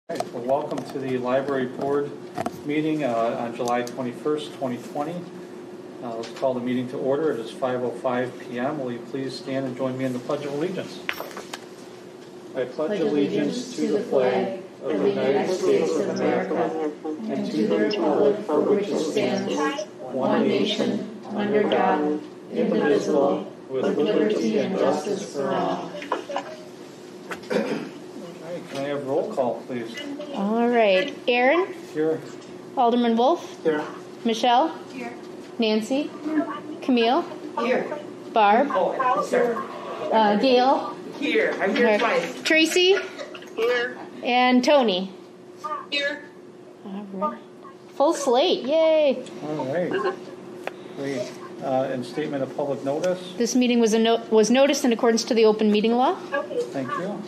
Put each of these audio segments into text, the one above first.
Right, well, welcome to the Library Board meeting on July 21st, 2020. Let's call the meeting to order. It is 5:05 p.m. Will you please stand and join me in the Pledge of Allegiance? I pledge allegiance to the flag of the United States of America and to the republic for which it stands, one nation, under God, indivisible, with liberty and justice for all. Can I have roll call, please? All right. Aaron? Here. Alderman Wolf? Here. Michelle? Here. Nancy? Camille? Here. Barb? Oh, sir. Gail? Here. I'm here twice. Tracy? Here. And Tony? Here. All right. Full slate. Yay. All right. Great. And statement of public notice. This meeting was noticed in accordance to the open meeting law. Thank you.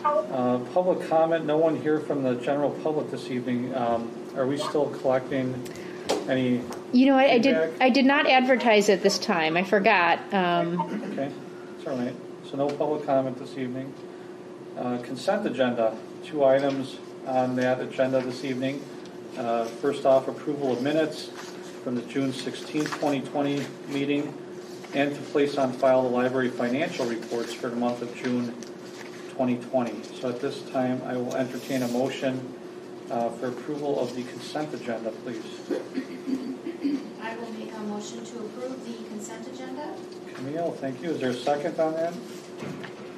Public comment. No one here from the general public this evening. Are we still collecting any? You know, I feedback? did not advertise it this time. I forgot. Okay, it's all right. So no public comment this evening. Consent agenda. 2 items on that agenda this evening. First off, approval of minutes from the June 16, 2020 meeting, and to place on file the library financial reports for the month of June 2020. So at this time, I will entertain a motion for approval of the consent agenda, please. I will make a motion to approve the consent agenda. Camille, thank you. Is there a second on that?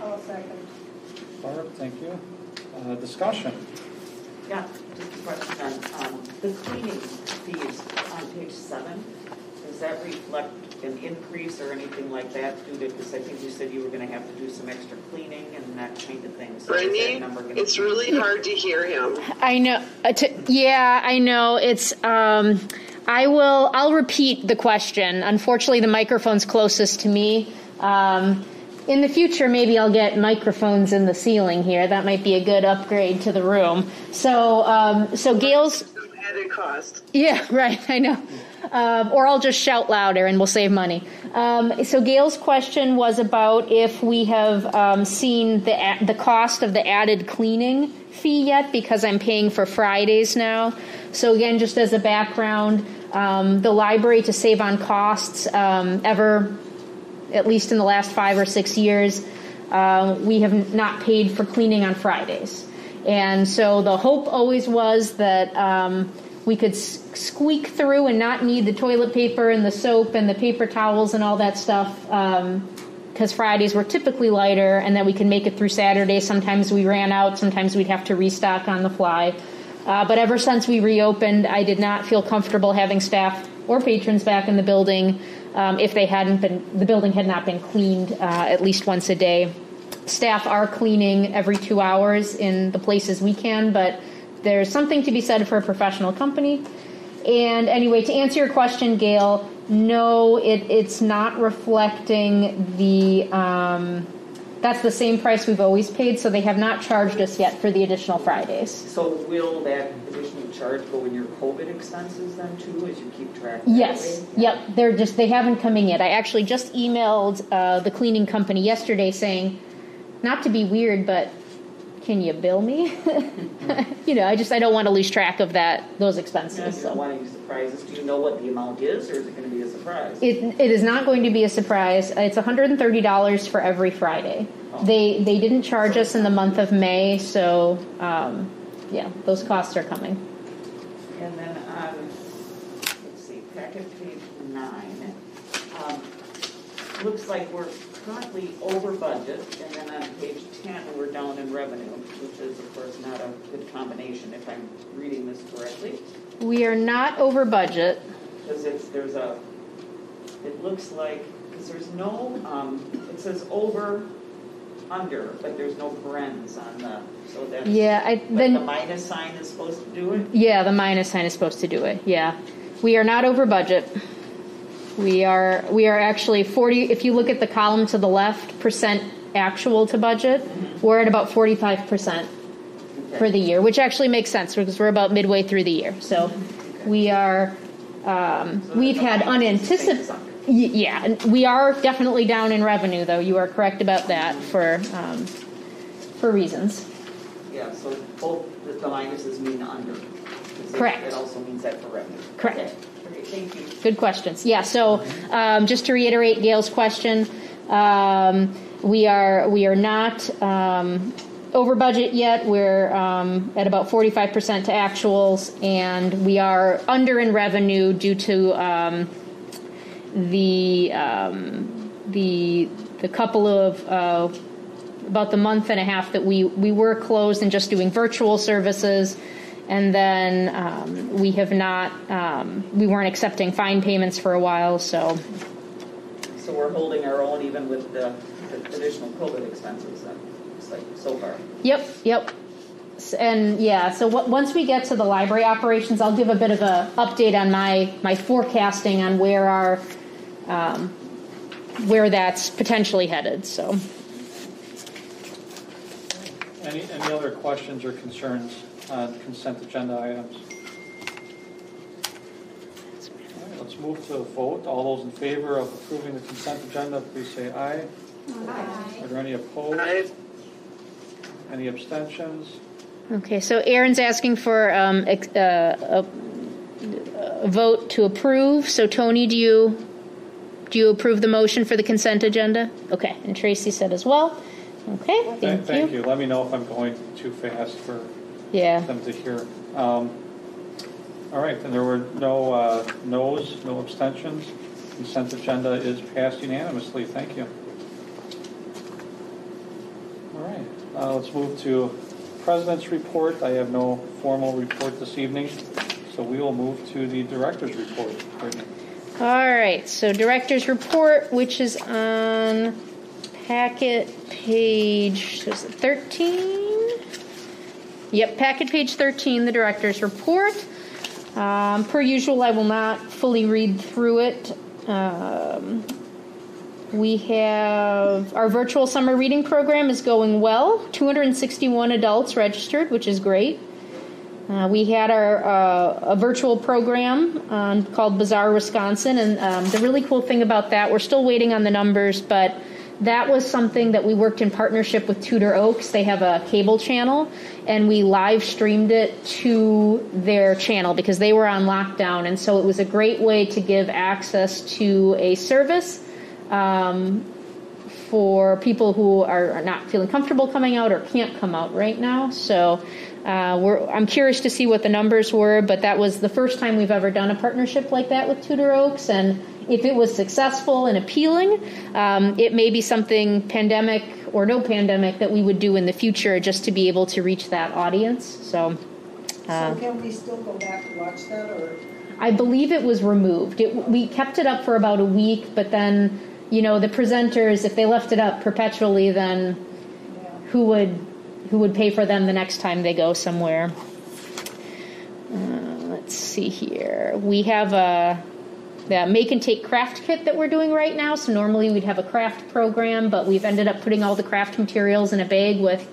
I'll second. Barb, thank you. Discussion. Yeah, just a question on the cleaning fees on page 7. Does that reflect an increase or anything like that due to, because I think you said you were going to have to do some extra cleaning and that kind of thing. So Brittany, it's really hard to hear him. I know. Yeah, I know. It's. I'll repeat the question. Unfortunately, the microphone's closest to me. In the future, maybe I'll get microphones in the ceiling here. That might be a good upgrade to the room. So Gail's Added cost. Yeah, right. I know. Or I'll just shout louder and we'll save money. So Gail's question was about if we have seen the cost of the added cleaning fee yet, because I'm paying for Fridays now. So again, just as a background, the library, to save on costs, at least in the last 5 or 6 years, we have not paid for cleaning on Fridays. And so the hope always was that we could squeak through and not need the toilet paper and the soap and the paper towels and all that stuff, because Fridays were typically lighter, and that we could make it through Saturday. Sometimes we ran out. Sometimes we'd have to restock on the fly. But ever since we reopened, I did not feel comfortable having staff or patrons back in the building if the building had not been cleaned at least once a day. Staff are cleaning every 2 hours in the places we can, but there's something to be said for a professional company. And anyway, to answer your question, Gail, no, it's not reflecting that's the same price we've always paid, so they have not charged us yet for the additional Fridays. So will that additional charge go in your COVID expenses then too, as you keep track? Yes. Yep. They haven't come in yet. I actually just emailed the cleaning company yesterday saying, not to be weird, but can you bill me? I don't want to lose track of those expenses. Yeah, you don't want any surprises. Do you know what the amount is, or is it going to be a surprise? It is not going to be a surprise. It's $130 for every Friday. Oh. They didn't charge us in the month of May, so those costs are coming. And then on, let's see, packet page 9, looks like we're currently over budget, and then on page 10 we're down in revenue, which is of course not a good combination if I'm reading this correctly. We are not over budget. Because it looks like, because there's no, it says over, under, but there's no parens on the, so that's, the minus sign is supposed to do it? Yeah, the minus sign is supposed to do it, yeah. We are not over budget. We are actually 40, if you look at the column to the left, percent actual to budget, we're at about 45% for the year, which actually makes sense because we're about midway through the year. So we are, we've had unanticipated, and we are definitely down in revenue, though. You are correct about that for reasons. Yeah, so both the the minuses mean under. 'Cause Correct. It also means that for revenue. Correct. Okay. Okay, thank you. Good questions. Yeah. So just to reiterate Gail's question, we are not over budget yet. We're at about 45% to actuals, and we are under in revenue due to the couple of about the month and a half that we were closed and just doing virtual services. And then we have not, we weren't accepting fine payments for a while, so. So we're holding our own even with the additional COVID expenses then, it's like so far. Yep. And yeah, so once we get to the library operations, I'll give a bit of a update on my forecasting on where that's potentially headed, so. Any other questions or concerns on consent agenda items? All right, let's move to a vote. All those in favor of approving the consent agenda, please say aye. Aye. Are there any opposed? Aye. Any abstentions? Okay, so Aaron's asking for a vote to approve. So Tony, do you approve the motion for the consent agenda? Okay, and Tracy said as well. Okay, Thank you. Let me know if I'm going too fast for them to hear. All right, and there were no no's, no abstentions. Consent agenda is passed unanimously. Thank you. All right, let's move to President's report. I have no formal report this evening, so we will move to the Director's report. Brittany. All right, so Director's report, which is on packet page 13. Yep, packet page 13, the Director's report. Per usual, I will not fully read through it. We have our virtual summer reading program is going well. 261 adults registered, which is great. We had a virtual program called Bazaar Wisconsin, and the really cool thing about that, we're still waiting on the numbers, but that was something that we worked in partnership with Tudor Oaks. They have a cable channel, and we live streamed it to their channel because they were on lockdown, and so it was a great way to give access to a service for people who are not feeling comfortable coming out or can't come out right now. So I'm curious to see what the numbers were, but that was the first time we've ever done a partnership like that with Tudor Oaks, and if it was successful and appealing, it may be something, pandemic or no pandemic, that we would do in the future just to be able to reach that audience. So can we still go back and watch that, or? I believe it was removed. We kept it up for about a week, but then, the presenters, if they left it up perpetually, then who would pay for them the next time they go somewhere? Let's see here. We have the make and take craft kit that we're doing right now. So normally we'd have a craft program, but we've ended up putting all the craft materials in a bag with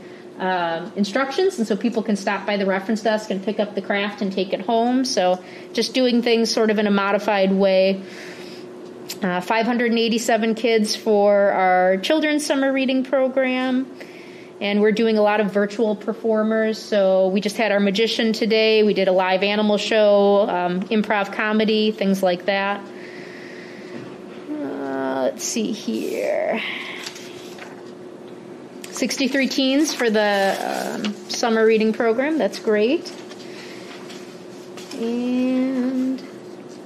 instructions, and so people can stop by the reference desk and pick up the craft and take it home. So just doing things sort of in a modified way. 587 kids for our children's summer reading program. And we're doing a lot of virtual performers. So we just had our magician today. We did a live animal show, improv comedy, things like that. Let's see here. 63 teens for the summer reading program. That's great. And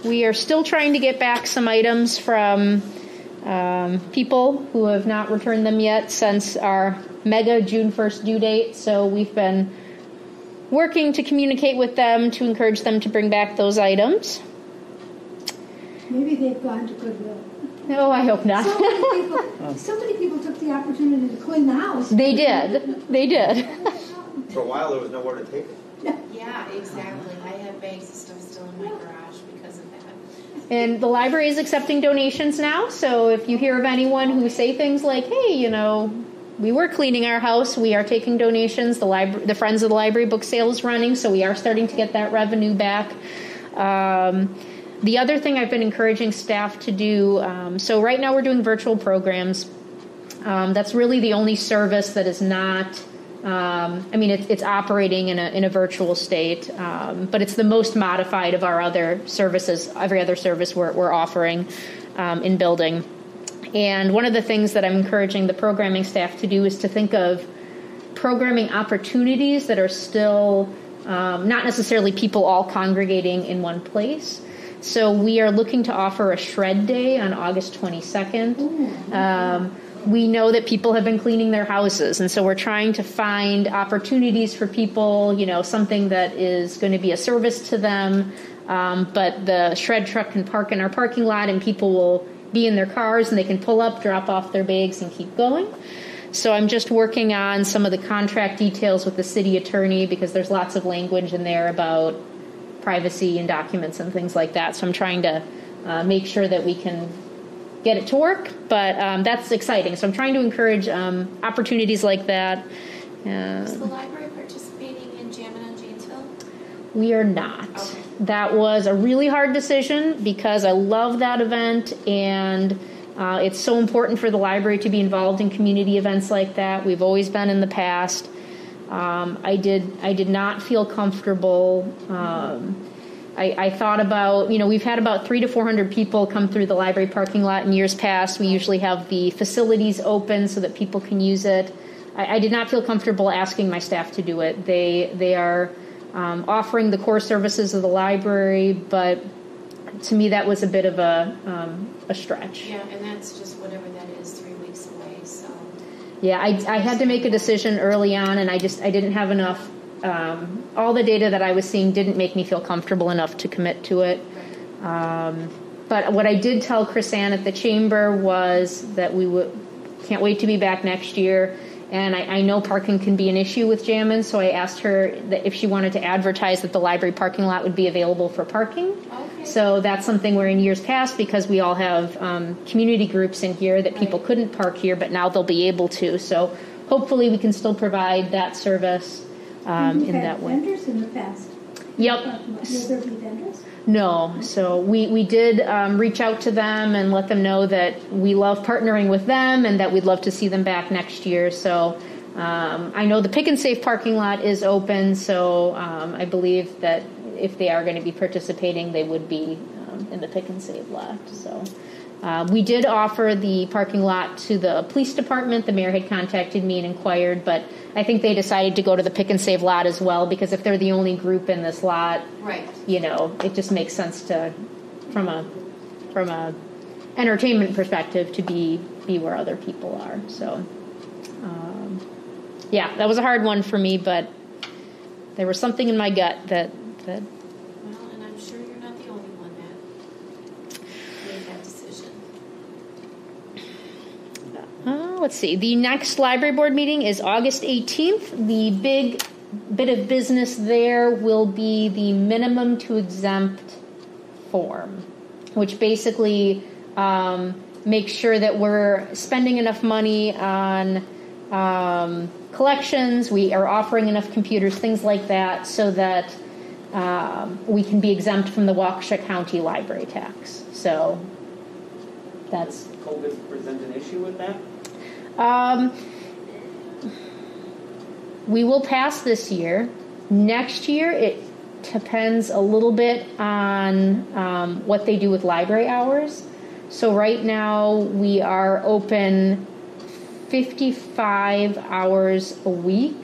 we are still trying to get back some items from people who have not returned them yet since our mega June 1st due date. So we've been working to communicate with them to encourage them to bring back those items. Maybe they've gone to Goodwill. No, I hope not. So many people took the opportunity to clean the house. They did. For a while, there was nowhere to take it. Yeah, exactly. I have bags of stuff still in my garage because of that. And the library is accepting donations now, so if you hear of anyone who say things like, hey, we were cleaning our house, we are taking donations, the Friends of the Library book sale is running, so we are starting to get that revenue back. The other thing I've been encouraging staff to do, so right now we're doing virtual programs. That's really the only service that is not I mean, it's operating in a virtual state, but it's the most modified of our other services, every other service we're offering in building. And one of the things that I'm encouraging the programming staff to do is to think of programming opportunities that are still not necessarily people all congregating in one place. So we are looking to offer a shred day on August 22nd. We know that people have been cleaning their houses, and so we're trying to find opportunities for people, something that is going to be a service to them, but the shred truck can park in our parking lot, and people will be in their cars, and they can pull up, drop off their bags, and keep going. So I'm just working on some of the contract details with the city attorney, because there's lots of language in there about privacy and documents and things like that. So I'm trying to make sure that we can get it to work, but that's exciting. So I'm trying to encourage opportunities like that. Is the library participating in Jammin' on Janesville? We are not. Okay. That was a really hard decision because I love that event, and it's so important for the library to be involved in community events like that. We've always been in the past. I did not feel comfortable. I thought about, we've had about 300 to 400 people come through the library parking lot in years past. We usually have the facilities open so that people can use it. I did not feel comfortable asking my staff to do it. They are offering the core services of the library, but to me that was a bit of a stretch. Yeah, and that's just whatever that is, 3 weeks away. So yeah, I had to make a decision early on, and I didn't have enough. All the data that I was seeing didn't make me feel comfortable enough to commit to it. But what I did tell Chris Ann at the chamber was that can't wait to be back next year. And I know parking can be an issue with Jammin', so I asked her that if she wanted to advertise that the library parking lot would be available for parking. Okay. So that's something where in years past, because we all have community groups in here, that people couldn't park here, but now they'll be able to. So hopefully we can still provide that service in that way. Vendors in the past? Yep. Will there be vendors? No. So we did reach out to them and let them know that we love partnering with them and that we'd love to see them back next year. So I know the Pick and Save parking lot is open, so I believe that if they are going to be participating, they would be in the Pick and Save lot. So we did offer the parking lot to the police department. The mayor had contacted me and inquired, but I think they decided to go to the Pick and Save lot as well, because if they're the only group in this lot, right, it just makes sense to, from a entertainment perspective, to be where other people are. So, yeah, that was a hard one for me, but there was something in my gut that. Well, and I'm sure you're not the only one that made that decision. Let's see. The next library board meeting is August 18th. The big bit of business there will be the minimum to exempt form, which basically makes sure that we're spending enough money on collections, we are offering enough computers, things like that, so that we can be exempt from the Waukesha County library tax. So that's... Does COVID present an issue with that? We will pass this year. Next year, it depends a little bit on what they do with library hours. So right now, we are open 55 hours a week.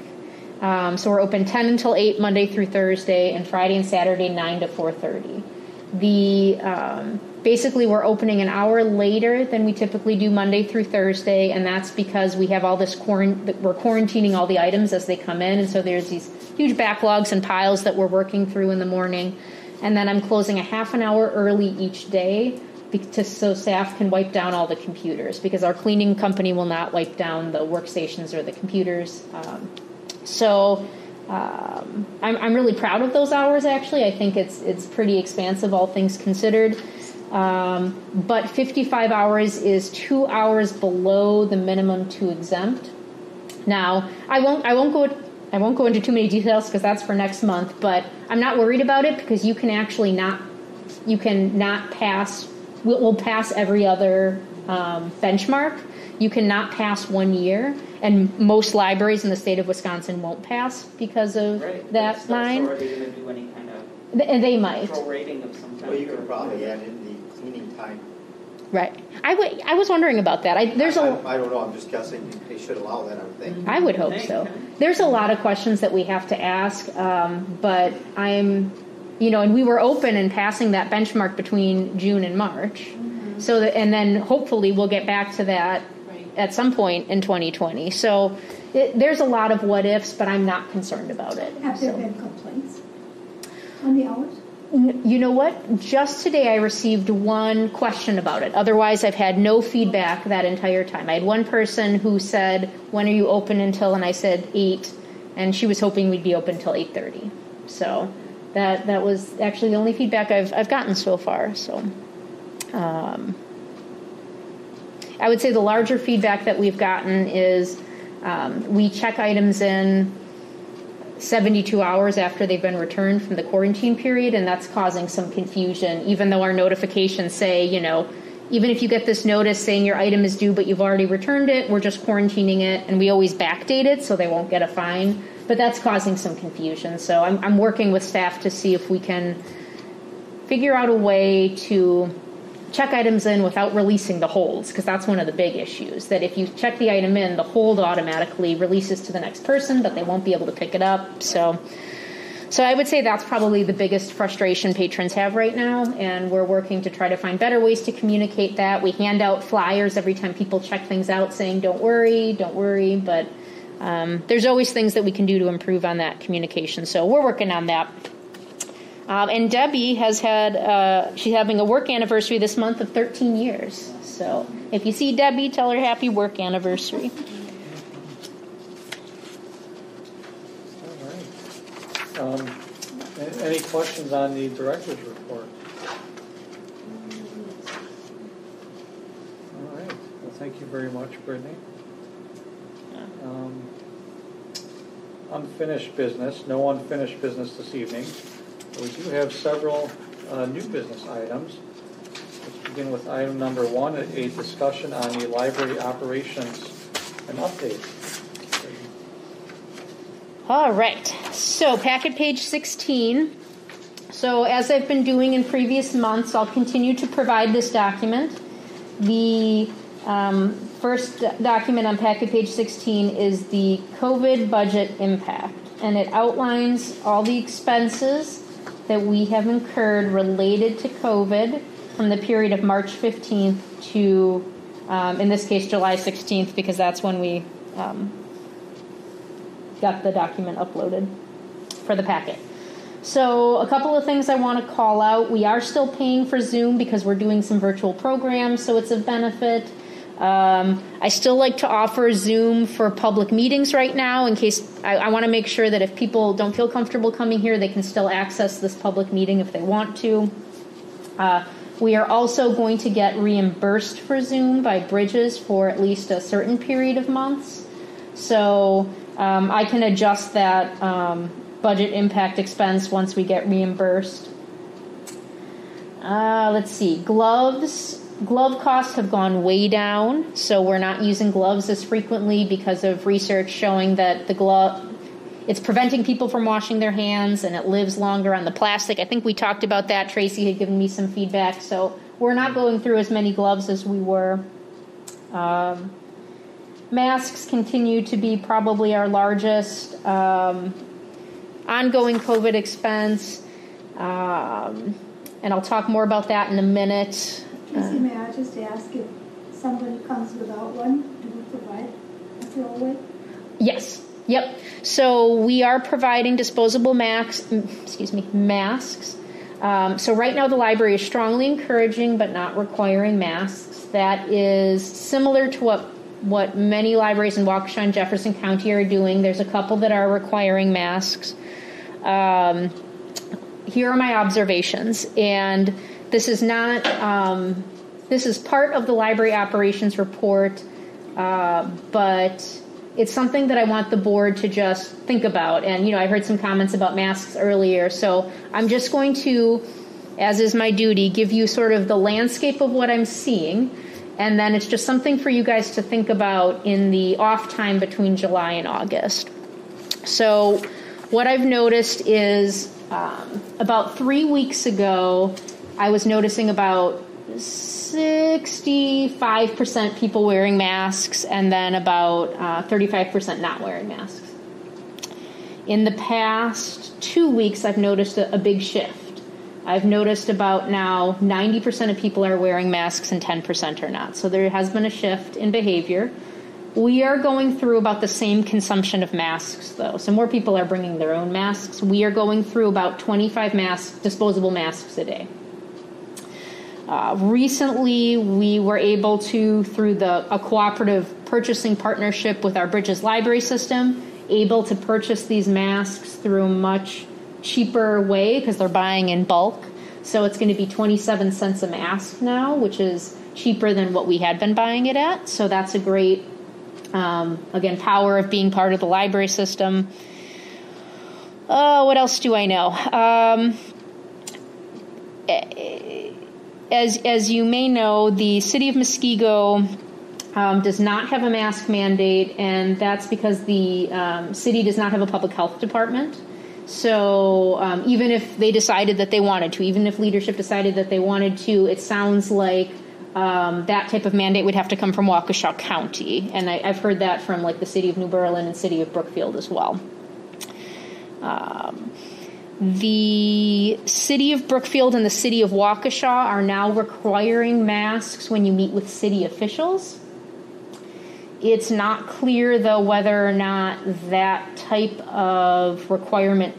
So we're open 10 until 8 Monday through Thursday, and Friday and Saturday 9 to 4:30. Basically, we're opening an hour later than we typically do Monday through Thursday, and that's because we have all this we're quarantining all the items as they come in, and so there's these huge backlogs and piles that we're working through in the morning. And then I'm closing a half an hour early each day so staff can wipe down all the computers, because our cleaning company will not wipe down the workstations or the computers. I'm really proud of those hours, actually. I think it's pretty expansive, all things considered. But 55 hours is 2 hours below the minimum to exempt. Now, I won't go into too many details because that's for next month, but I'm not worried about it, because you can not pass, we'll pass every other benchmark. You cannot pass 1 year. and most libraries in the state of Wisconsin won't pass because of that line. So are they going to do any kind of They might. prorating of some kind? Well, you could probably add in the cleaning time. Right. I was wondering about that. I don't know, I'm just guessing. They should allow that, I would think. I would hope so. There's a lot of questions that we have to ask, but I'm, and we were open in passing that benchmark between June and March. So that, and then hopefully we'll get back to that at some point in 2020. So there's a lot of what ifs, but I'm not concerned about it. Have there been complaints on the hours? You know what? Just today I received one question about it. Otherwise, I've had no feedback that entire time. I had one person who said, when are you open until? And I said 8, and she was hoping we'd be open until 8:30. So that was actually the only feedback I've gotten so far. So I would say the larger feedback that we've gotten is we check items in 72 hours after they've been returned from the quarantine period, and that's causing some confusion, even though our notifications say, even if you get this notice saying your item is due but you've already returned it, we're just quarantining it, and we always backdate it so they won't get a fine, but that's causing some confusion. So I'm working with staff to see if we can figure out a way to check items in without releasing the holds, because that's one of the big issues, that if you check the item in, the hold automatically releases to the next person, but they won't be able to pick it up. So I would say that's probably the biggest frustration patrons have right now, and we're working to try to find better ways to communicate that. We hand out flyers every time people check things out saying, don't worry, but there's always things that we can do to improve on that communication. So we're working on that. And Debbie has she's having a work anniversary this month of 13 years. So if you see Debbie, tell her happy work anniversary. All right. Any questions on the director's report? All right. Well, thank you very much, Brittany. Unfinished business. No unfinished business this evening. We do have several new business items. Let's begin with item number 1, a discussion on the library operations and updates. All right. So packet page 16. So as I've been doing in previous months, I'll continue to provide this document. The first document on packet page 16 is the COVID budget impact, and it outlines all the expenses that we have incurred related to COVID from the period of March 15th to, in this case, July 16th, because that's when we got the document uploaded for the packet. So a couple of things I want to call out. We are still paying for Zoom because we're doing some virtual programs, so it's of benefit. I still like to offer Zoom for public meetings right now in case I want to make sure that if people don't feel comfortable coming here, they can still access this public meeting if they want to. We are also going to get reimbursed for Zoom by Bridges for at least a certain period of months. So I can adjust that budget impact expense once we get reimbursed. Let's see, Glove costs have gone way down, so we're not using gloves as frequently because of research showing that it's preventing people from washing their hands and it lives longer on the plastic. I think we talked about that. Tracy had given me some feedback, so we're not going through as many gloves as we were. Masks continue to be probably our largest ongoing COVID expense, and I'll talk more about that in a minute. Tracy, may I just ask if somebody comes without one, do we provide a throwaway? Yes. Yep. So we are providing disposable masks. So right now the library is strongly encouraging but not requiring masks. That is similar to what many libraries in Waukesha and Jefferson County are doing. There's a couple that are requiring masks. Here are my observations, and this is not. This is part of the library operations report, but it's something that I want the board to just think about. And I heard some comments about masks earlier, so I'm just going to, as is my duty, give you sort of the landscape of what I'm seeing, And then it's just something for you guys to think about in the off time between July and August. So what I've noticed is about 3 weeks ago, I was noticing about 65% people wearing masks and then about 35% not wearing masks. In the past 2 weeks, I've noticed a big shift. I've noticed about now 90% of people are wearing masks and 10% are not. So there has been a shift in behavior. We are going through about the same consumption of masks, though. So more people are bringing their own masks. We are going through about 25 disposable masks a day. Recently, we were able to, through a cooperative purchasing partnership with our Bridges Library system, able to purchase these masks through a much cheaper way because they're buying in bulk. So it's going to be 27 cents a mask now, which is cheaper than what we had been buying it at. So that's a great, again, power of being part of the library system. What else do I know? As you may know, the city of Muskego does not have a mask mandate, and that's because the city does not have a public health department. So even if they decided that they wanted to, even if leadership decided that they wanted to, it sounds like that type of mandate would have to come from Waukesha County. And I've heard that from like the city of New Berlin and city of Brookfield as well. The city of Brookfield and the city of Waukesha are now requiring masks when you meet with city officials. It's not clear, though, whether or not that type of requirement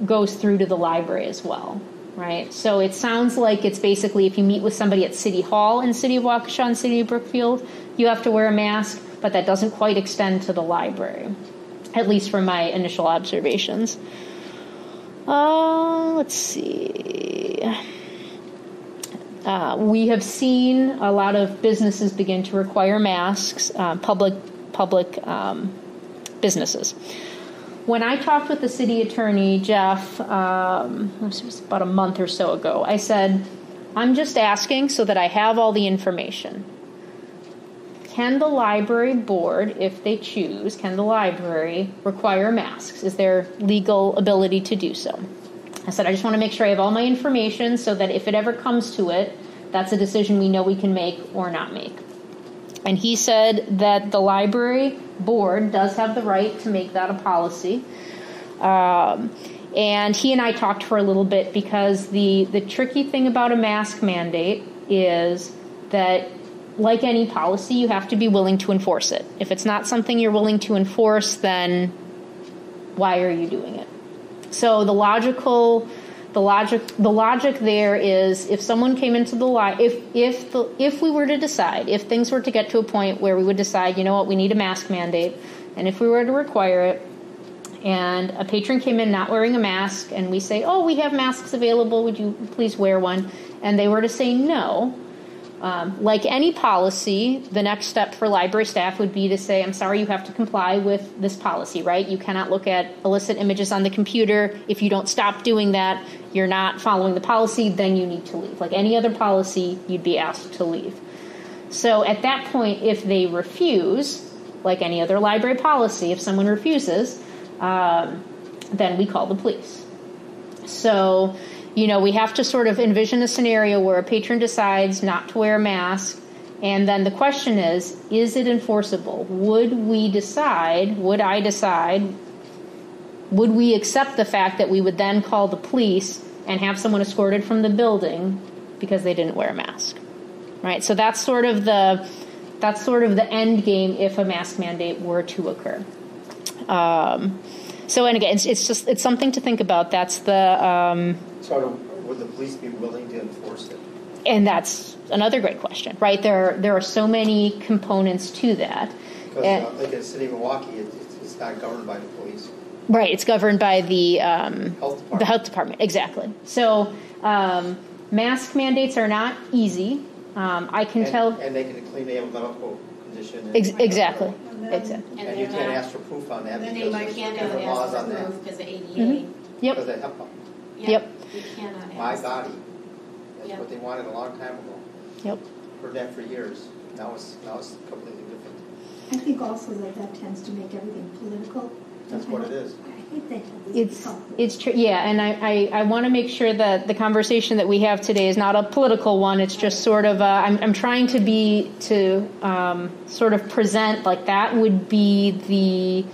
goes through to the library as well, right? So it sounds like it's basically if you meet with somebody at City Hall in the city of Waukesha and city of Brookfield, you have to wear a mask, but that doesn't quite extend to the library, at least from my initial observations. Let's see. We have seen a lot of businesses begin to require masks, public businesses. When I talked with the city attorney, Jeff, it was about a month or so ago, I said, I'm just asking so that I have all the information. Can the library board, if they choose, can the library require masks? Is there legal ability to do so? I said, I just want to make sure I have all my information so that if it ever comes to it, that's a decision we know we can make or not make. And he said that the library board does have the right to make that a policy. And he and I talked for a little bit because the tricky thing about a mask mandate is that, like any policy, you have to be willing to enforce it. If it's not something you're willing to enforce, then why are you doing it? So the logic there is if someone came into the if we were to decide, if things were to get to a point where we would decide, you know what, we need a mask mandate, and if we were to require it, and a patron came in not wearing a mask, and we say, oh, we have masks available, would you please wear one? And they were to say no. Like any policy, the next step for library staff would be to say, I'm sorry, you have to comply with this policy, right? You cannot look at illicit images on the computer. If you don't stop doing that, you're not following the policy, then you need to leave. Like any other policy, you'd be asked to leave. So at that point, if they refuse, like any other library policy, if someone refuses, then we call the police. So, you know, we have to sort of envision a scenario where a patron decides not to wear a mask, and then the question is it enforceable? Would I decide, would we accept the fact that we would then call the police and have someone escorted from the building because they didn't wear a mask, right? So that's sort of the end game if a mask mandate were to occur. So, and again, it's something to think about. That's the. So would the police be willing to enforce it? And that's another great question, right? There are so many components to that. Because like in the city of Milwaukee, it's not governed by the police. Right, it's governed by the health department. The health department, exactly. So mask mandates are not easy. I can tell. And they can claim they have a medical condition. Exactly. And you can't ask for proof on that then because they can't different laws on that. because of ADA. Mm-hmm. Yep. Because of HIPAA. Yep. You cannot My ask. body. That's Yep. what they wanted a long time ago. Yep. heard that for years. Now it's completely different. I think also that tends to make everything political. That's what it is. I hate that. It's true, yeah, and I want to make sure that the conversation that we have today is not a political one. It's just sort of I'm trying to sort of present like that would be the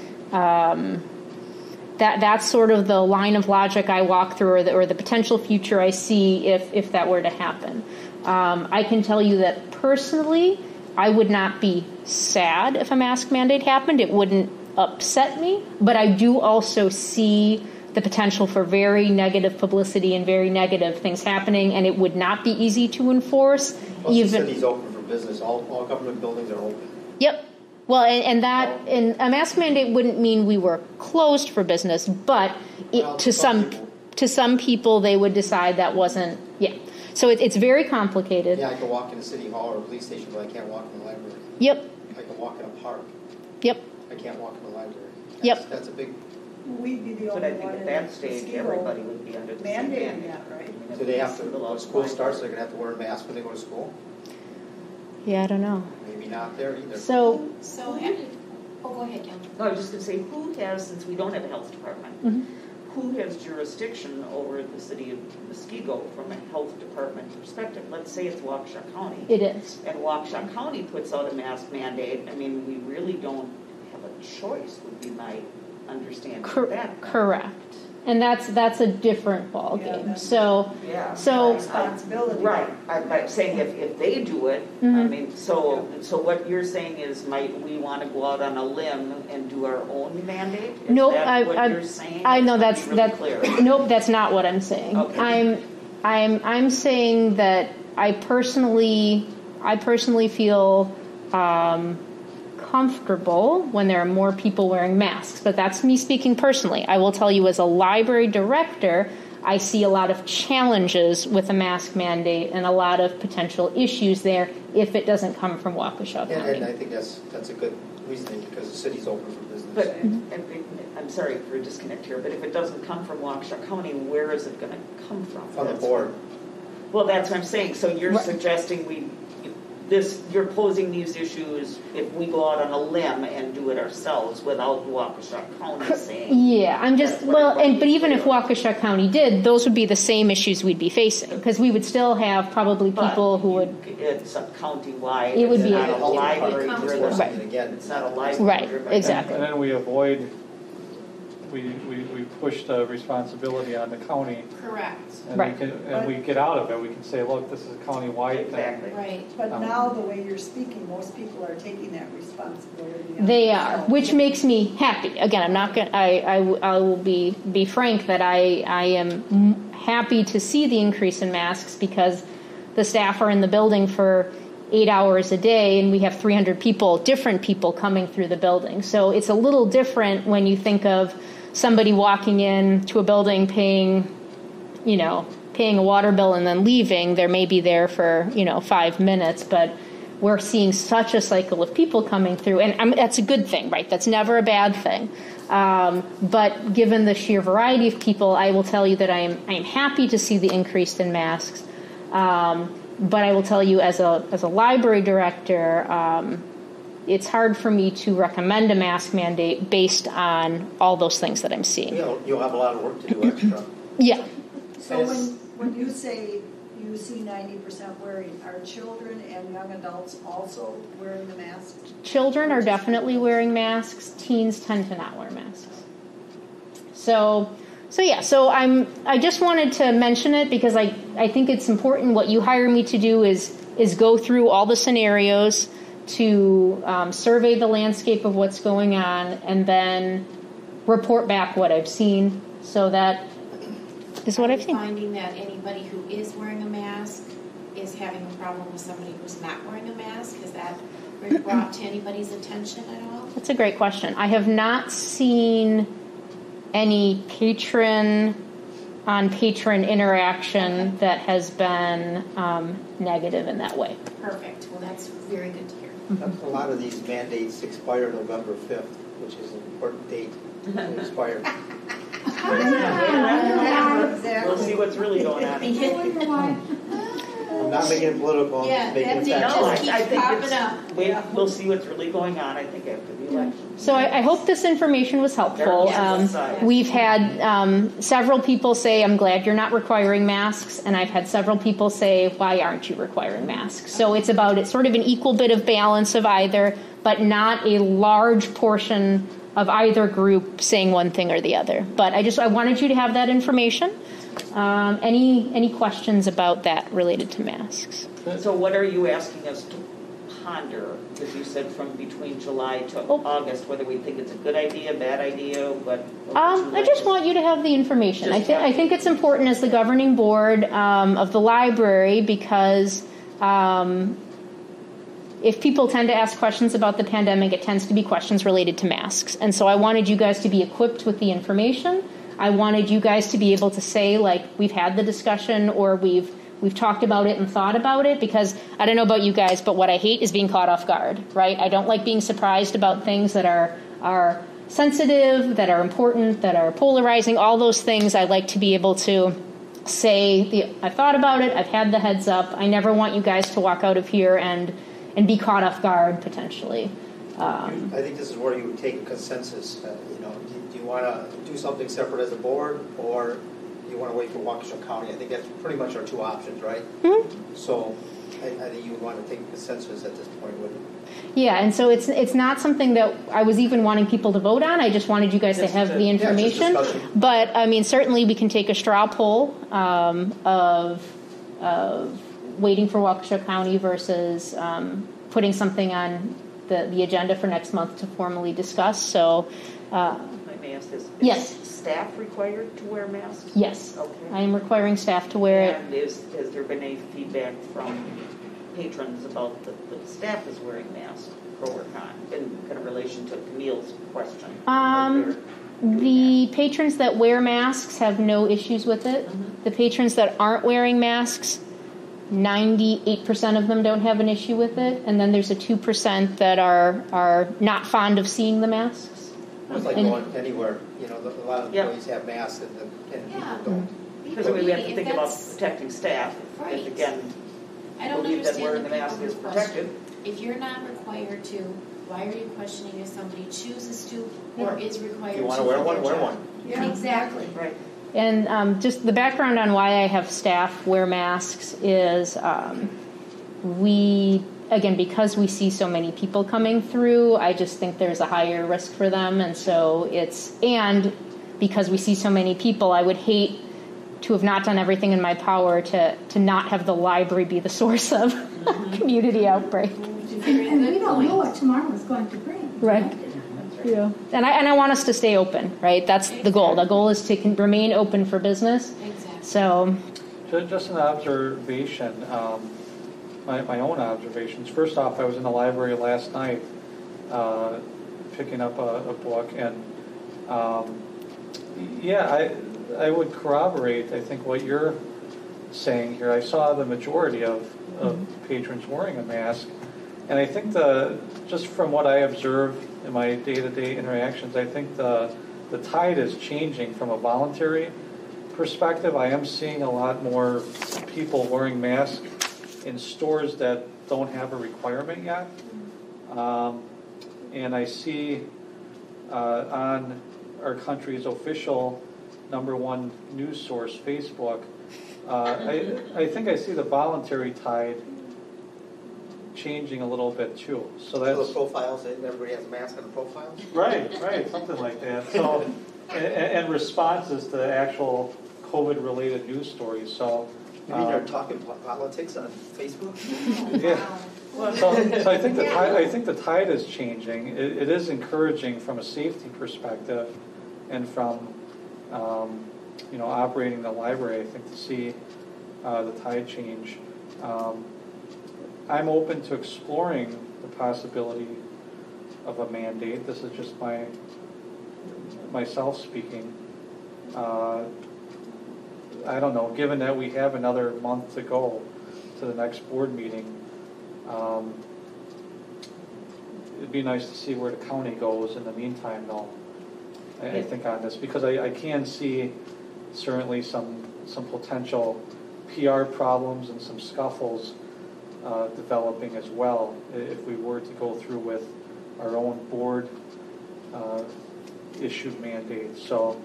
that's sort of the line of logic I walk through, or the potential future I see if that were to happen. I can tell you that personally, I would not be sad if a mask mandate happened. It wouldn't upset me, but I do also see the potential for very negative publicity and very negative things happening, and it would not be easy to enforce. Plus the city's open for business. All government buildings are open. Yep. Well, and a mask mandate wouldn't mean we were closed for business, but to some people they would decide that wasn't. Yeah. So it's very complicated. Yeah, I can walk in a city hall or a police station, but I can't walk in the library. Yep. I can walk in a park. Yep. I can't walk in the library. That's a big. We'd be the But only I think one at in that stage, Muskego everybody would be under the same mandating mandate. that, right? Do they have to, when school starts, they're going to have to wear a mask when they go to school? Yeah, I don't know. Maybe not there either. So go ahead, Ken. No, I was just going to say, who has, since we don't have a health department, Mhm. who has jurisdiction over the city of Muskego from a health department perspective? Let's say it's Waukesha County. it is. And Waukesha County puts out a mask mandate. I mean, we really don't have a choice, would be my understanding of that. Correct. And that's a different ballgame. Yeah, so Yeah. Responsibility. Right. I'm saying if they do it, I Mhm. mean, so what you're saying is, might we want to go out on a limb and do our own mandate? Is Nope, that what you're saying? I know Let's be really clear. Nope, that's not what I'm saying. Okay. I'm saying that I personally feel comfortable when there are more people wearing masks, but that's me speaking personally. I will tell you, as a library director, I see a lot of challenges with a mask mandate and a lot of potential issues there if it doesn't come from Waukesha County. And I think that's a good reasoning, because the city's open for business. But I'm sorry for a disconnect here, but if it doesn't come from Waukesha County, where is it going to come from? From the board. Well, that's what I'm saying. So you're Right. suggesting you're posing these issues if we go out on a limb and do it ourselves without Waukesha County saying. Yeah, I'm just, That's what I want but to even be if clear. Waukesha County did, those would be the same issues we'd be facing, because we would still have probably people who would. It's a countywide. It would it's be not a- a library Right. driven. Right. And again, It's not a library Right, driven. exactly. And then we avoid, we push the responsibility on the county, Correct. and Right. we get out of it. We can say, look, this is a county-wide thing. Exactly. Right. But now, the way you're speaking, most people are taking that responsibility on They are, themselves. which makes me happy. Again, I'm not going. I will be frank that I am happy to see the increase in masks, because the staff are in the building for 8 hours a day, and we have 300 people, different people coming through the building. So it's a little different when you think of somebody walking in to a building, paying a water bill and then leaving. They may be there for 5 minutes, but we're seeing such a cycle of people coming through, and that's a good thing, right? That's never a bad thing. But given the sheer variety of people, I will tell you that I am happy to see the increase in masks. But I will tell you, as a library director, it's hard for me to recommend a mask mandate based on all those things that I'm seeing. you'll have a lot of work to do extra. Yeah. So when you say you see 90% wearing, are children and young adults also wearing the mask? Children are definitely wearing masks. Teens tend to not wear masks. So I just wanted to mention it, because I think it's important. What you hire me to do is go through all the scenarios, to survey the landscape of what's going on, and then report back what I've seen. So that is what I've seen. Finding that anybody who is wearing a mask is having a problem with somebody who's not wearing a mask? Has that been brought to anybody's attention at all? That's a great question. I have not seen any patron-on-patron interaction that has been negative in that way. Perfect. Well, that's very good to hear. A lot of these mandates expire November 5th, which is an important date to expire. Exactly. We'll see what's really going on. I wonder why. I'm not making it political, I'm Yeah, just making that it did factual. just keep think popping it's, up. we'll see what's really going on, I think, after the election. So I hope this information was helpful. Yes. We've had several people say, I'm glad you're not requiring masks, and I've had several people say, why aren't you requiring masks? So it's sort of an equal bit of balance of either, but not a large portion of either group saying one thing or the other. But I wanted you to have that information. Any questions about that related to masks? So what are you asking us to ponder? Because you said from between July to August, whether we think it's a good idea, bad idea, what would you I like just to- want you to have the information. Just I think it's important as the governing board of the library because if people tend to ask questions about the pandemic, it tends to be questions related to masks. And so I wanted you guys to be equipped with the information. I wanted you guys to be able to say, like, we've had the discussion or we've talked about it and thought about it, because I don't know about you guys, but what I hate is being caught off guard, right? I don't like being surprised about things that are sensitive, that are important, that are polarizing, all those things. I like to be able to say, I've thought about it, I've had the heads up. I never want you guys to walk out of here and be caught off guard, potentially. I think this is where you would take a consensus. Do you want to do something separate as a board, or you want to wait for Waukesha County? I think that's pretty much our two options, right? Mm-hmm. So I think you would want to take a consensus at this point, wouldn't you? Yeah, and so it's not something that I was even wanting people to vote on. I just wanted you guys to have the information. But I mean, certainly we can take a straw poll of waiting for Waukesha County versus putting something on the agenda for next month to formally discuss. So, Let me ask this. Yes. Is staff required to wear masks? Yes, Okay. I am requiring staff to wear it. And has there been any feedback from patrons about the staff is wearing masks, pro or con, in kind of relation to Camille's question? The patrons that wear masks have no issues with it. Mm-hmm. The patrons that aren't wearing masks, 98% of them don't have an issue with it, and then there's a 2% that are not fond of seeing the masks. It's like going anywhere. A lot of Yeah. employees have masks and Yeah. people don't. Because we have to think about protecting staff. Right. If again, I don't believe that understand wearing the the mask people is who protected. If you're not required to, why are you questioning if somebody chooses to or is required If to? you want to wear for one, their wear job? one. Yeah. Exactly. Right. And just the background on why I have staff wear masks is because we see so many people coming through, I just think there's a higher risk for them. And so and because we see so many people, I would hate to have not done everything in my power to not have the library be the source of community outbreak. And we don't know what tomorrow is going to bring. Right. Yeah. And I want us to stay open, right? That's the goal. The goal is to remain open for business. Exactly. So, Just an observation, my own observations. First off, I was in the library last night picking up a book, and I would corroborate, I think, what you're saying here. I saw the majority of patrons wearing a mask, and I think just from what I observe in my day-to-day interactions, I think the tide is changing from a voluntary perspective. I am seeing a lot more people wearing masks in stores that don't have a requirement yet. And I see on our country's official #1 news source, Facebook, I think I see the voluntary tide changing a little bit too. So that's the profiles, everybody has a mask on the profiles? right, something like that. So, and responses to actual COVID-related news stories. So, You mean they're talking politics on Facebook? yeah. So I think the tide is changing. It is encouraging from a safety perspective, and from operating the library. I think to see the tide change. I'm open to exploring the possibility of a mandate. This is just myself speaking. I don't know. Given that we have another month to go to the next board meeting, it'd be nice to see where the county goes in the meantime, though. I think on this, because I can see certainly some potential PR problems and some scuffles developing as well if we were to go through with our own board issued mandates. So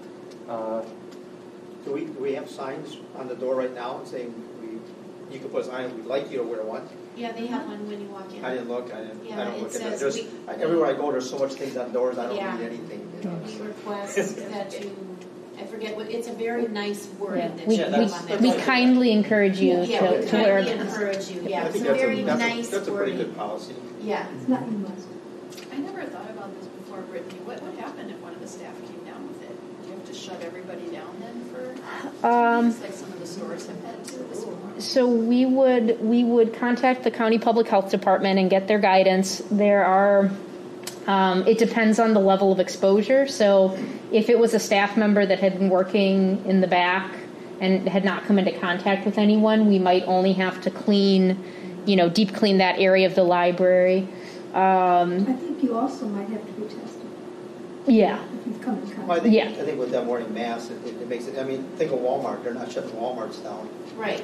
Do we have signs on the door right now saying you can put a sign, we'd like you to wear one? Yeah, they have one when you walk in. I didn't look, I Yeah, don't it look at that. says There's, everywhere I go, there's so much things on doors, I don't Yeah. read anything, you know. We request that you, I forget what, it's a very nice wording that We, you Yeah, have that's- on that's we that. like- kindly encourage you Yeah, we to wear kindly encourage you, yeah, I it's think a very nice that's a pretty wording. good policy. Yeah. It's not you must. I never thought about this before, Brittany. What would happen if one of the staff came down with it? Do you have to shut everybody down then for, it's like some of the stores have had to this morning? So we would contact the county public health department and get their guidance. There are, it depends on the level of exposure. So if it was a staff member that had been working in the back and had not come into contact with anyone, we might only have to clean, deep clean that area of the library. I think you also might have to be tested Yeah. if you've come in contact. Well, I think, Yeah. I think with them wearing masks, it makes it, I mean, think of Walmart, they're not shutting Walmarts down Right,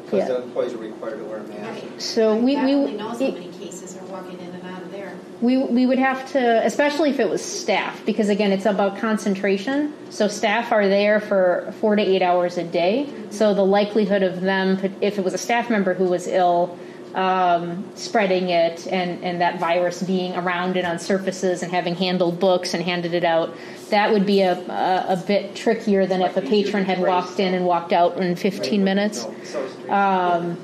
because Yeah. the employees are required to wear a mask. right. So we God only knows how many cases are walking in and out of there. We would have to, especially if it was staff, because again, it's about concentration. So staff are there for 4 to 8 hours a day. So the likelihood of them, if it was a staff member who was ill, spreading it and that virus being around and on surfaces and having handled books and handed it out, that would be a bit trickier than if a patron had walked in and walked out in 15 minutes. No, so it's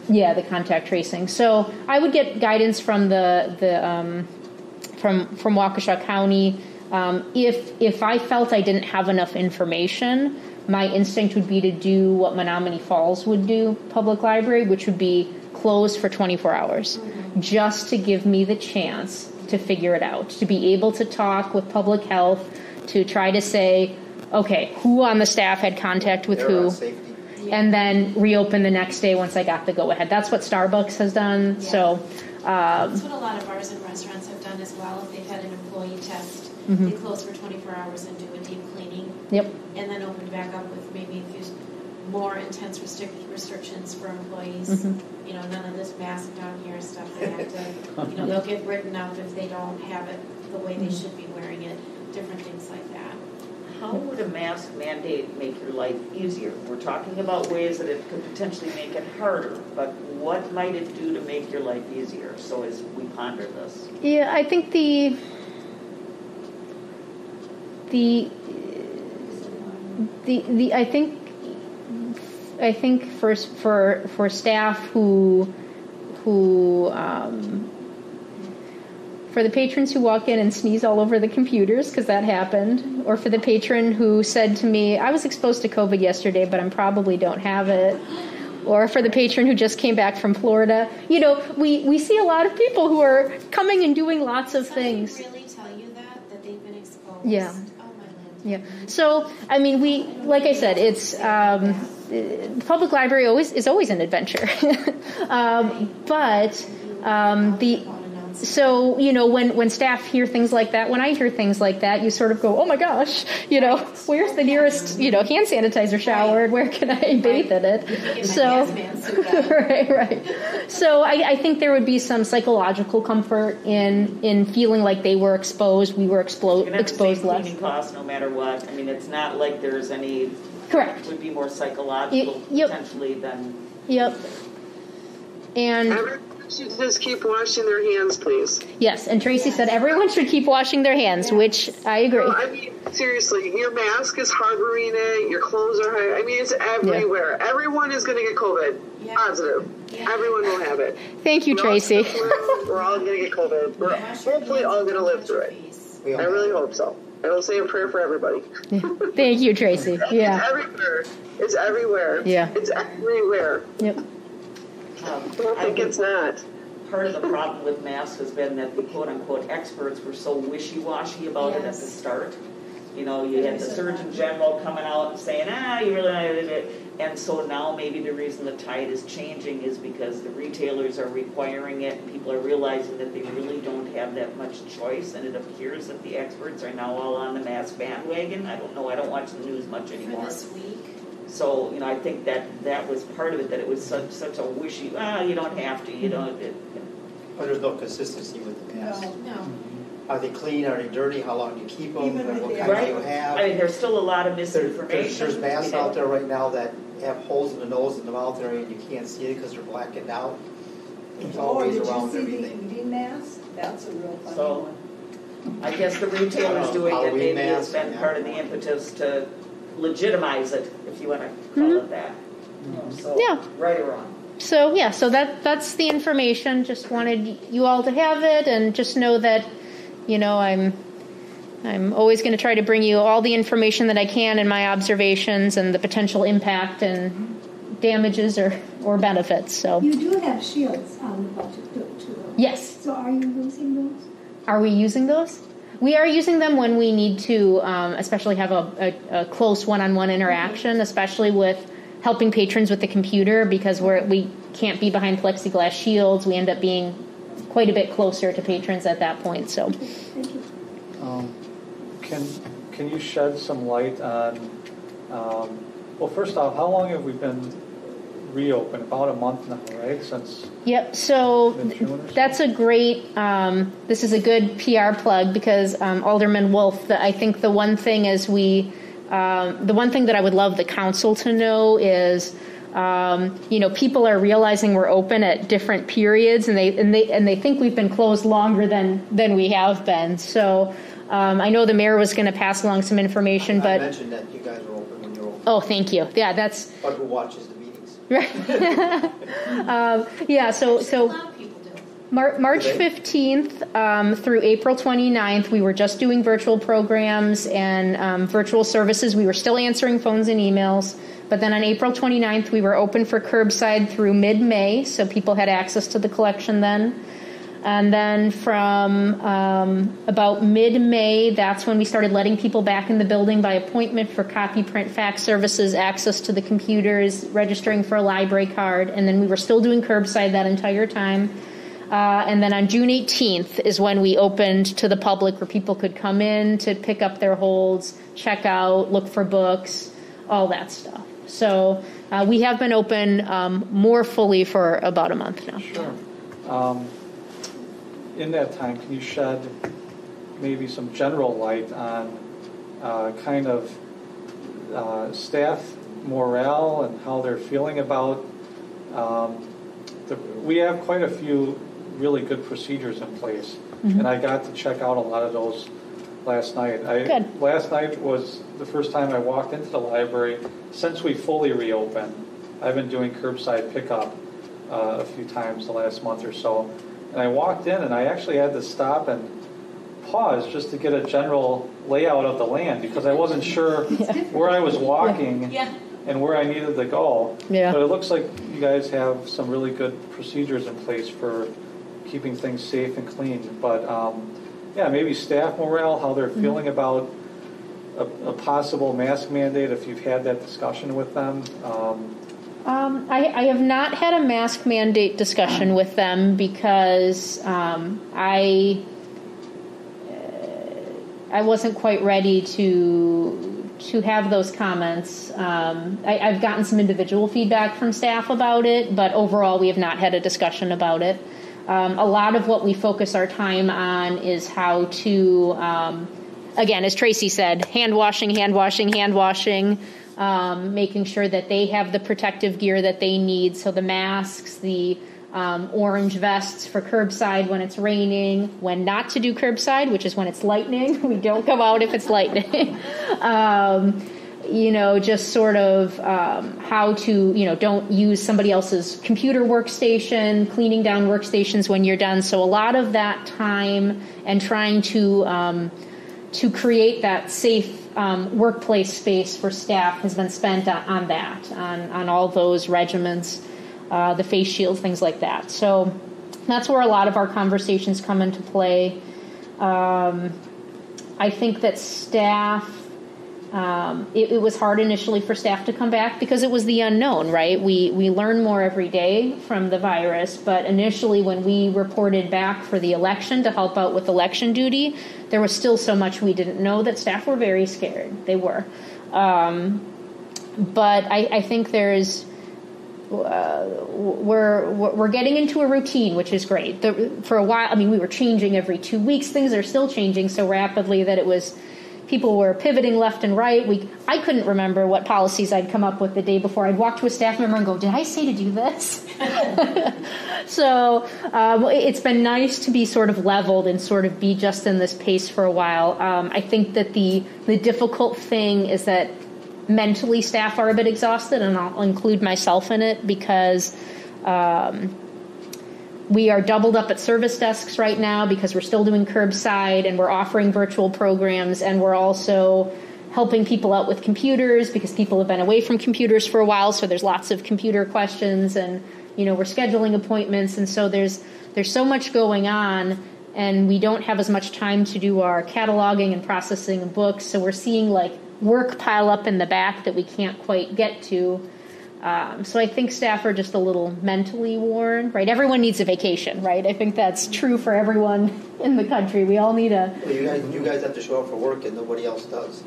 Yeah, the contact tracing. So I would get guidance from from Waukesha County. If I felt I didn't have enough information, my instinct would be to do what Menominee Falls would do, public library, which would be closed for 24 hours, just to give me the chance to figure it out, to be able to talk with public health, to try to say, okay, who on the staff had contact with They're who, on safety. and then reopen the next day once I got the go-ahead. That's what Starbucks has done. Yeah. So, That's what a lot of bars and restaurants have done as well. If they've had an employee test, they close for 24 hours and do a deep cleaning, yep. and then open back up with maybe a few more intense restrictions for employees. None of this mask down here stuff. They have to, they'll get written up if they don't have it the way they should be wearing it. Different things like that. How would a mask mandate make your life easier? We're talking about ways that it could potentially make it harder, but what might it do to make your life easier? So as we ponder this. Yeah, I think I think for staff who for the patrons who walk in and sneeze all over the computers, because that happened, or for the patron who said to me, I was exposed to COVID yesterday, but I probably don't have it, or for the patron who just came back from Florida. We see a lot of people who are coming and doing lots of things. Really tell you that they've been exposed? Yeah. Oh, my land. Yeah. So, I mean, like I said, it's the public library is always an adventure. So, when staff hear things like that, when I hear things like that, you sort of go, oh my gosh, where's the nearest, hand sanitizer shower? Where can I bathe in it? So, right. So I think there would be some psychological comfort in feeling like they were exposed, we were exposed less. Cleaning costs no matter what. I mean, it's not like there's any. Correct. It would be more psychological Yep. potentially than. Yep. And Everyone should just keep washing their hands, please. yes, and Tracy said everyone should keep washing their hands, which I agree. No, I mean, seriously, your mask is harboring it, your clothes are, I mean, it's everywhere. Yeah. Everyone is going to get COVID. Yeah. Positive. Yeah. Everyone will have it. Thank you, Tracy. We're all going to get COVID. We're hopefully all going to live through it. I really hope so. I will say a prayer for everybody. Thank you, Tracy. Yeah. It's everywhere. It's everywhere. Yeah. It's everywhere. Yep. I think it's not. Part of the problem with masks has been that the quote-unquote experts were so wishy-washy about it at the start. You had the Surgeon General coming out and saying, you really don't have it. And so now maybe the reason the tide is changing is because the retailers are requiring it and people are realizing that they really don't have that much choice, and it appears that the experts are now all on the mask bandwagon. I don't know. I don't watch the news much For anymore. this week? So, I think that was part of it, that it was such a wishy, you don't have to, you don't. But there's no consistency with the masks. No. Are they clean? Are they dirty? How long do you keep them? Even with What the- kind do you Right. have? I mean, there's still a lot of misinformation. There's masks out there right now that have holes in the nose and the mouth area, and you can't see it because they're blackened out. There's Oh, always did you around see the everything. eating mask? That's a real funny So- one. I guess the retailer's doing it, Halloween maybe it's masks, been yeah. part of the impetus to legitimize it, if you want to call it that. So, Yeah. right or wrong. So yeah, so that's the information. Just wanted you all to have it, and just know that, I'm always going to try to bring you all the information that I can in my observations and the potential impact and damages or benefits. So You do have shields on the budget too. yes, So are you using those? are we using those? We are using them when we need to, especially have a close one-on-one interaction, especially with helping patrons with the computer, because we can't be behind plexiglass shields. We end up being quite a bit closer to patrons at that point. So, Thank you. Can you shed some light on, well, first off, how long have we been reopened? About a month now, right? Since yep. So June or so? that's a great. This is a good PR plug, because Alderman Wolf. I think the one thing is the one thing that I would love the council to know is, people are realizing we're open at different periods, and they think we've been closed longer than we have been. So I know the mayor was going to pass along some information, I but mentioned that you guys are open when you're open. oh, thank you. Yeah, that's But who watches the meetings? right. Yeah. A So. lot of people do. March 15th through April 29th, we were just doing virtual programs and virtual services. We were still answering phones and emails. But then on April 29th, we were open for curbside through mid-May, so people had access to the collection then. And then from about mid-May, that's when we started letting people back in the building by appointment for copy, print, fax services, access to the computers, registering for a library card. And then we were still doing curbside that entire time. And then on June 18th is when we opened to the public, where people could come in to pick up their holds, check out, look for books, all that stuff. So we have been open more fully for about a month now. Sure. In that time, can you shed maybe some general light on kind of staff morale and how they're feeling about we have quite a few really good procedures in place, and I got to check out a lot of those last night. Good. Last night was the first time I walked into the library since we fully reopened. I've been doing curbside pickup a few times the last month or so, and I walked in and I actually had to stop and pause just to get a general layout of the land, because I wasn't sure where I was walking and where I needed to go. Yeah. But it looks like you guys have some really good procedures in place for keeping things safe and clean. But maybe staff morale, how they're feeling about a possible mask mandate, if you've had that discussion with them. I have not had a mask mandate discussion with them, because I wasn't quite ready to have those comments. I've gotten some individual feedback from staff about it, but overall we have not had a discussion about it. A lot of what we focus our time on is how to, again, as Tracy said, hand washing, making sure that they have the protective gear that they need. So the masks, the orange vests for curbside when it's raining, when not to do curbside, which is when it's lightning. We don't come out if it's lightning. Just sort of how to, don't use somebody else's computer workstation, cleaning down workstations when you're done. So a lot of that time and trying to create that safe workplace space for staff has been spent on that, on all those regimens, the face shields, things like that. So that's where a lot of our conversations come into play. I think that staff, it was hard initially for staff to come back because it was the unknown, right? We learn more every day from the virus, but initially when we reported back for the election to help out with election duty, there was still so much we didn't know that staff were very scared. They were. but I think there's we're getting into a routine, which is great. For a while, I mean, we were changing every 2 weeks. Things are still changing so rapidly that people were pivoting left and right. I couldn't remember what policies I'd come up with the day before. I'd walk to a staff member and go, "Did I say to do this?" So it's been nice to be sort of leveled and sort of be just in this pace for a while. I think that the difficult thing is that mentally staff are a bit exhausted, and I'll include myself in it because we are doubled up at service desks right now because we're still doing curbside and we're offering virtual programs, and we're also helping people out with computers because people have been away from computers for a while, so there's lots of computer questions, and we're scheduling appointments, and so there's so much going on, and we don't have as much time to do our cataloging and processing of books, so we're seeing like work pile up in the back that we can't quite get to. So I think staff are just a little mentally worn, right? Everyone needs a vacation, right? I think that's true for everyone in the country. We all need a... Well, you guys have to show up for work and nobody else does.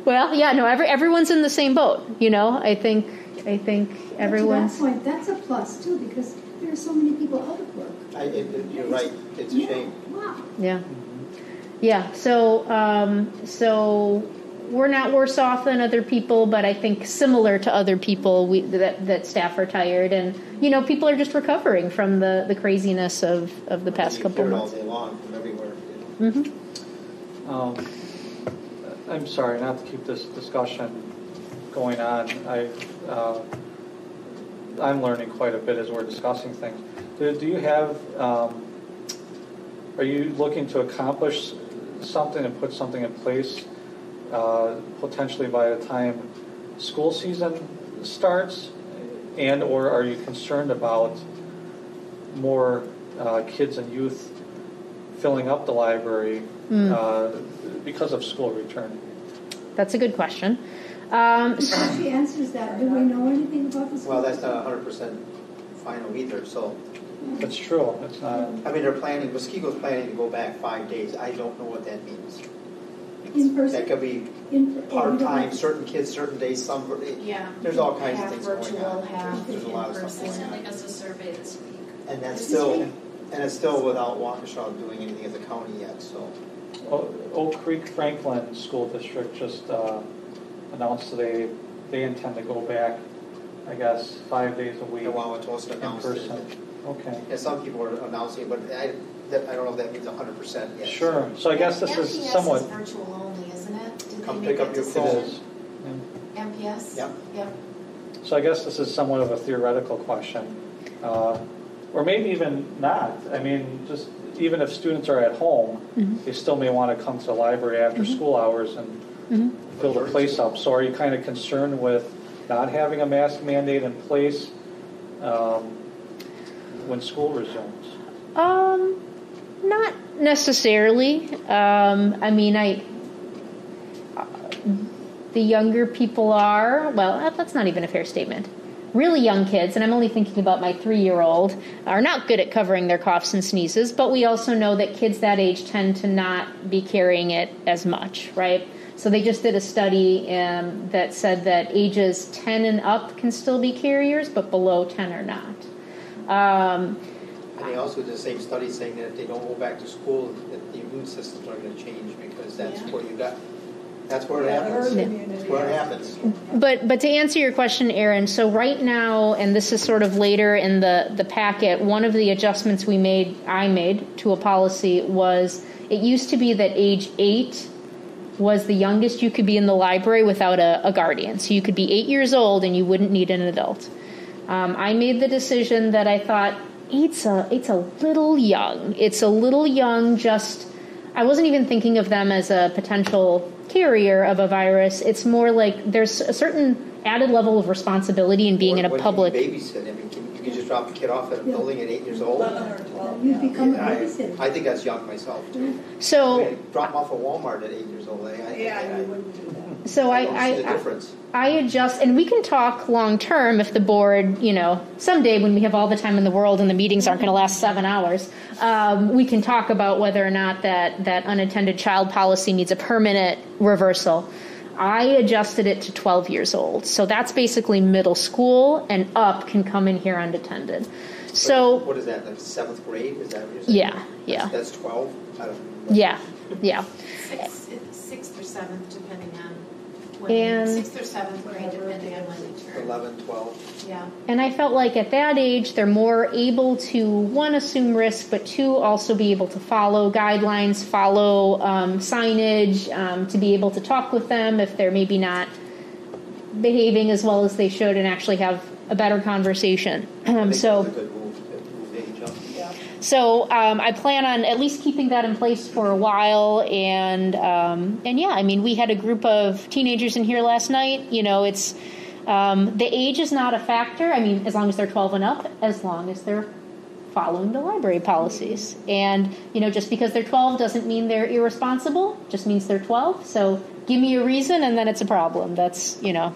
Well, yeah, no, everyone's in the same boat, I think everyone's... To that point, that's a plus, too, because there are so many people out of work. You're right. It's a shame. Wow. Yeah. Yeah, so we're not worse off than other people, but I think similar to other people, that staff are tired, and people are just recovering from the craziness of the past couple months. All day long from everywhere. Mm-hmm. I'm sorry, not to keep this discussion going on. I'm learning quite a bit as we're discussing things. Do you have? Are you looking to accomplish something and put something in place potentially by the time school season starts, or are you concerned about more kids and youth filling up the library because of school return? That's a good question. Before she answers that, do we know anything about this? Well, that's not 100% final either, so... That's true. It's not... I mean, Muskego's planning to go back 5 days. I don't know what that means. In person? That could be part-time, certain kids, certain days, some... Yeah. There's all kinds of Half things virtual, going on. half There's a lot of stuff They going sent on. us a survey this week. And it's still without Waukesha doing anything as a county yet, so... Oak Creek Franklin School District just announced today they intend to go back, I guess, 5 days a week The Wauwatosa in announced it. person. Okay. Yeah, some people are announcing, but I don't know if that means 100% yet. Sure. So I guess this is MPS somewhat... is virtual only, isn't it? Did Come they pick make up that your It phone. is. Yeah. MPS? Yep. Yep. So I guess this is somewhat of a theoretical question, or maybe even not. I mean, just even if students are at home, they still may want to come to the library after school hours and fill the place up. So are you kind of concerned with not having a mask mandate in place when school resumes? Not necessarily. I mean, the younger people are, well, that's not even a fair statement. Really young kids, and I'm only thinking about my 3-year-old, are not good at covering their coughs and sneezes, but we also know that kids that age tend to not be carrying it as much, right? So they just did a study that said that ages 10 and up can still be carriers, but below 10 are not. And they also did the same study saying that if they don't go back to school, that the immune systems are going to change because that's where you got... That's where it happens. That's where it happens. But to answer your question, Aaron, so right now, and this is sort of later in the packet, one of the adjustments I made to a policy was it used to be that age 8 was the youngest you could be in the library without a guardian. So you could be 8 years old and you wouldn't need an adult. I made the decision that I thought, it's a little young. It's a little young, I wasn't even thinking of them as a potential carrier of a virus. It's more like there's a certain added level of responsibility in being in a public... When you babysit, I mean, you can just drop the kid off at a building at 8 years old. 11 or 12. You become a babysitter. I think that's young myself, too. So... I mean, drop them off at Walmart at 8 years old. You wouldn't do that. So I don't see the difference. I adjust, and we can talk long term if the board, someday when we have all the time in the world and the meetings aren't going to last 7 hours, we can talk about whether or not that unattended child policy needs a permanent reversal. I adjusted it to 12 years old. So that's basically middle school, and up can come in here unattended. So what is that, like 7th grade? Is that what you're saying? Yeah. That's 12? I don't know. Yeah. Sixth or seventh, depending on And 6th or 7th grade, depending on when they turn. 11, 12. Yeah. And I felt like at that age, they're more able to, one, assume risk, but two, also be able to follow guidelines, follow signage, to be able to talk with them if they're maybe not behaving as well as they should, and actually have a better conversation. So I plan on at least keeping that in place for a while, and yeah, I mean, we had a group of teenagers in here last night. You know, it's the age is not a factor. I mean, as long as they're 12 and up, as long as they're following the library policies. And you know, just because they're 12 doesn't mean they're irresponsible. Just means they're 12. So give me a reason, and then it's a problem. That's, you know,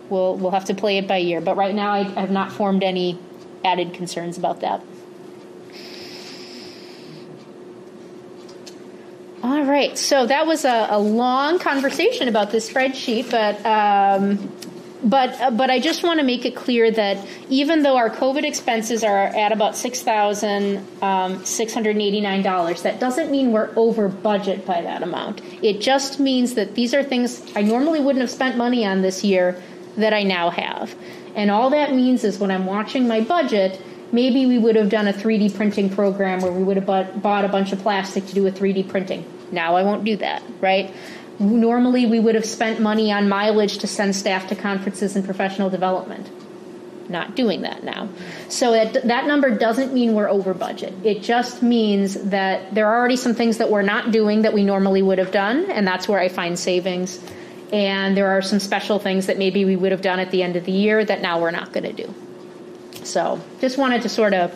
we'll have to play it by ear. But right now, I have not formed any added concerns about that. All right, so that was a long conversation about this spreadsheet, but I just want to make it clear that even though our COVID expenses are at about $6,689, that doesn't mean we're over budget by that amount. It just means that these are things I normally wouldn't have spent money on this year that I now have. And all that means is when I'm watching my budget, maybe we would have done a 3D printing program where we would have bought a bunch of plastic to do a 3D printing. Now I won't do that, right? Normally we would have spent money on mileage to send staff to conferences and professional development. Not doing that now. So that number doesn't mean we're over budget. It just means that there are already some things that we're not doing that we normally would have done, and that's where I find savings. And there are some special things that maybe we would have done at the end of the year that now we're not going to do. So just wanted to sort of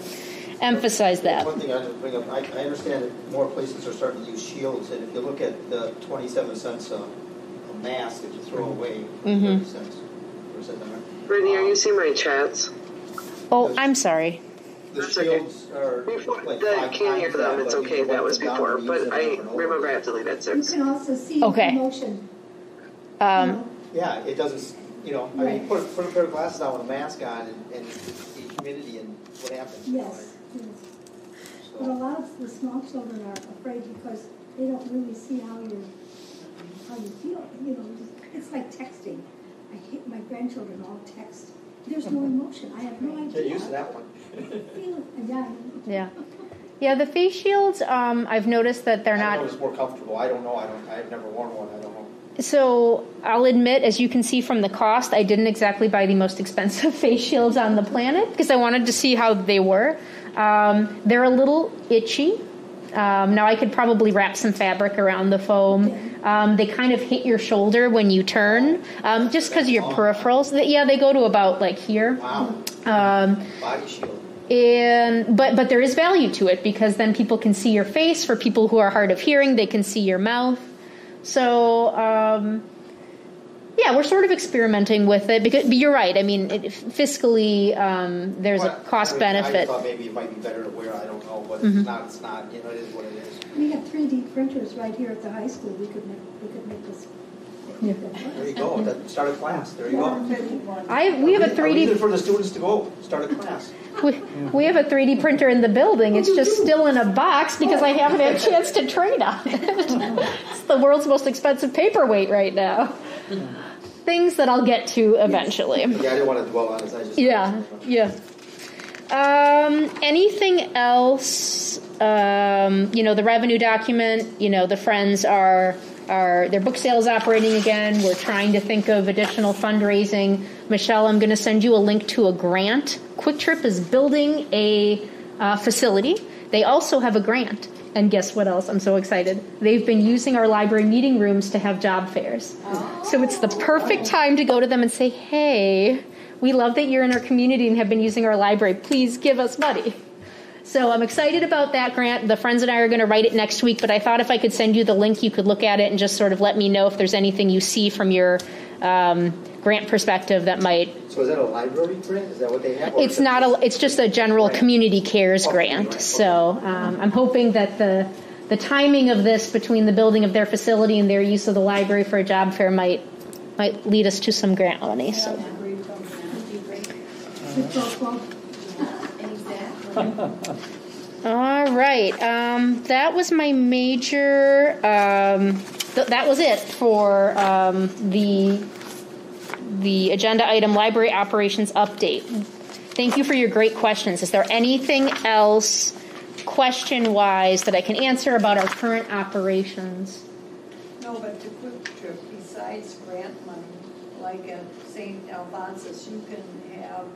emphasize that. One thing I want to bring up, I understand that more places are starting to use shields, and if you look at the 27 cents a mask that you throw away, 30 cents. Brittany, are you seeing my chats? Oh, I'm sorry. The shields are like I can't hear them. It's okay. That was before, but I remember I have to leave at 6. You can also see Okay. motion. Yeah, it doesn't, you know, I mean, put a pair of glasses on with a mask on and the humidity and what happens. Yes. But a lot of the small children are afraid because they don't really see how you feel. You know, it's like texting. I hate my grandchildren all text. There's no emotion. I have no idea. Get used to that one. Yeah, the face shields, I've noticed that they're not. I know it's more comfortable. I don't know. I've never worn one. I don't know. So I'll admit, as you can see from the cost, I didn't exactly buy the most expensive face shields on the planet because I wanted to see how they were. They're a little itchy. Now I could probably wrap some fabric around the foam. They kind of hit your shoulder when you turn, just because of your peripherals. Yeah, they go to about like here. Wow. Body shield. But there is value to it because then people can see your face. For people who are hard of hearing, they can see your mouth. So, yeah, we're sort of experimenting with it. Because, but you're right. I mean, fiscally, there's a cost benefit. I thought maybe it might be better to wear. I don't know, but it's not. It's not. You know, it is what it is. We have 3D printers right here at the high school. We could make this. Yeah. There you go. Start a class. There you go. We have a 3D. Easy for the students to go. Start a class. We have a 3D printer in the building. It's just still in a box because I haven't had a chance to trade on it. It's the world's most expensive paperweight right now. Things that I'll get to eventually. Yeah, I didn't want to dwell on it. I just Yeah. Anything else? The revenue document. The Friends are their book sales operating again. We're trying to think of additional fundraising. Michelle, I'm going to send you a link to a grant. Quick Trip is building a facility. They also have a grant. And guess what else? I'm so excited. They've been using our library meeting rooms to have job fairs. So it's the perfect time to go to them and say, hey, we love that you're in our community and have been using our library. Please give us money. So I'm excited about that grant. The Friends and I are going to write it next week, but I thought if I could send you the link, you could look at it and just sort of let me know if there's anything you see from your grant perspective that might. So is that a library grant? Is that what they have? It's not it's just a general community cares grant. So I'm hoping that the timing of this between the building of their facility and their use of the library for a job fair might might lead us to some grant money. So. Yeah, agreed, That'd be great. Exactly. All right. That was my major. That was it for the agenda item, library operations update. Thank you for your great questions. Is there anything else, question-wise, that I can answer about our current operations? No, but to Quick Trip, besides grant money, like at St. Alphonsus, you can have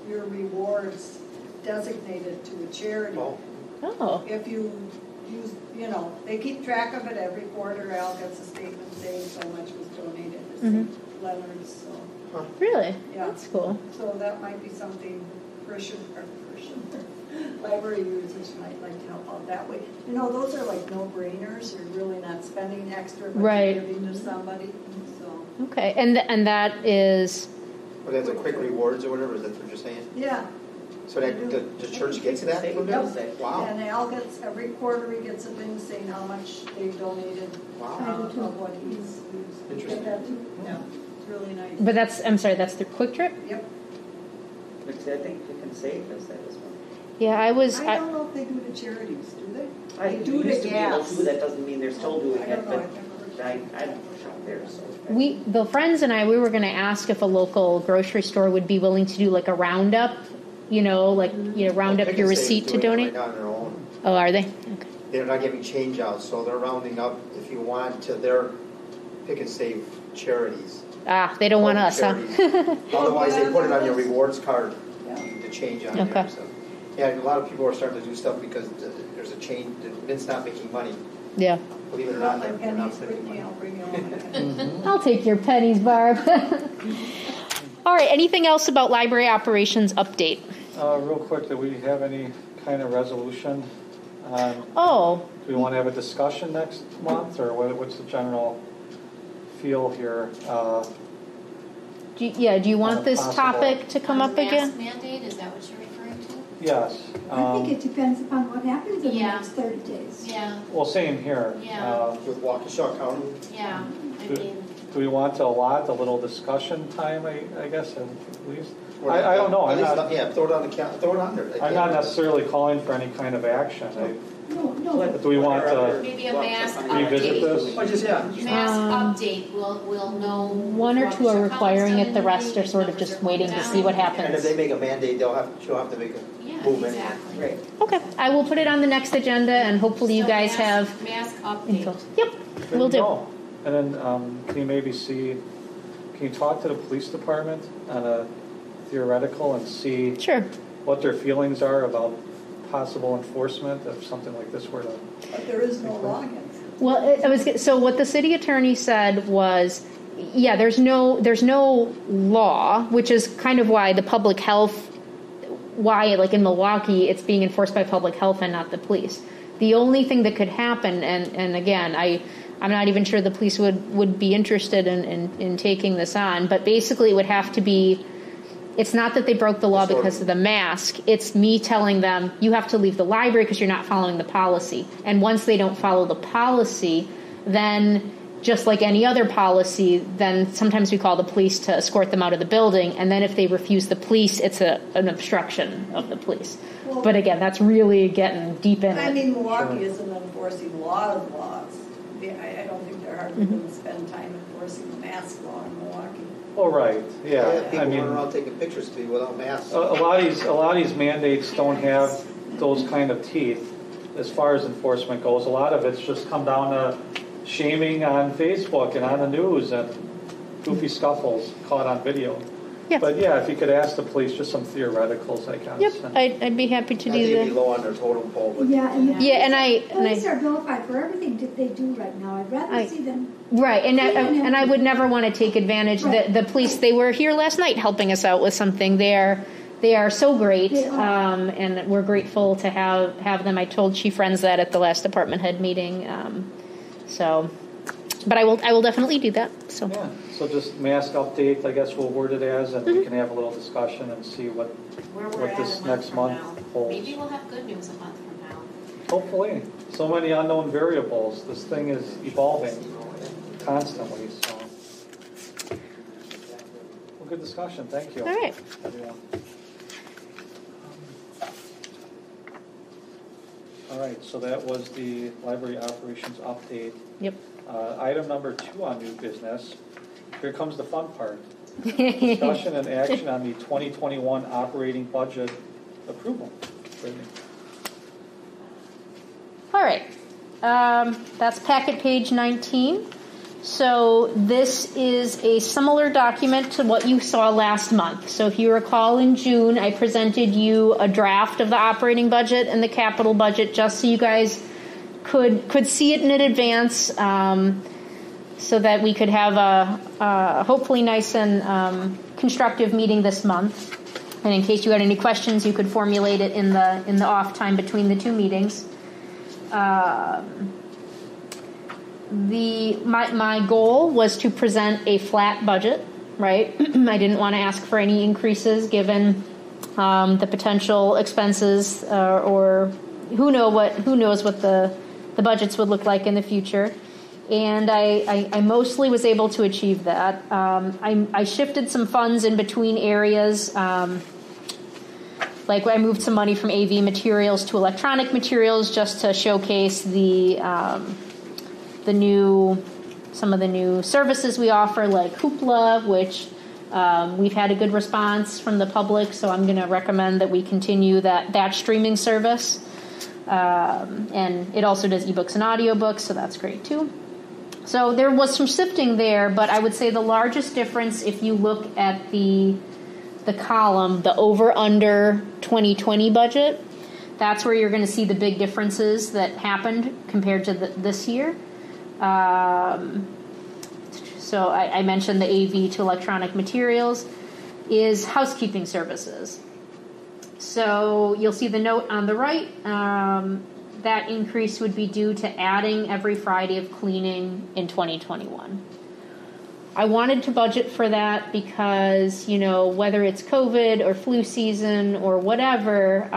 your rewards designated to a charity. Oh. If you use, they keep track of it every quarter. Al gets a statement saying so much was donated to St. Leonard's. So, Really? yeah. That's cool. So that might be something library users might like to help out that way. Those are like no-brainers. You're really not spending extra, but Right. you're giving to somebody. So Okay, and that is. Well, that's a quick rewards or whatever, is that what you're saying? yeah. So that the church gets that from them? Yep. Wow. And Al gets, every quarter he gets a thing saying how much they've donated Wow. of what he's used. Interesting. Get that too? Yeah, it's really nice. But that's the Quick Trip? Yep. Which I think you can save us that as well. Yeah, I was. I don't know if they do to charities, do they? I They do used to to be able gas. to, that doesn't mean they're still doing I it, don't know, but I've never heard. I don't shop there, so. The friends and I, we were going to ask if a local grocery store would be willing to do like a roundup, round up your receipt to donate. Right now on their own. Oh, are they? Okay. They're not giving change out, so they're rounding up, if you want, to their pick and save charities. Ah, they don't want us, huh? Charities. Otherwise, they put it on your rewards card, Yeah. the change on Okay. there. So. Yeah, a lot of people are starting to do stuff because there's a change, the Mint's not making money. Yeah. Believe it or not, My they're not pennies, making Brittany, money. I'll bring you all my pennies. I'll take your pennies, Barb. All right, anything else about library operations update? Real quick, do we have any kind of resolution? Oh. Do we want to have a discussion next month, or what's the general feel here? Do you want this Possible. topic to come up again? Mask mandate, is that what you're referring to? Yes. I think it depends upon what happens in the Yeah. next 30 days. Yeah, Well, same here. Yeah. With Waukesha County, yeah, I mean, Do we want to allot a little discussion time, I guess, at least? I don't know. At least, throw it on throw it on there. I'm not necessarily calling for any kind of action. No, Do we want to maybe a mask revisit update. this? Or just, yeah. Mask update, we'll know. One or two are Waukesha requiring County's it. done The rest anything, are sort of numbers just are waiting to going see what down. And if happens. they make a mandate, she'll have to make a Yeah, move anyway. exactly. Right. Okay, I will put it on the next agenda, and hopefully you So guys have mask info. update. Yep, There we'll you do. go. And then can you maybe can you talk to the police department on a theoretical and see Sure. what their feelings are about possible enforcement if something like this were to? But there is no law against it. Well, so what the city attorney said was, yeah, there's no law, which is kind of why the public health, like in Milwaukee, it's being enforced by public health and not the police. The only thing that could happen, and again, I'm not even sure the police would be interested in taking this on, but basically it would have to be, it's not that they broke the law because of the mask, it's me telling them, you have to leave the library because you're not following the policy. And once they don't follow the policy, then just like any other policy, then sometimes we call the police to escort them out of the building, and then if they refuse the police, it's an obstruction of the police. Well, But again, that's really getting deep in I it. mean, Milwaukee isn't enforcing a lot of laws. I don't think they're hardly going to spend time enforcing the mask law in Milwaukee. Oh, right, yeah. People I mean, running around taking pictures to you without masks. a lot of these mandates don't have those kind of teeth as far as enforcement goes. A lot of it's just come down to shaming on Facebook and on the news and goofy scuffles caught on video. Yeah. But yeah, if you could ask the police just some theoreticals, I guess. Yep, I'd be happy to I think do it'd be that. low on their totem pole, but Yeah, and the Yeah, and I police are vilified for everything that they do right now. I'd rather I- see them. right, and I would never want to take advantage. Right. The police, they were here last night helping us out with something. They are so great, They are. and we're grateful to have them. I told Chief Friends that at the last department head meeting. But I will definitely do that. So Yeah, so just mask update, I guess we'll word it as, and we can have a little discussion and see Where we're what at this a month next from month now. holds. Maybe we'll have good news a month from now. Hopefully. So many unknown variables. This thing is evolving constantly, so. discussion. Thank you. All right. Everyone. All right, so that was the library operations update. Yep. Item number 2 on new business. Here comes the fun part. Discussion and action on the 2021 operating budget approval. Brittany. All right. That's packet page 19. So this is a similar document to what you saw last month. So if you recall, in June, I presented you a draft of the operating budget and the capital budget just so you guys could see it in advance, so that we could have a hopefully nice and constructive meeting this month. And in case you had any questions, you could formulate it in the off time between the two meetings. My goal was to present a flat budget, right? I didn't want to ask for any increases given the potential expenses, or who knows what the budgets would look like in the future. And I mostly was able to achieve that. I shifted some funds in between areas. Like I moved some money from AV materials to electronic materials just to showcase some of the new services we offer, like Hoopla, which we've had a good response from the public. So I'm going to recommend that we continue that streaming service. And it also does ebooks and audiobooks, so that's great too. So there was some shifting there, but I would say the largest difference, if you look at the column, the over-under 2020 budget, that's where you're going to see the big differences that happened compared to this year. So I mentioned the AV to electronic materials is housekeeping services. So you'll see the note on the right. That increase would be due to adding every Friday of cleaning in 2021. I wanted to budget for that because, whether it's COVID or flu season or whatever,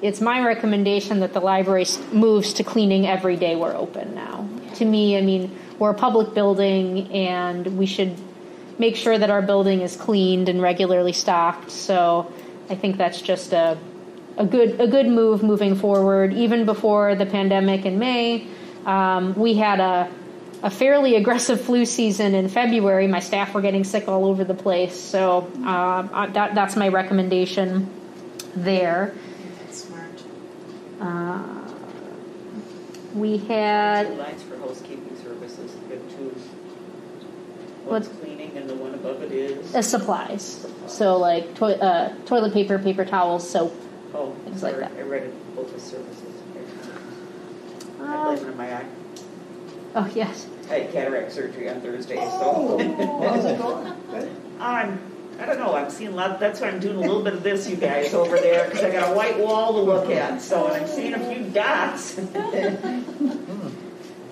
it's my recommendation that the library moves to cleaning every day we're open now. To me, we're a public building and we should make sure that our building is cleaned and regularly stocked. So I think that's just a good move moving forward. Even before the pandemic in May, we had a fairly aggressive flu season in February. My staff were getting sick all over the place. So that's my recommendation there. That's smart. We had... 2 lines for housekeeping services. We have 2. One's cleaning and the one above it is? Supplies. So like toilet paper, paper towels, soap, things like that. I read it both as services. I blame it on my eye. Oh, yes. I had cataract surgery on Thursday, so. I don't know. I'm seeing a lot. That's why I'm doing a little bit of this, you guys, over there, because I got a white wall to look at. So, and I'm seeing a few dots.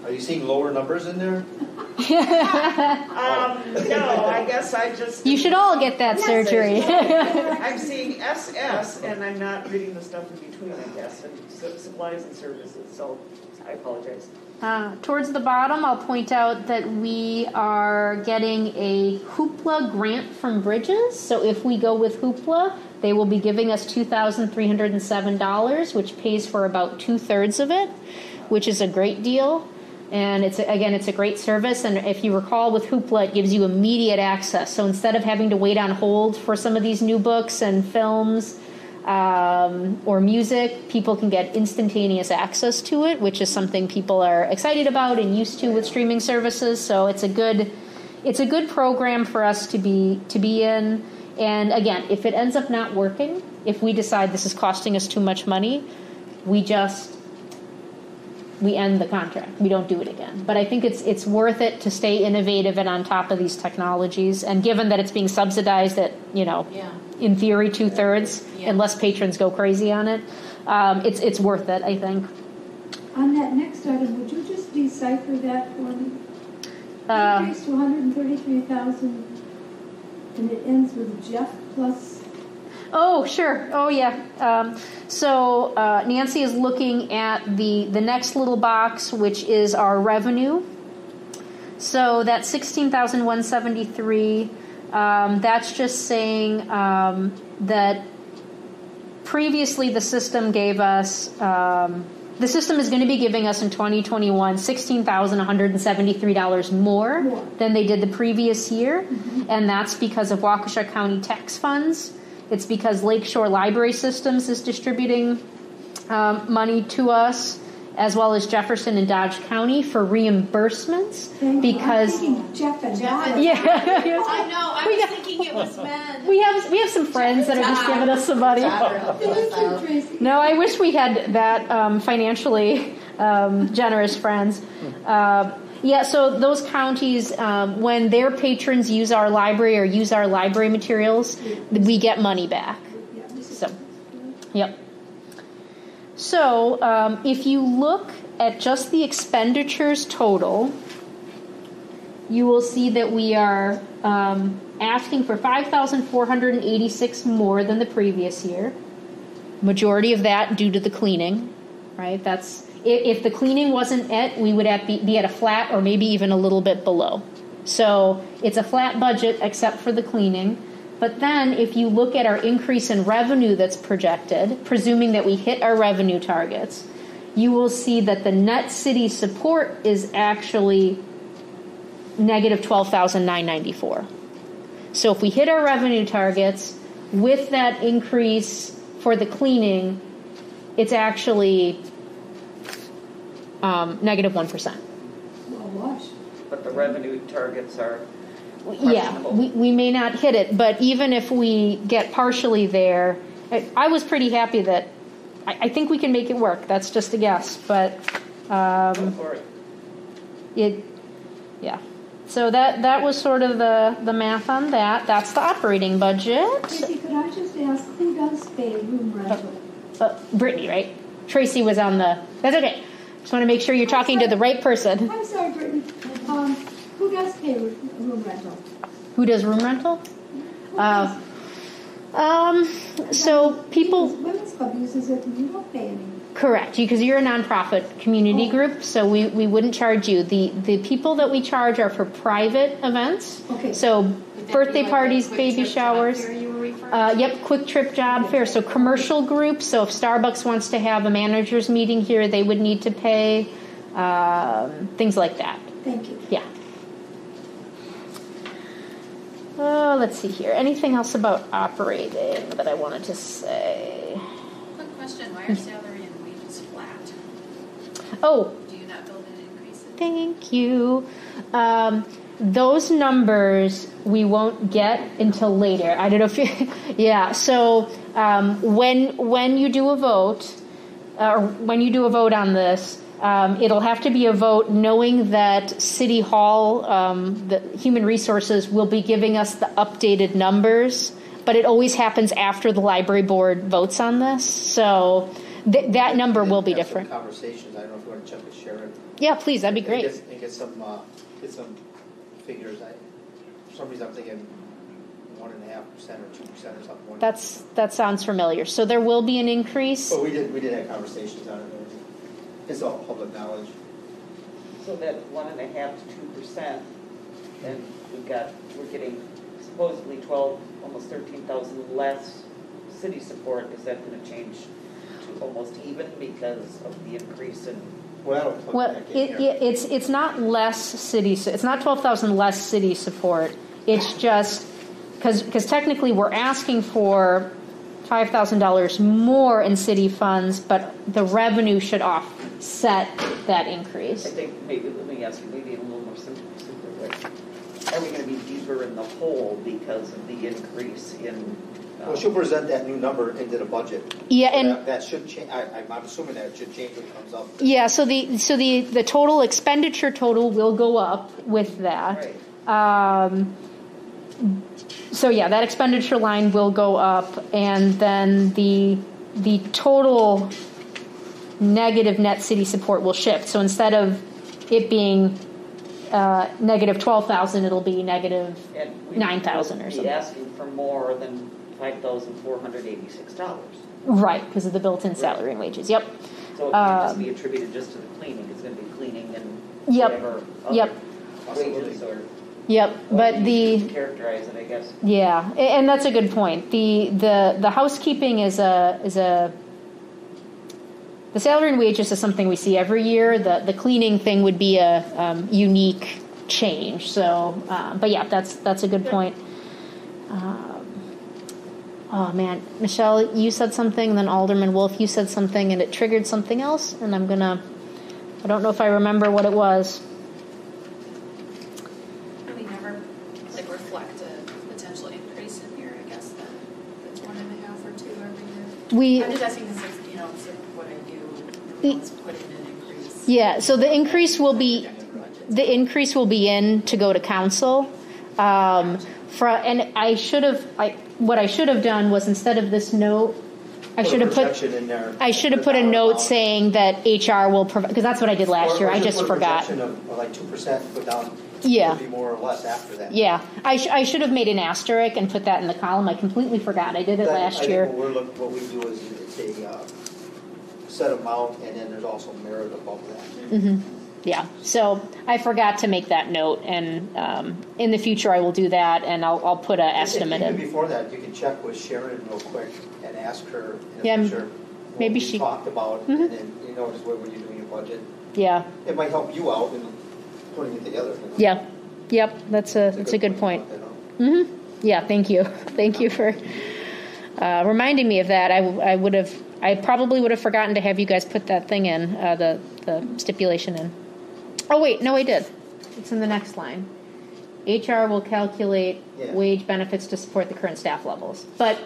Are you seeing lower numbers in there? No, I guess I just. You should all get that surgery. I'm seeing SS, and I'm not reading the stuff in between, I guess, and supplies and services. So, I apologize. Towards the bottom, I'll point out that we are getting a Hoopla grant from Bridges. So if we go with Hoopla, they will be giving us $2,307, which pays for about 2/3 of it, which is a great deal. And it's a great service. And if you recall, with Hoopla, it gives you immediate access. So instead of having to wait on hold for some of these new books and films, or music, people can get instantaneous access to it, which is something people are excited about and used to with streaming services. So it's a good program for us to be in. And again, if it ends up not working, if we decide this is costing us too much money, we end the contract. We don't do it again. But I think it's worth it to stay innovative and on top of these technologies. And given that it's being subsidized at, in theory, 2/3, unless patrons go crazy on it, it's worth it, I think. On that next item, would you just decipher that for me? Increase to 133,000, and it ends with Jeff plus. Oh, sure. Oh, yeah. So Nancy is looking at the next little box, which is our revenue. So that 16,173. That's just saying that previously the system gave us, the system is going to be giving us in 2021 $16,173 more than they did the previous year. And that's because of Waukesha County tax funds. It's because Lakeshore Library Systems is distributing money to us, as well as Jefferson and Dodge County for reimbursements. because I'm thinking Jeff and Donna. Yeah, I know, I was thinking it was men. we have some friends that are just giving us some money. No, I wish we had that financially generous friends. Yeah, so those counties, when their patrons use our library or use our library materials, we get money back. So, yep. So, if you look at just the expenditures total, you will see that we are asking for $5,486 more than the previous year. Majority of that due to the cleaning, right? That's if the cleaning wasn't we would be at a flat or maybe even a little bit below. So it's a flat budget except for the cleaning. But then if you look at our increase in revenue that's projected, presuming that we hit our revenue targets, you will see that the net city support is actually negative $12,994. So if we hit our revenue targets with that increase for the cleaning, it's actually negative 1%. But the revenue targets are yeah, we may not hit it, but even if we get partially there, I was pretty happy that I think we can make it work. That's just a guess, but yeah. So that was sort of the math on that. That's the operating budget. Tracy, could I just ask, who does pay room rental? Brittany, right? Tracy was on the. That's okay. Just want to make sure you're talking to the right person. I'm sorry, Brittany. Who does pay room rental? Who does room rental? So people. Women's Club uses it, and you don't pay any. Correct, because you're a nonprofit community group, so we wouldn't charge you. The people that we charge are for private events. Okay. So birthday parties, baby showers. Yep, quick trip job fair. So commercial groups. So if Starbucks wants to have a managers meeting here, they would need to pay things like that. Thank you. Yeah. Let's see here. Anything else about operating that I wanted to say? Quick question, why are salary and wages flat? Oh. Do you not build in increases? Thank you. Those numbers we won't get until later. I don't know if you, yeah. So when you do a vote, or when you do a vote on this, it'll have to be a vote knowing that City Hall, the Human Resources, will be giving us the updated numbers, but it always happens after the library board votes on this. So that number will be different. Conversations. I don't know if you want to check with Sharon. Yeah, please. That'd be great. And get some figures. For some reason I'm thinking 1.5% or 2% or something. That sounds familiar. So there will be an increase. But we did have conversations on it. It's all public knowledge. So that 1.5% to 2%, and we're getting supposedly 12, almost 13,000 less city support. Is that going to change to almost even because of the increase in? Well, it's not less city. It's not 12,000 less city support. It's just because technically we're asking for $5,000 more in city funds, but the revenue should offset that increase. I think let me ask you maybe in a little more simpler way. Are we going to be deeper in the hole because of the increase in? Well, she'll present that new number into the budget. Yeah, and that should change. I'm assuming that it should change when it comes up. Yeah, so the total expenditure total will go up with that. Right. So yeah, that expenditure line will go up, and then the total negative net city support will shift. So instead of it being negative 12,000, it'll be negative 9,000 or something. Be asking for more than $5,486. Right, because of the built-in salary and wages. Yep. So it can't just be attributed just to the cleaning. It's going to be cleaning and whatever other wages or. Yep, but the characterize it, I guess. yeah, and that's a good point. The housekeeping is the salary and wages is something we see every year. The cleaning thing would be a unique change. So, but yeah, that's a good point. Oh man, Michelle, you said something, and then Alderman Wolf, you said something, and it triggered something else, and I don't know if I remember what it was. We never like reflect a potential increase in here, I guess, then it's 1.5 or 2 every year. I'm just asking this, it's like what I do, we always put in an increase. Yeah, so the increase will be in to go to council. And what I should have done was, instead of this note, I should have put a note saying that HR will provide, because that's what I did last year. I just forgot. Projection of like 2% put down. Yeah. Would be more or less after that. Yeah, I should have made an asterisk and put that in the column. I completely forgot. I did it last year. What we do is it's a set amount, and then there's also merit above that. Mm-hmm. Yeah, so I forgot to make that note, and in the future I will do that, and I'll put an estimate in. Before that, you can check with Sharon real quick and ask her in the future what maybe we talked about, mm-hmm. and then just when you're doing your budget. Yeah. It might help you out in putting it together. Yeah. Yep. That's a good point. Mm-hmm. Yeah. Thank you. Thank you for reminding me of that. I probably would have forgotten to have you guys put that thing in, the stipulation in. Oh wait, no, I did. It's in the next line. HR will calculate wage benefits to support the current staff levels. But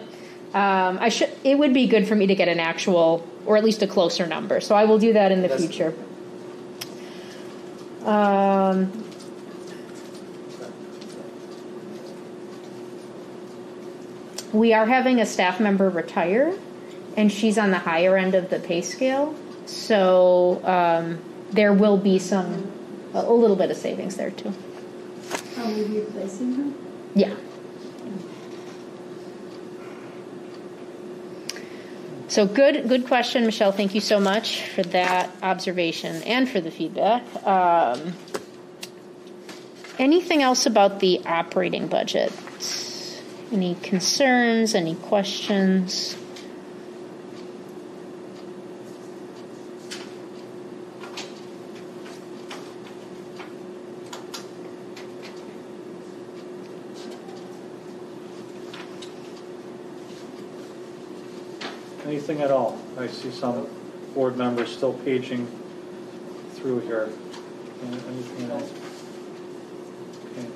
it would be good for me to get an actual, or at least a closer number. So I will do that in the future. We are having a staff member retire, and she's on the higher end of the pay scale. So there will be a little bit of savings there too. Are we replacing her? Yeah. So good question, Michelle. Thank you so much for that observation and for the feedback. Anything else about the operating budget? Any concerns? Any questions? Anything at all? I see some board members still paging through here. Anything else? Okay.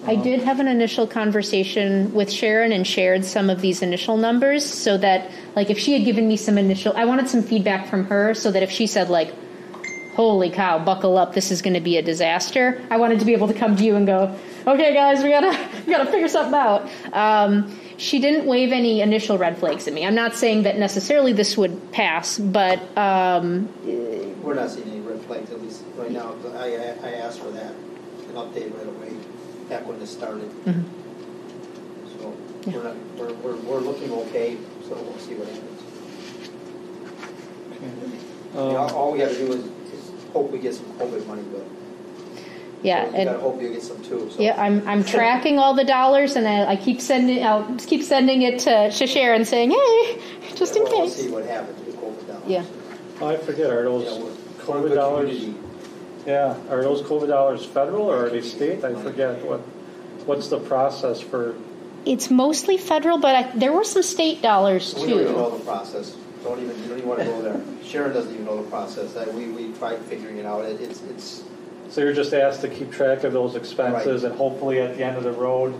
I did have an initial conversation with Sharon and shared some of these initial numbers, so that, like, if she had given me I wanted some feedback from her, so that if she said, like, holy cow, buckle up, this is going to be a disaster, I wanted to be able to come to you and go, okay guys, we gotta figure something out. She didn't wave any initial red flags at me. I'm not saying that necessarily this would pass, but we're not seeing any red flags, at least right now. I asked for that, an update right away back when this started. Mm-hmm. So we're looking okay. So we'll see what happens. Okay. All we got to do is hope we get some COVID money, but. Yeah, so you gotta hope you get some too. So. Yeah, I'm tracking all the dollars, and I'll keep sending it to Sharon, saying, "Hey, just in case." We'll see what happens with COVID dollars. Yeah. Oh, I forget. Are those COVID dollars? Community. Yeah, are those COVID dollars federal or are they state? I forget what's the process for. It's mostly federal, but there were some state dollars too. We don't even know the process. You don't even want to go there. Sharon doesn't even know the process. We tried figuring it out. It's. So you're just asked to keep track of those expenses, right. And hopefully at the end of the road,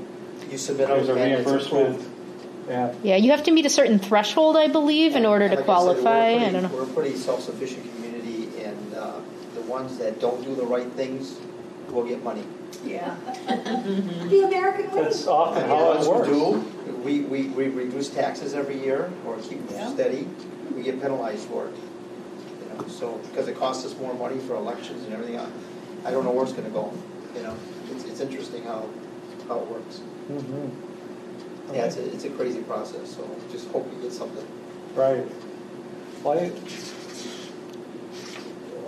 you submit there's a reimbursement. Yeah. Yeah, you have to meet a certain threshold, I believe, in order to qualify. I don't know. We're a pretty self-sufficient community, and the ones that don't do the right things will get money. Yeah. The American way. That's often how it works. We reduce taxes every year, or keep them steady. We get penalized for it. So because it costs us more money for elections and everything. I don't know where it's going to go. It's interesting how it works. Mm-hmm. Yeah, it's a crazy process. So just hope we get something. Right. Well,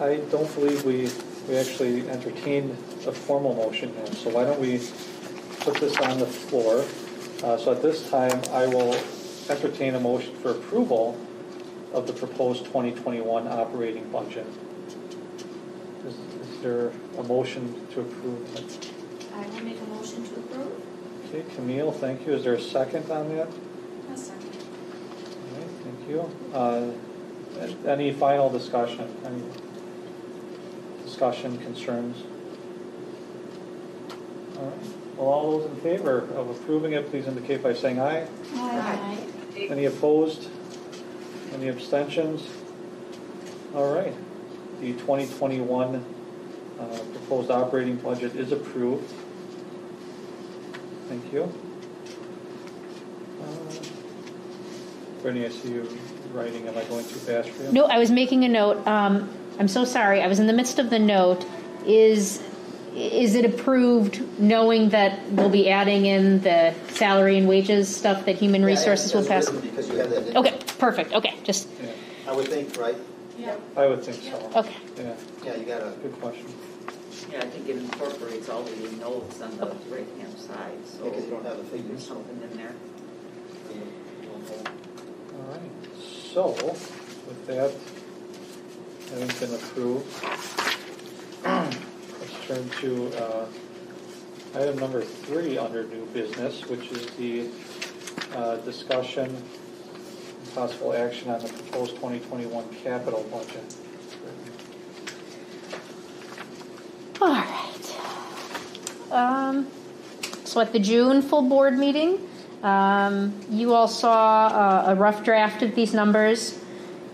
I don't believe we we actually entertained a formal motion here. So why don't we put this on the floor? So at this time, I will entertain a motion for approval of the proposed 2021 operating budget. Is there a motion to approve it? I will make a motion to approve. Okay, Camille, thank you. Is there a second on that? A second. All right, thank you. Any final discussion? Any discussion, concerns? All right. Well, all those in favor of approving it, please indicate by saying aye. Aye. Any opposed? Any abstentions? All right. The 2021 proposed operating budget is approved. Thank you. Brittany, I see you writing. Am I going too fast for you? No, I was making a note. I'm so sorry. I was in the midst of the note. Is it approved knowing that we'll be adding in the salary and wages stuff that Human Resources will pass? Because you have that in. Okay, perfect. Okay, just, Yeah, I would think, right? Yeah. I would think so. okay. Yeah, Yeah, you gotta. good question. Yeah, I think it incorporates all the notes on the right-hand side, so. Because you don't have the There's figures. something in there. All right. So, with that having been approved, let's turn to item number 3 under new business, which is the discussion and possible action on the proposed 2021 capital budget. All right. So at the June full board meeting, you all saw a rough draft of these numbers.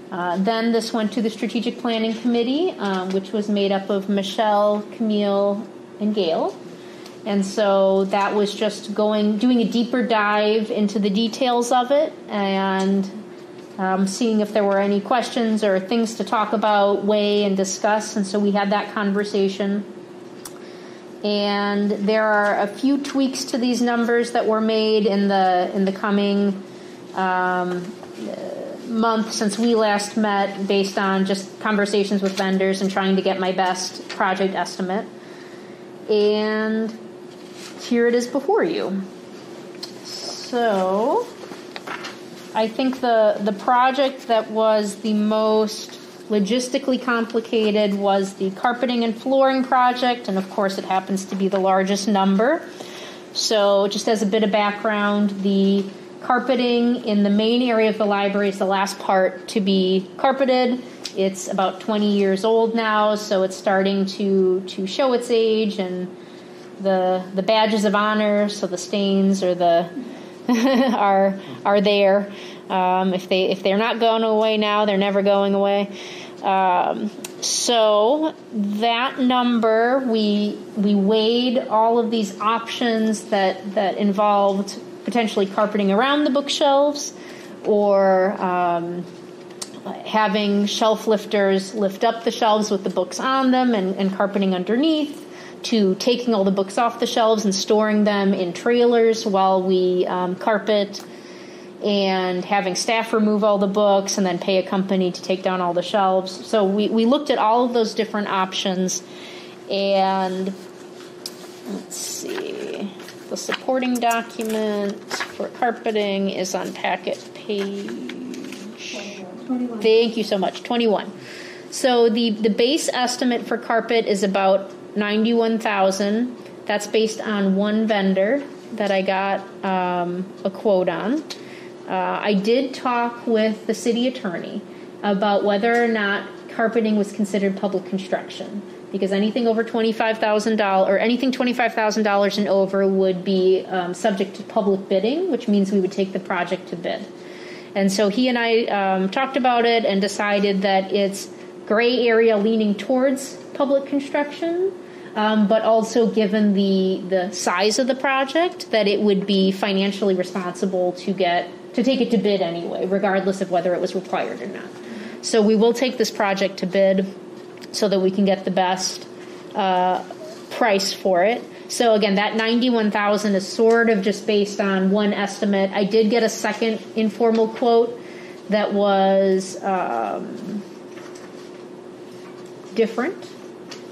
Then this went to the Strategic Planning Committee, which was made up of Michelle, Camille, and Gail. And so that was just doing a deeper dive into the details of it and seeing if there were any questions or things to talk about, weigh, and discuss. And so we had that conversation. And there are a few tweaks to these numbers that were made in the coming month since we last met, based on just conversations with vendors and trying to get my best project estimate. And here it is before you. So I think the project that was the most logistically complicated was the carpeting and flooring project, and of course it happens to be the largest number. So just as a bit of background, the carpeting in the main area of the library is the last part to be carpeted. It's about 20 years old now, so it's starting to show its age, and the badges of honor, so the stains or the are there. If they're not going away now, they're never going away. So that number, we weighed all of these options that involved potentially carpeting around the bookshelves, or having shelf lifters lift up the shelves with the books on them and carpeting underneath, to taking all the books off the shelves and storing them in trailers while we carpet, and having staff remove all the books and then pay a company to take down all the shelves. So we looked at all of those different options, and let's see, the supporting document for carpeting is on packet page 21. Thank you so much, 21. So the base estimate for carpet is about $91,000. That's based on one vendor that I got a quote on. I did talk with the city attorney about whether or not carpeting was considered public construction, because anything over $25,000 or anything $25,000 and over would be subject to public bidding, which means we would take the project to bid. And so he and I talked about it and decided that it's gray area leaning towards public construction, but also given the size of the project, that it would be financially responsible to take it to bid anyway, regardless of whether it was required or not. So we will take this project to bid so that we can get the best price for it. So again, that $91,000 is sort of just based on one estimate. I did get a second informal quote that was different.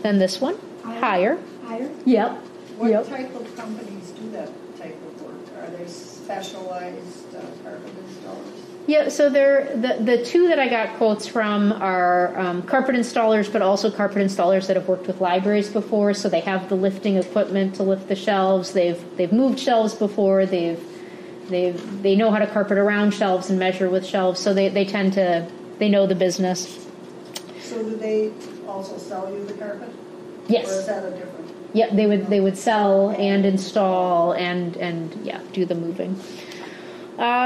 than this one. Higher. Higher? Yep. What Yep. type of companies do that type of work? Are they specialized carpet installers? Yeah, so they're the two that I got quotes from are carpet installers, but also carpet installers that have worked with libraries before. So they have the lifting equipment to lift the shelves. They've moved shelves before. They know how to carpet around shelves and measure with shelves. So they tend to know the business. So do they also sell you the carpet? Yes. Or is that a different? Yep, they would sell and install and yeah, do the moving.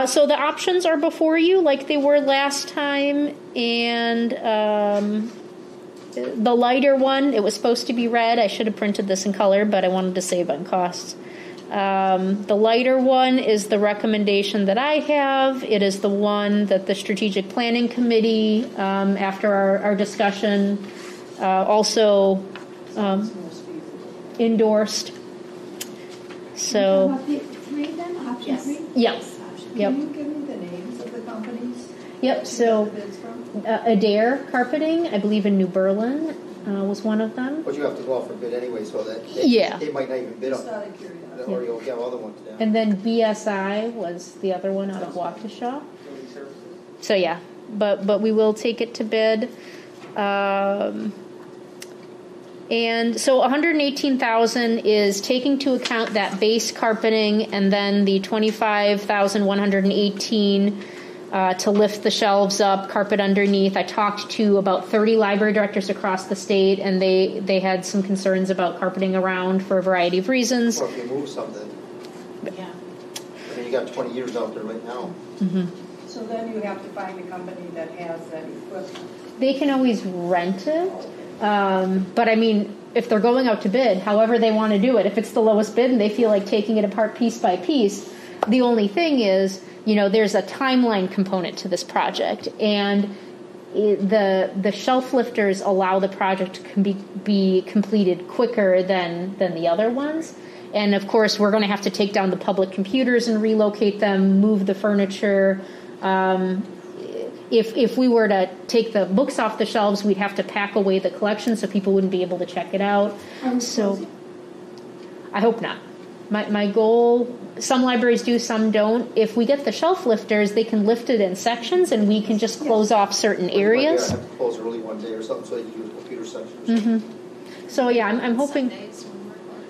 So the options are before you like they were last time, and the lighter one, it was supposed to be red. I should have printed this in color, but I wanted to save on costs. The lighter one is the recommendation that I have. It is the one that the Strategic Planning Committee, after our discussion, also endorsed. So, About the three then, option Yes. three? yep. Yep. Can you give me the names of the companies? Yep, that you so got the bids from? Adair Carpeting, I believe in New Berlin, was one of them. But you have to go out for bid anyway, so that Yeah. they might not even bid Just on out of it. curiosity. Or you'll get other ones down. And then BSI was the other one out of Waukesha. So yeah, but we will take it to bid. And so 118,000 is taking into account that base carpeting and then the 25,118 to lift the shelves up, carpet underneath. I talked to about 30 library directors across the state, and they had some concerns about carpeting around for a variety of reasons. Or if you move something, Yeah. I mean, you got 20 years out there right now. Mm-hmm. So then you have to find a company that has that equipment. They can always rent it. But I mean, if they're going out to bid, however they want to do it, if it's the lowest bid and they feel like taking it apart piece by piece, the only thing is, there's a timeline component to this project, and the shelf lifters allow the project to be completed quicker than the other ones. And of course, we're going to have to take down the public computers and relocate them, move the furniture. If we were to take the books off the shelves, we'd have to pack away the collection so people wouldn't be able to check it out. So I hope not. My goal, some libraries do, some don't. If we get the shelf lifters, they can lift it in sections and we can just close off certain areas. You might have to close early one day or something so you can use the computer section. Mm-hmm. So yeah, I'm hoping. Sundays when we're going.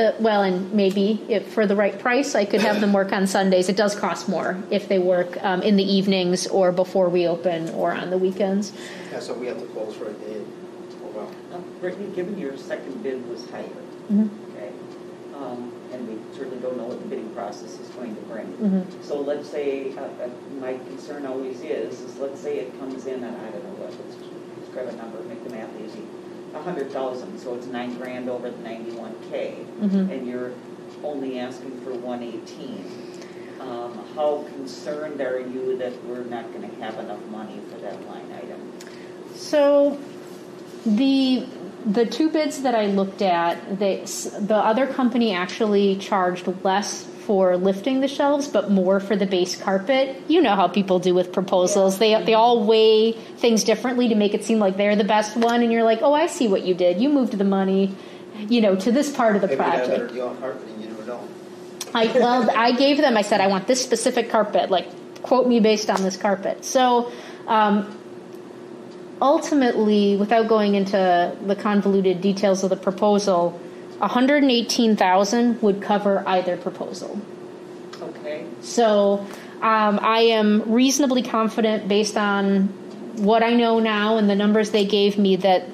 Yeah, well, and maybe if for the right price, I could have them work on Sundays. It does cost more if they work in the evenings or before we open or on the weekends. Yeah, so we have to close for a day. Oh, well. Brittany, given your second bid was higher, Mm-hmm. okay, and we certainly don't know what the bidding process is going to bring. Mm-hmm. So let's say, my concern always is let's say it comes in at, I don't know what, let's grab a number, make the math easy, 100,000, so it's $9,000 over the 91K, Mm-hmm. and you're only asking for 118. How concerned are you that we're not going to have enough money for that line item? So the two bids that I looked at, the other company actually charged less for lifting the shelves, but more for the base carpet. You know how people do with proposals. They all weigh things differently to make it seem like they're the best one, and you're like, oh, I see what you did. You moved the money, to this part of the Maybe you got a better project. deal on carpeting, you never know. I gave them, I said, I want this specific carpet, like, quote me based on this carpet. So, ultimately, without going into the convoluted details of the proposal, $118,000 would cover either proposal. Okay. So I am reasonably confident, based on what I know now and the numbers they gave me, that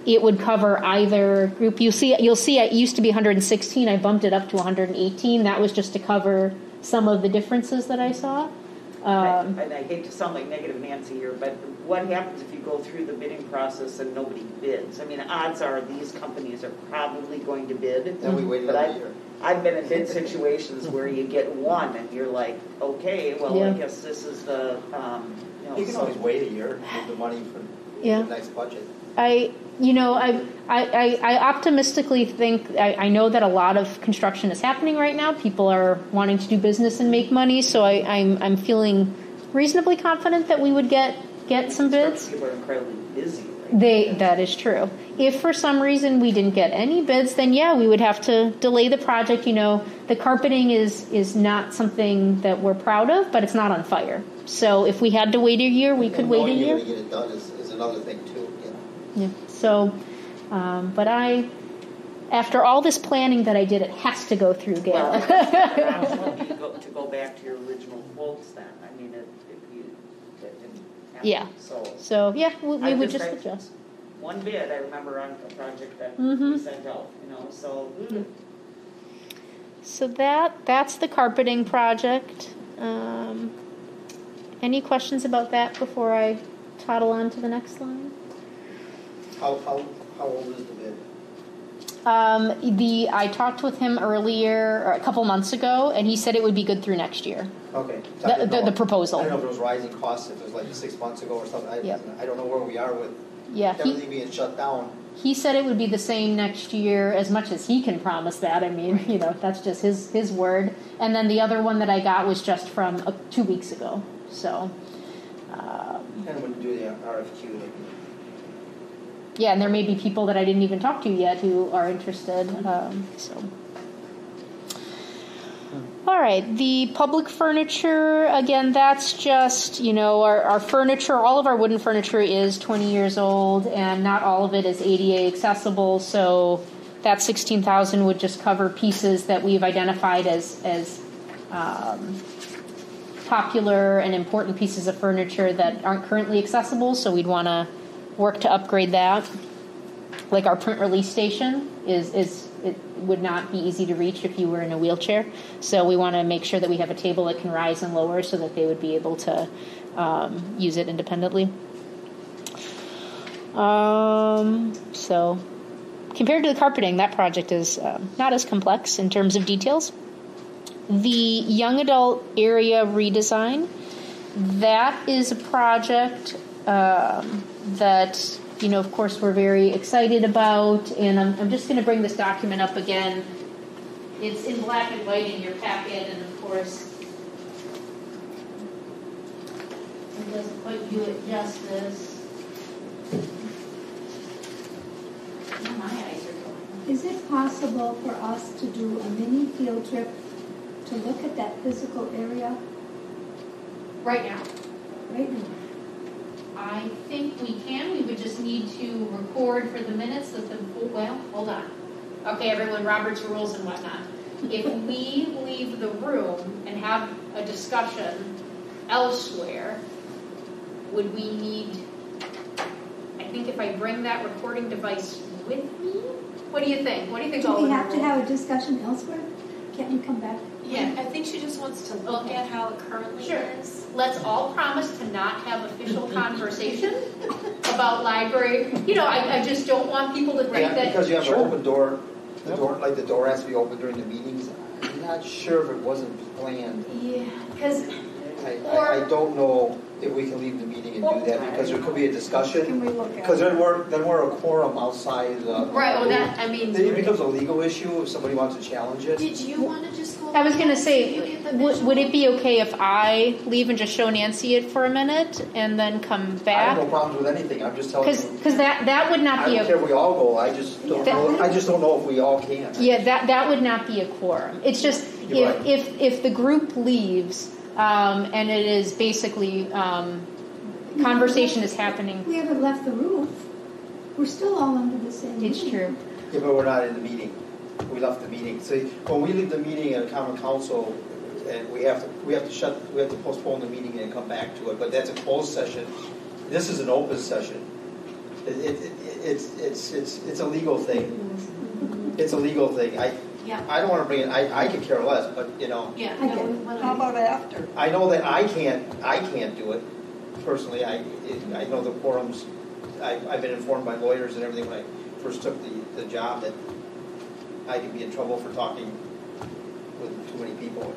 it would cover either group. You'll see. It used to be 116. I bumped it up to 118. That was just to cover some of the differences that I saw. And I hate to sound like negative Nancy here, but what happens if you go through the bidding process and nobody bids? I mean, odds are these companies are probably going to bid. Then we wait But another year. I've been in bid situations where you get one and you're like, okay, well, Yeah. I guess this is the, You can so- always wait a year, move the money for Yeah. a nice budget. I optimistically think, I know that a lot of construction is happening right now. People are wanting to do business and make money, so I'm feeling reasonably confident that we would get some bids. People are incredibly busy right That is true. If for some reason we didn't get any bids, then yeah, we would have to delay the project. The carpeting is not something that we're proud of, but it's not on fire. So if we had to wait a year, we could wait a year. Knowing you're going to get it done is another thing too. Yeah. So, but after all this planning that I did, it has to go through, Gail. Well, to go back to your original quotes then, I mean, if you that didn't happen. Yeah. So yeah, we would just adjust. One bid I remember on a project that Mm-hmm. we sent out, so. So that's the carpeting project. Any questions about that before I toddle on to the next line? How old is the bid? I talked with him earlier, or a couple months ago, and he said it would be good through next year. Okay. The proposal. I don't know if it was rising costs, if it was like 6 months ago or something. I don't know where we are with everything being shut down. He said it would be the same next year, as much as he can promise that. I mean, that's just his word. And then the other one that I got was just from 2 weeks ago. So. And when you do the RFQ, yeah, and there may be people that I didn't even talk to yet who are interested. All right, the public furniture, again, that's just, our furniture, all of our wooden furniture is 20 years old, and not all of it is ADA accessible, so that $16,000 would just cover pieces that we've identified as popular and important pieces of furniture that aren't currently accessible, so we'd want to work to upgrade that. Like our print release station it would not be easy to reach if you were in a wheelchair. So we want to make sure that we have a table that can rise and lower so that they would be able to use it independently. So compared to the carpeting, that project is not as complex in terms of details. The young adult area redesign, that is a project that, of course, we're very excited about. And I'm just going to bring this document up again. It's in black and white in your packet, and of course, it doesn't quite do it justice. My eyes are going. Is it possible for us to do a mini field trip to look at that physical area Right now. right now? I think we can. We would just need to record for the minutes that hold on. Okay, everyone, Robert's rules and whatnot. If we leave the room and have a discussion elsewhere, would we need, I think if I bring that recording device with me? What do you think? What do you think? Do we have to have a discussion elsewhere? Can't we come back? Yeah, I think she just wants to look at how it currently is. Let's all promise to not have official conversation about library. I just don't want people to think that. Because you have an open door, the door has to be open during the meetings. I'm not sure if it wasn't planned. Yeah, because I don't know if we can leave the meeting and do that, because there could be a discussion. Can we look at Because then we're a quorum outside the. right. Well, it It becomes a legal issue if somebody wants to challenge it. Did you want to just go? I was going to so say, you get the would it be okay if I leave and just show Nancy it for a minute and then come I back? have no problems with anything. I'm just telling you. Because that would not I be don't care if we all go. I just don't know. I just don't know if we all can. Yeah, that would not be a quorum. It's just You're if the group leaves and it is basically conversation is happening. We haven't left the roof. We're still all under the same It's roof. true. Yeah, but we're not in the meeting. We left the meeting. See, when we leave the meeting at a common council, and we have to postpone the meeting and come back to it. But that's a closed session. This is an open session. It's a legal thing. It's a legal thing. I don't want to bring it. I could care less, but Yeah. I get it. How about after? I know that I can't do it personally. I know the quorums. I've been informed by lawyers and everything when I first took the job that I could be in trouble for talking with too many people.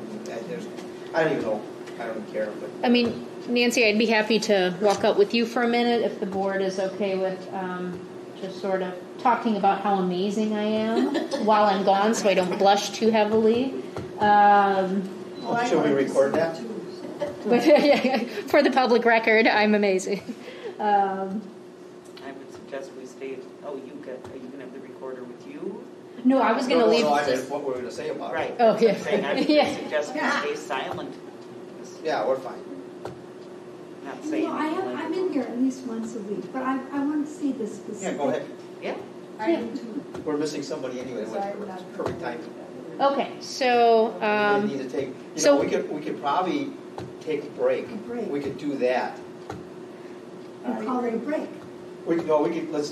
I don't even know. I don't care. But I mean, Nancy, I'd be happy to walk out with you for a minute if the board is okay with just sort of talking about how amazing I am while I'm gone, so I don't blush too heavily. should we record that? But for the public record, I'm amazing. I would suggest they, are you gonna have the recorder with you? No, I was going to leave. No, I meant what we're gonna say about it. Right. Oh, That's what I'm yeah. saying. I was Yeah. gonna suggest we stay silent. Yeah, we're fine. Not You saying know, anything. I'm in here at least once a week, but I want to see the specific. Yeah, go ahead. Yeah. I do too. We're missing somebody anyway, Because I'm it's not- perfect time. Okay, so We need to take, so- we could probably take a break. A break. We could do that. We call it a break. We could, let's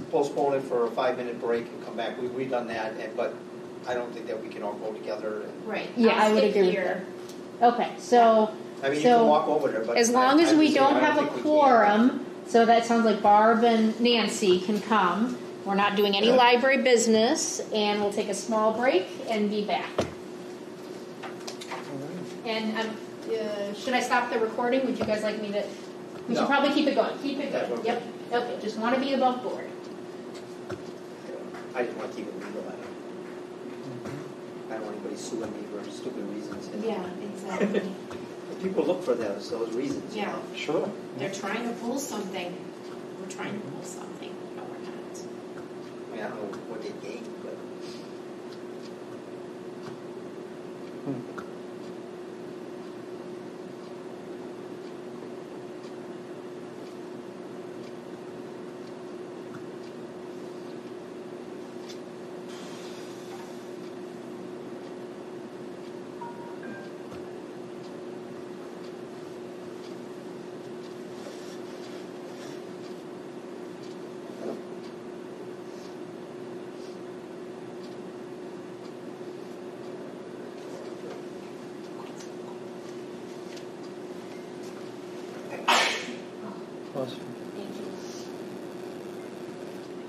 postpone it for a 5-minute break and come back. We've done that, but I don't think that we can all go together. Right. Yeah, I'll I would skip agree with here. Okay, so I mean, you So, can walk over there, but. as long as I'm we just saying, don't I have a think we can. quorum, so that sounds like Barb and Nancy can come. We're not doing any library business, and we'll take a small break and be back. And should I stop the recording? Would you guys like me to? We should No. probably keep it going. Keep it That's going. okay. Yep. Okay. Just want to be above board. I just want to keep it legal. I don't want anybody suing me for stupid reasons. You know? Yeah, exactly. People look for those reasons. you Yeah. know? Sure. They're trying to pull something. We're trying to pull something. No, we're not. I mean, I don't know what they gain, but. Bless you. Thank you.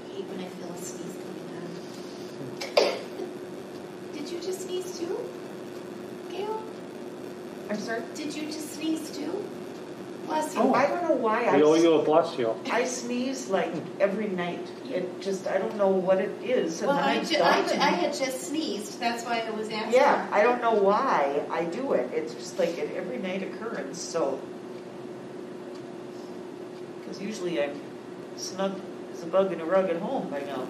I hate when I feel a sneeze coming on. Did you just sneeze too? Gail? I'm sorry? Did you just sneeze too? Bless you. Oh, I don't know why We owe you a bless you. I sneeze like every night. It just, I don't know what it is. And Well, then I it's gone to me. had just sneezed. That's why I was asking. Yeah, I don't know why I do it. It's just like an every night occurrence, so. Because usually I'm snug as a bug in a rug at home by now.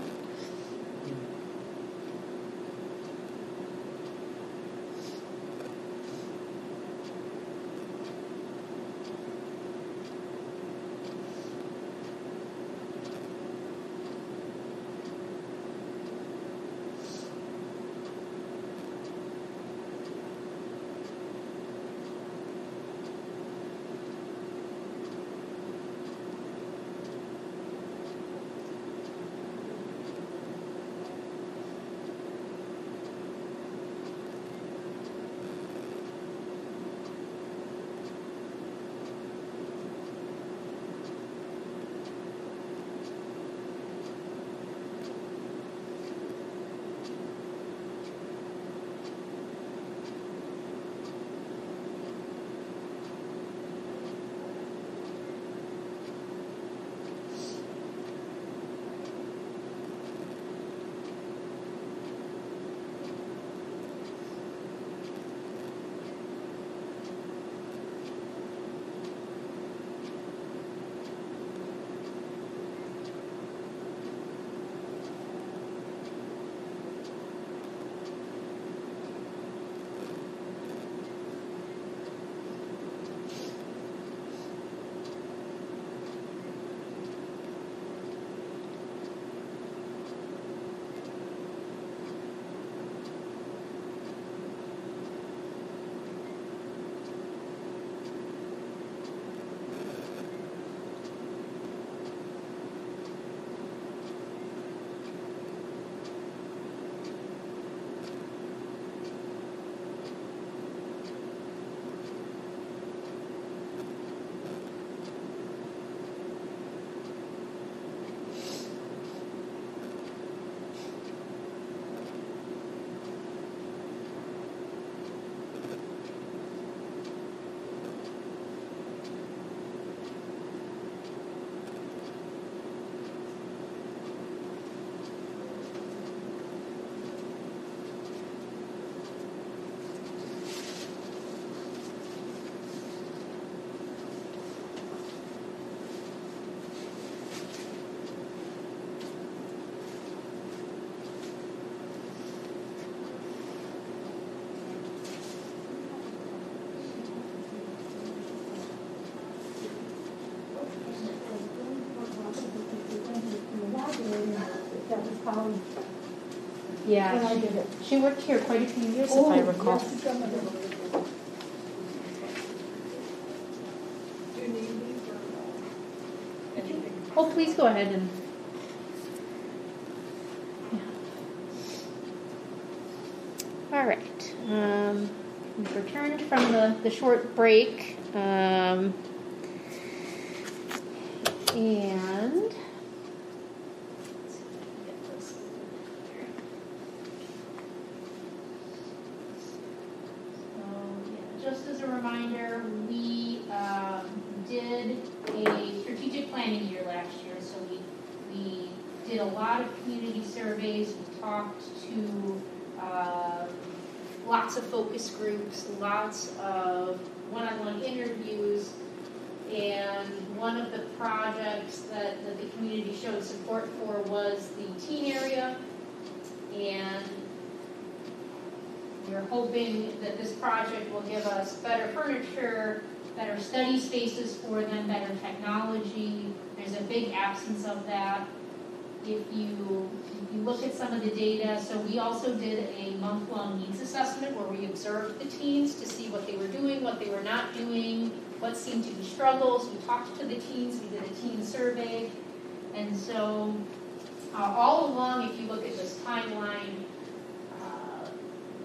Polly when I Yeah, did it. she worked here quite a few years, if Oh, I recall. yes, some of them. Do you need me for anything? Oh, please go ahead and. All right. We've returned from the short break. And just as a reminder, we did a strategic planning year last year. So we did a lot of community surveys. We talked to lots of focus groups, lots of one-on-one interviews, and one of the projects that the community showed support for was the teen area, and we're hoping that this project will give us better furniture, better study spaces for them, better technology. There's a big absence of that. If you look at some of the data, so we also did a month-long needs assessment where we observed the teens to see what they were doing, what they were not doing, what seemed to be struggles. We talked to the teens, we did a teen survey. And so all along, if you look at this timeline,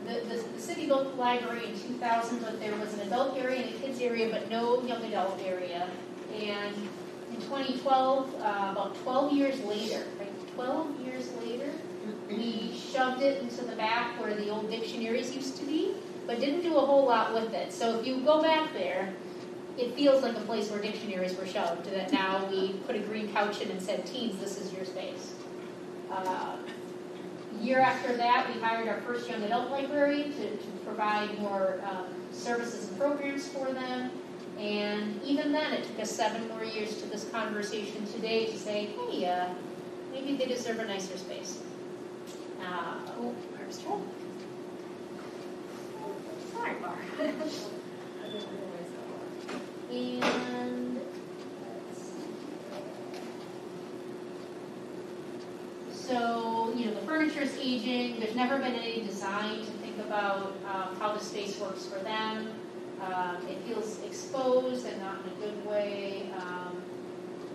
the city built the library in 2000, but there was an adult area and a kids area, but no young adult area. And in 2012, about 12 years later, right, 12 years later, we shoved it into the back where the old dictionaries used to be, but didn't do a whole lot with it. So if you go back there, it feels like a place where dictionaries were shoved, that now we put a green couch in and said, teens, this is your space. Year after that, we hired our first young adult librarian to provide more services and programs for them. And even then, it took us 7 more years to this conversation today to say, hey, maybe they deserve a nicer space. Where's Joel? Sorry, Bar. And so, the furniture's aging. There's never been any design to think about how the space works for them. It feels exposed and not in a good way.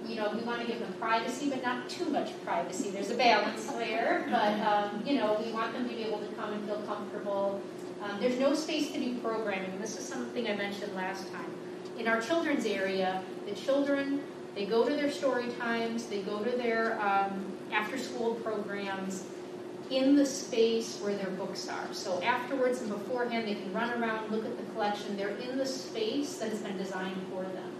We want to give them privacy, but not too much privacy. There's a balance there, but, we want them to be able to come and feel comfortable. There's no space to do programming. And this is something I mentioned last time. In our children's area, the children, they go to their story times, they go to their after-school programs in the space where their books are. So afterwards and beforehand, they can run around, look at the collection. They're in the space that has been designed for them.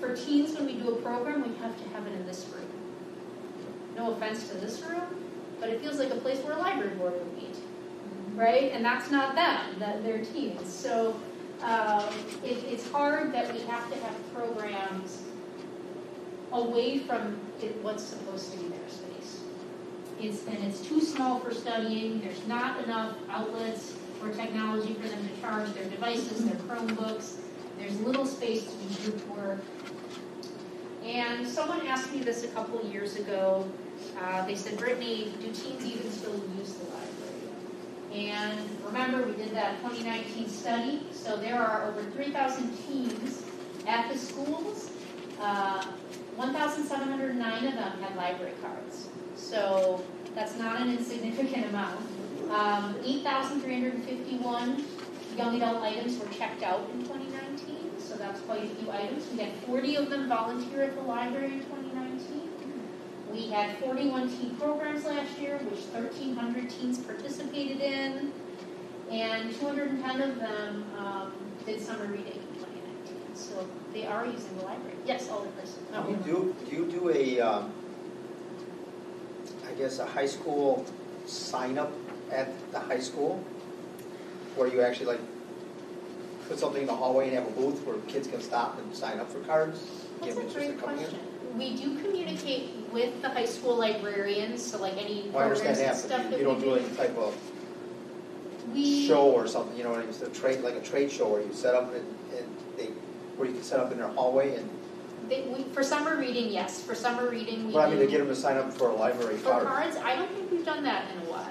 For teens, when we do a program, we have to have it in this room. No offense to this room, but it feels like a place where a library board would meet, right? And that's not them, they're teens. So it's hard that we have to have programs away from what's supposed to be their space. It's too small for studying. There's not enough outlets or technology for them to charge their devices, their Chromebooks. There's little space to do group work. And someone asked me this a couple of years ago. They said, Brittany, do teens even still use the library? And remember, we did that 2019 study. So there are over 3,000 teens at the schools. 1,709 of them had library cards. So that's not an insignificant amount. 8,351 young adult items were checked out in 2019. So that's quite a few items. We had 40 of them volunteer at the library in 2019. We had 41 teen programs last year, which 1,300 teens participated in. And 210 of them did summer reading in 2019. So they are using the library. Yes, Alder Person. Do you do a high school sign up at the high school, where you actually put something in the hallway and have a booth where kids can stop and sign up for cards? That's a great question. We do communicate with the high school librarians, so any programs and stuff that you don't we do any type of show or something, it's a trade show where you set up where you can set up in their hallway and For summer reading, yes. For summer reading, we Well, I mean, to do. get them to sign up for a library For card. cards, I don't think we've done that in a while.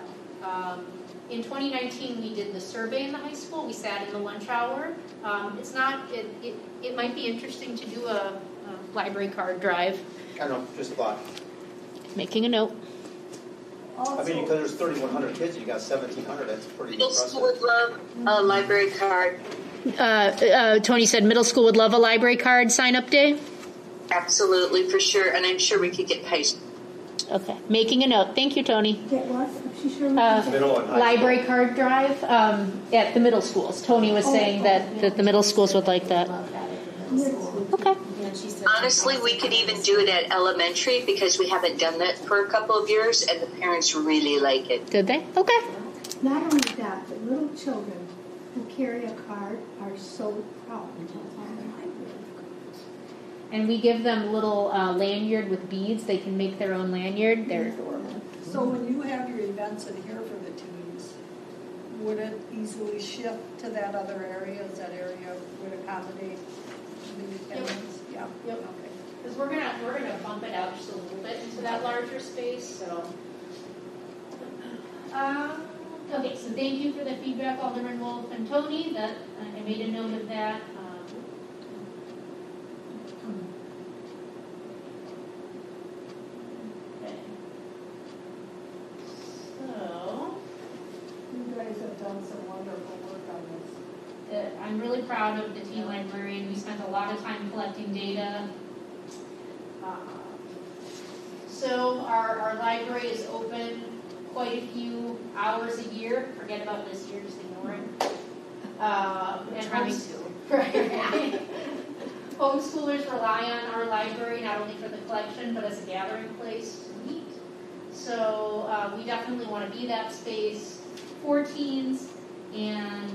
In 2019, we did the survey in the high school. We sat in the lunch hour. It's not. It might be interesting to do a library card drive. I know, just a thought. Making a note. I mean, because there's 3,100 kids, you got 1,700. That's pretty Middle impressive. school would love a library card. Tony said middle school would love a library card sign-up day. Absolutely, for sure. And I'm sure we could get paid. Okay, making a note. Thank you, Tony. Get what? She's sure. Middle and high Library school. card drive at the middle schools. Tony was saying that the middle schools would like that. Okay. And she said, Honestly, we could even do it at elementary because we haven't done that for a couple of years, and the parents really like it. Did they? Okay. Not only that, but little children who carry a card are so proud of the library. And we give them little lanyard with beads. They can make their own lanyard. They're adorable. So when you have your events in here for the teens, would it easily shift to that other area? Is that area would accommodate the attendance? Yeah. Yep. Okay. Because we're gonna bump it out just a little bit into that larger space. So. Okay. So thank you for the feedback, Alderman Wolf and Tony. That I made a note of that. Okay. So. You guys have done some wonderful work on this. I'm really proud of the teen librarian. We spent a lot of time collecting data. So our library is open quite a few hours a year. Forget about this year, just ignore it. And homeschoolers rely on our library not only for the collection, but as a gathering place to meet. So we definitely want to be that space for teens, and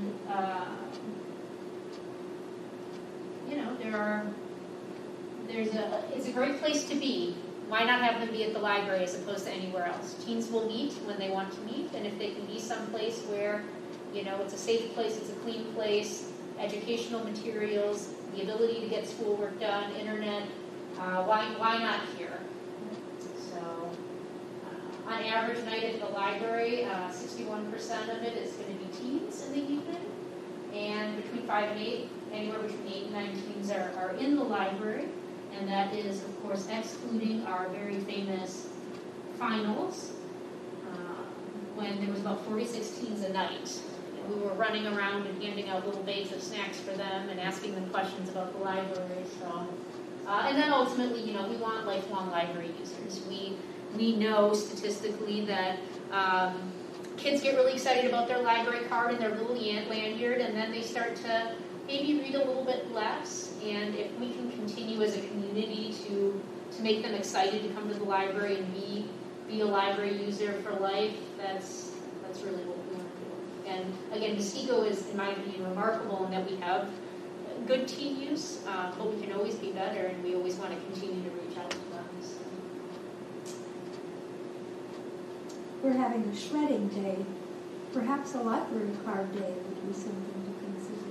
it's a great place to be. Why not have them be at the library as opposed to anywhere else? Teens will meet when they want to meet, and if they can be someplace where, it's a safe place, it's a clean place, educational materials, the ability to get schoolwork done, internet, why not here? So, on average night at the library, 61% of it is going to be teens in the evening, and between 5 and 8, anywhere between 8 and 9 teens are in the library. And that is, of course, excluding our very famous finals, when there was about 46 teens a night. And we were running around and handing out little bags of snacks for them and asking them questions about the library. So, and then ultimately, we want lifelong library users. We know statistically that kids get really excited about their library card and their little lanyard, and then they start to maybe read a little bit less. And if we can continue as a community to make them excited to come to the library and be a library user for life, that's really what we want to do. And again, Muskego is, in my opinion, remarkable in that we have good teen use, but we can always be better, and we always want to continue to reach out to them. So. We're having a shredding day. Perhaps a library card day would be something to consider.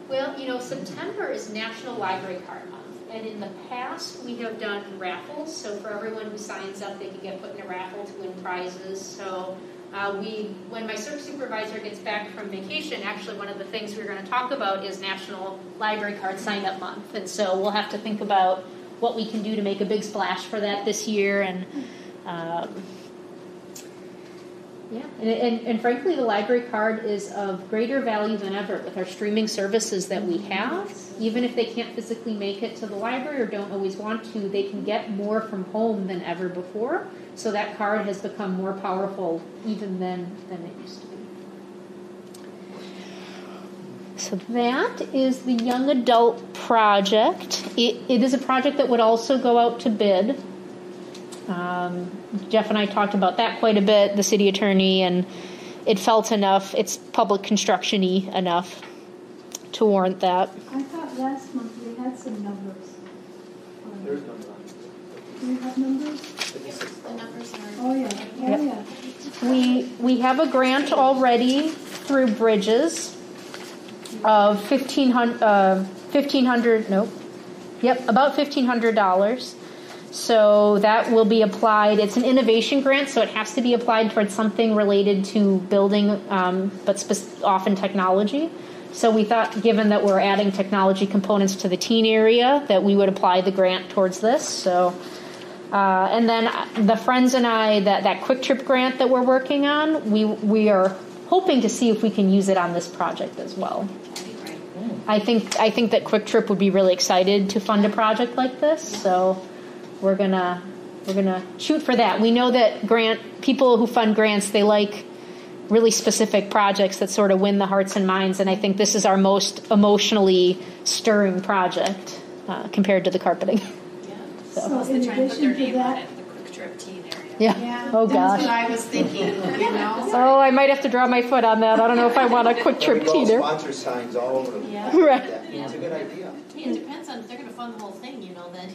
Well, September is National Library Card Month, and in the past we have done raffles. So for everyone who signs up, they can get put in a raffle to win prizes. So when my search supervisor gets back from vacation, actually one of the things we're going to talk about is National Library Card Sign-Up Month, and so we'll have to think about what we can do to make a big splash for that this year. And and frankly, the library card is of greater value than ever with our streaming services that we have. Even if they can't physically make it to the library or don't always want to, they can get more from home than ever before. So that card has become more powerful even than it used to be. So that is the young adult project. It is a project that would also go out to bid. Jeff and I talked about that quite a bit, the city attorney, and it felt enough, it's public construction-y enough to warrant that. I thought last month we had some numbers. There's numbers on it. Do we have numbers? The numbers are. Oh, yeah. Oh, yeah. We have a grant already through Bridges of Yep, about $1,500. So that will be applied. It's an innovation grant, so it has to be applied towards something related to building, but often technology. So we thought, given that we're adding technology components to the teen area, that we would apply the grant towards this. So, and then the friends and I, that Quick Trip grant that we're working on, we are hoping to see if we can use it on this project as well. I think that Quick Trip would be really excited to fund a project like this. So we're gonna shoot for that. We know that people who fund grants, they like really specific projects that sort of win the hearts and minds, and I think this is our most emotionally stirring project compared to the carpeting. Yeah. So Unless in they try and put their addition to name on that- it, the Quick Trip teen area. Yeah. Oh gosh. That's what I was thinking, you know? Oh, I might have to draw my foot on that. I don't know if I want a Quick Trip There we go, teeter. sponsor signs all over the. Yeah. Right. Yeah, it's a good idea. Yeah, it depends on if they're gonna fund the whole thing, you know, then.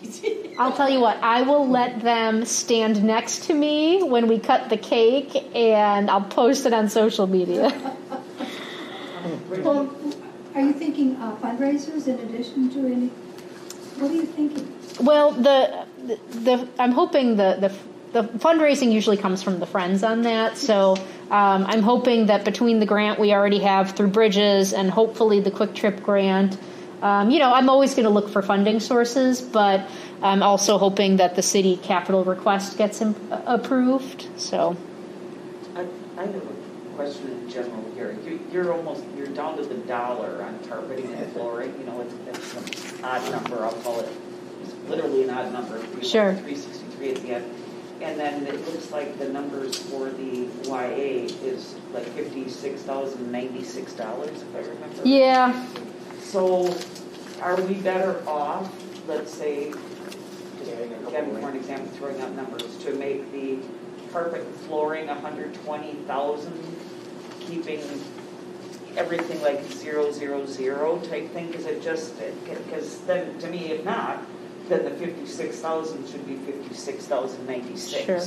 I'll tell you what, I will let them stand next to me when we cut the cake, and I'll post it on social media. Well, are you thinking fundraisers in addition to any? What are you thinking? Well, I'm hoping the fundraising usually comes from the friends on that. So I'm hoping that between the grant we already have through Bridges and hopefully the Quick Trip grant, I'm always going to look for funding sources, but I'm also hoping that the city capital request gets approved. So I have a question in general here. You're down to the dollar on carpeting and flooring. You know, it's an odd number. I'll call it. It's literally an odd number. Sure. 363 at the end. And then it looks like the numbers for the YA is like $56,096, if I remember. yeah, So are we better off, let's say, just again for an example, throwing out numbers, to make the carpet and flooring 120,000, keeping everything like 000 type thing? Because then to me, if not, then the 56,000 should be 56,096. Sure.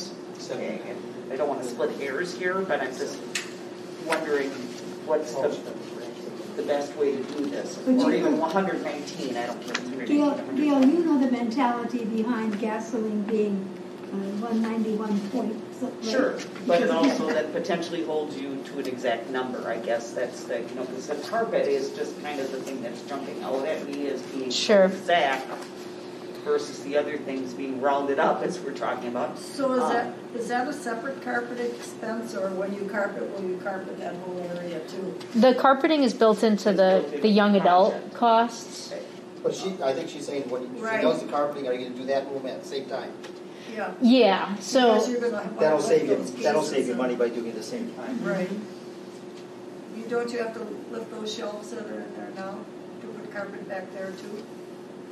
Okay, and I don't want to split hairs here, but I'm just wondering what's the best way to do this, or even 119. I don't care. Gail, you know the mentality behind gasoline being 191 point. Sure, but it also that potentially holds you to an exact number. I guess that's because the carpet is just kind of the thing that's jumping out at me as being Sure. exact versus the other things being rounded up as we're talking about. So is that a separate carpet expense, or when you carpet, will you carpet that whole area too? the carpeting is built into the young adult costs. But I think she's saying when she Right. does the carpeting, are you going to do that room at the same time? Yeah. Yeah, so Because you're gonna have That'll to save lift you. those That'll cases save you and- money by doing it at the same time. Right. Don't you have to lift those shelves that are in there now to put carpet back there too?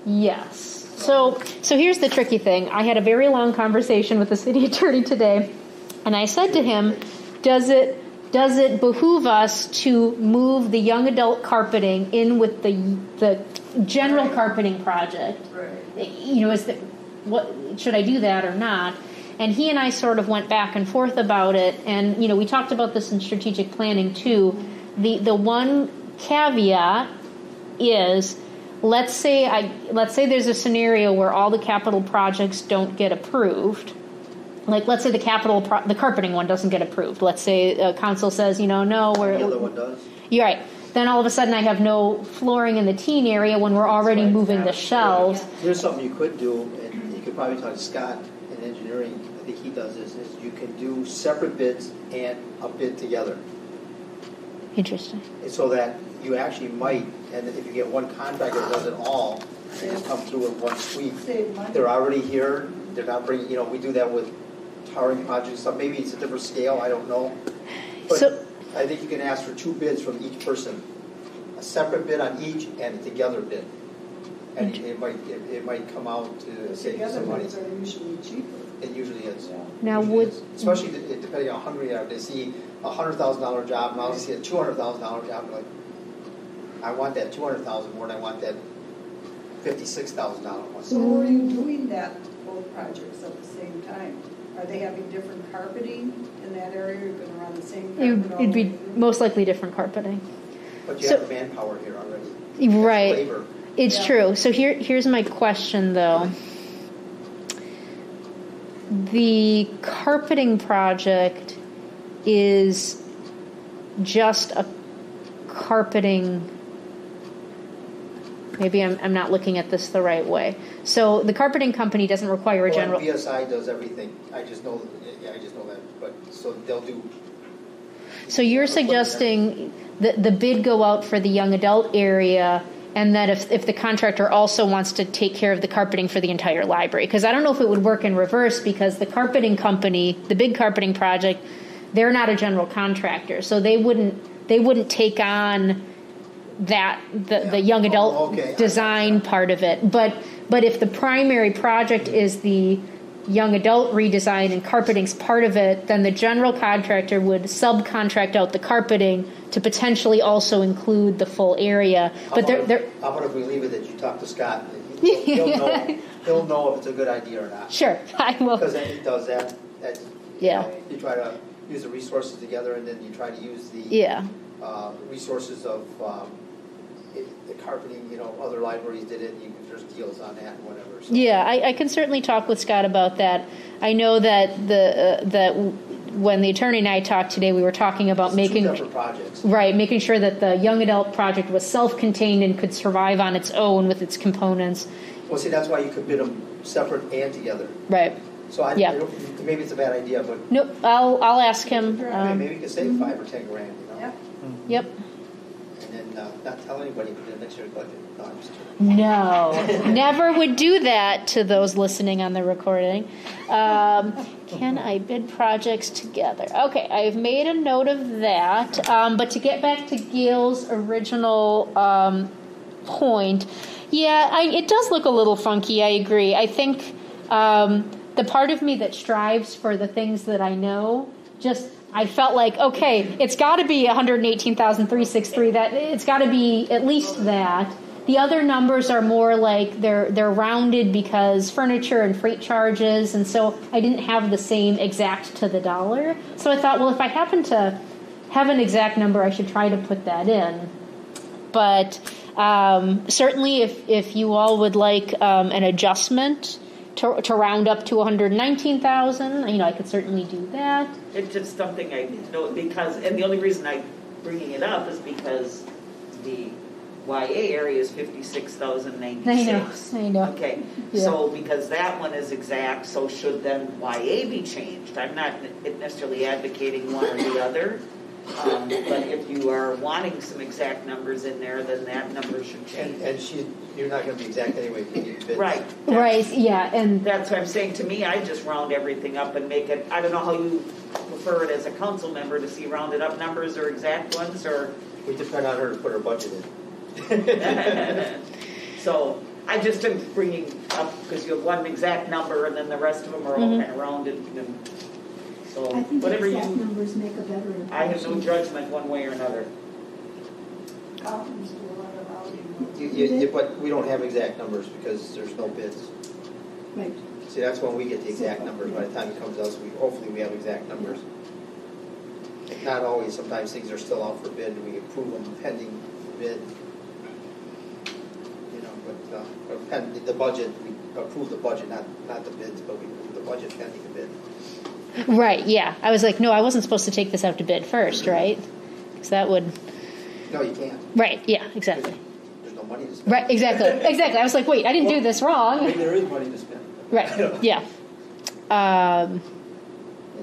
yes. So here's the tricky thing. I had a very long conversation with the city attorney today, and I said to him, does it behoove us to move the young adult carpeting in with the general Right. carpeting project? Right. What should I do that or not? And he and I sort of went back and forth about it, and we talked about this in strategic planning too. The one caveat is, let's say there's a scenario where all the capital projects don't get approved. Like, let's say the carpeting one doesn't get approved. Let's say council says, no, The other one does. you're right. Then all of a sudden I have no flooring in the teen area when we're already moving the shelves. Here's something you could do, and you could probably talk to Scott in engineering. I think he does this. Is you can do separate bids and a bid together, Interesting. and so that you actually might. And if you get one contractor that does it all, they just come through in one sweep. Save money. They're already here. They're not bringing. We do that with tarring projects. So maybe it's a different scale. I don't know. But So- I think you can ask for 2 bids from each person, a separate bid on each and a together bid, and it might come out to save you Together some money. ones are usually cheaper. It usually is. Now Usually would is. Especially depending on how hungry they are. They see a $100,000 job, and now they see a $200,000 job. They're like, I want that $200,000 more than I want that $56,000 one. So are you doing that, both projects at the same time? Are they having different carpeting in that area? You're gonna run the same carpet all it'd be the way through? most likely different carpeting. But you So- have manpower here already. Right. Labor. It's true. So here's my question, though. The carpeting project is just a carpeting. Maybe I'm not looking at this the right way. So the carpeting company doesn't require a general. BSI does everything. I just know that. But so they'll do. So you're suggesting that the bid go out for the young adult area, and that if the contractor also wants to take care of the carpeting for the entire library, because I don't know if it would work in reverse, because the carpeting company, the big carpeting project, they're not a general contractor, so they wouldn't take on that the young adult design part of it. But if the primary project is the young adult redesign and carpeting's part of it, then the general contractor would subcontract out the carpeting to potentially also include the full area. How about if we leave it that you talk to Scott? He'll know if it's a good idea or not. Sure, I will. Because then he does that. You try to use the resources together, and then you try to use the resources of the carpeting. Other libraries did it. There's deals on that and whatever. So. Yeah, I can certainly talk with Scott about that. I know that that when the attorney and I talked today, we were talking about making two separate projects. Right, making sure that the young adult project was self-contained and could survive on its own with its components. Well, see, that's why you could bid them separate and together. Right. So maybe it's a bad idea, but nope. I'll ask him. Maybe you could save $5 or $10 grand. Yeah. Yep. And then not tell anybody for the next year's budget. No, I'm just kidding. No, never would do that to those listening on the recording. Can I bid projects together? Okay, I've made a note of that. But to get back to Gail's original point, it does look a little funky. I agree. I think the part of me that strives for the things that I know, I felt like, okay, it's got to be 118,363. That it's got to be at least that. The other numbers are more like they're rounded because furniture and freight charges, and so I didn't have the same exact to the dollar. So I thought, well, if I happen to have an exact number, I should try to put that in. But certainly, if you all would like an adjustment to round up to 119,000, I could certainly do that. It's just something I know and the only reason I'm bringing it up is because the YA area is 56,096. I know. Okay, yeah. So because that one is exact, so should then YA be changed? I'm not necessarily advocating one or the other, but if you are wanting some exact numbers in there, then that number should change. And you're not going to be exact anyway. You need bids. Right. Yeah, and that's what I'm saying. To me, I just round everything up and make it. I don't know how you prefer it as a council member to see rounded up numbers or exact ones, or we depend on her to put her budget in. So I just am bringing up because you have one exact number and then the rest of them are all kind of rounded. And so I think whatever exact numbers make a better impression. I have no judgment one way or another. But we don't have exact numbers because there's no bids. Right. See, that's when we get the exact numbers. By the time it comes to us, hopefully we have exact numbers. Not always. Sometimes things are still out for bid and we approve them pending bid. But the budget, we approve the budget, not the bids, but we approve the budget pending the bid. Right, yeah. I was like, no, I wasn't supposed to take this out to bid first, right? Because that would... No, you can't. Right, yeah, exactly. There's no money to spend. Right, exactly. I was like, wait, I didn't do this wrong. Maybe there is money to spend. Right, yeah.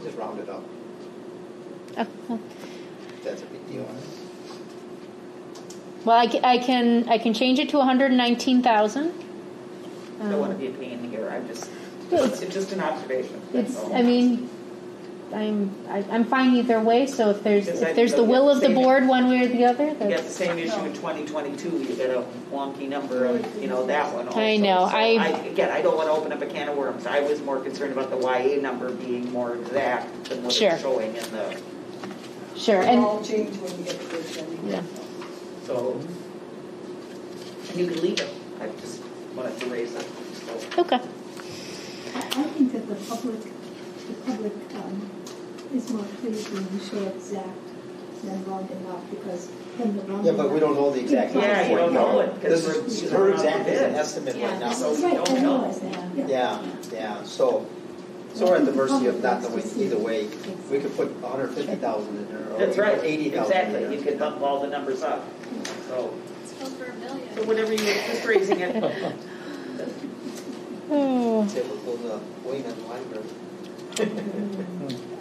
Just round it up. Well. That's a big deal. Well, I can change it to 119,000. I don't want to be a pain here. It's just an observation. I'm fine either way. So if there's the will of the board one way or the other, you got the same issue in 2022. You get a wonky number of that one. Also. I know. So I don't want to open up a can of worms. I was more concerned about the YA number being more exact than what it's showing in the. Sure. It'll all change when you get the bids in. Yeah. So, and you can leave it. I just wanted to raise it. So. Okay. I think that the public is more pleased when you show exact than rounding up, because than the one. Yeah, but we don't know the exact. Yeah, you don't know it, 'cause This is, we're- her exact is an estimate Yeah, right now. so Right, I don't know. realize that, Yeah, so we're at the mercy of not knowing either way. We could put 150,000 in there, or That's right, 80,000 in there. exactly, you can bump all the numbers up, so, Let's go for $1 million. so whatever you, just raising it. Oh. Say we'll build a wing in the library.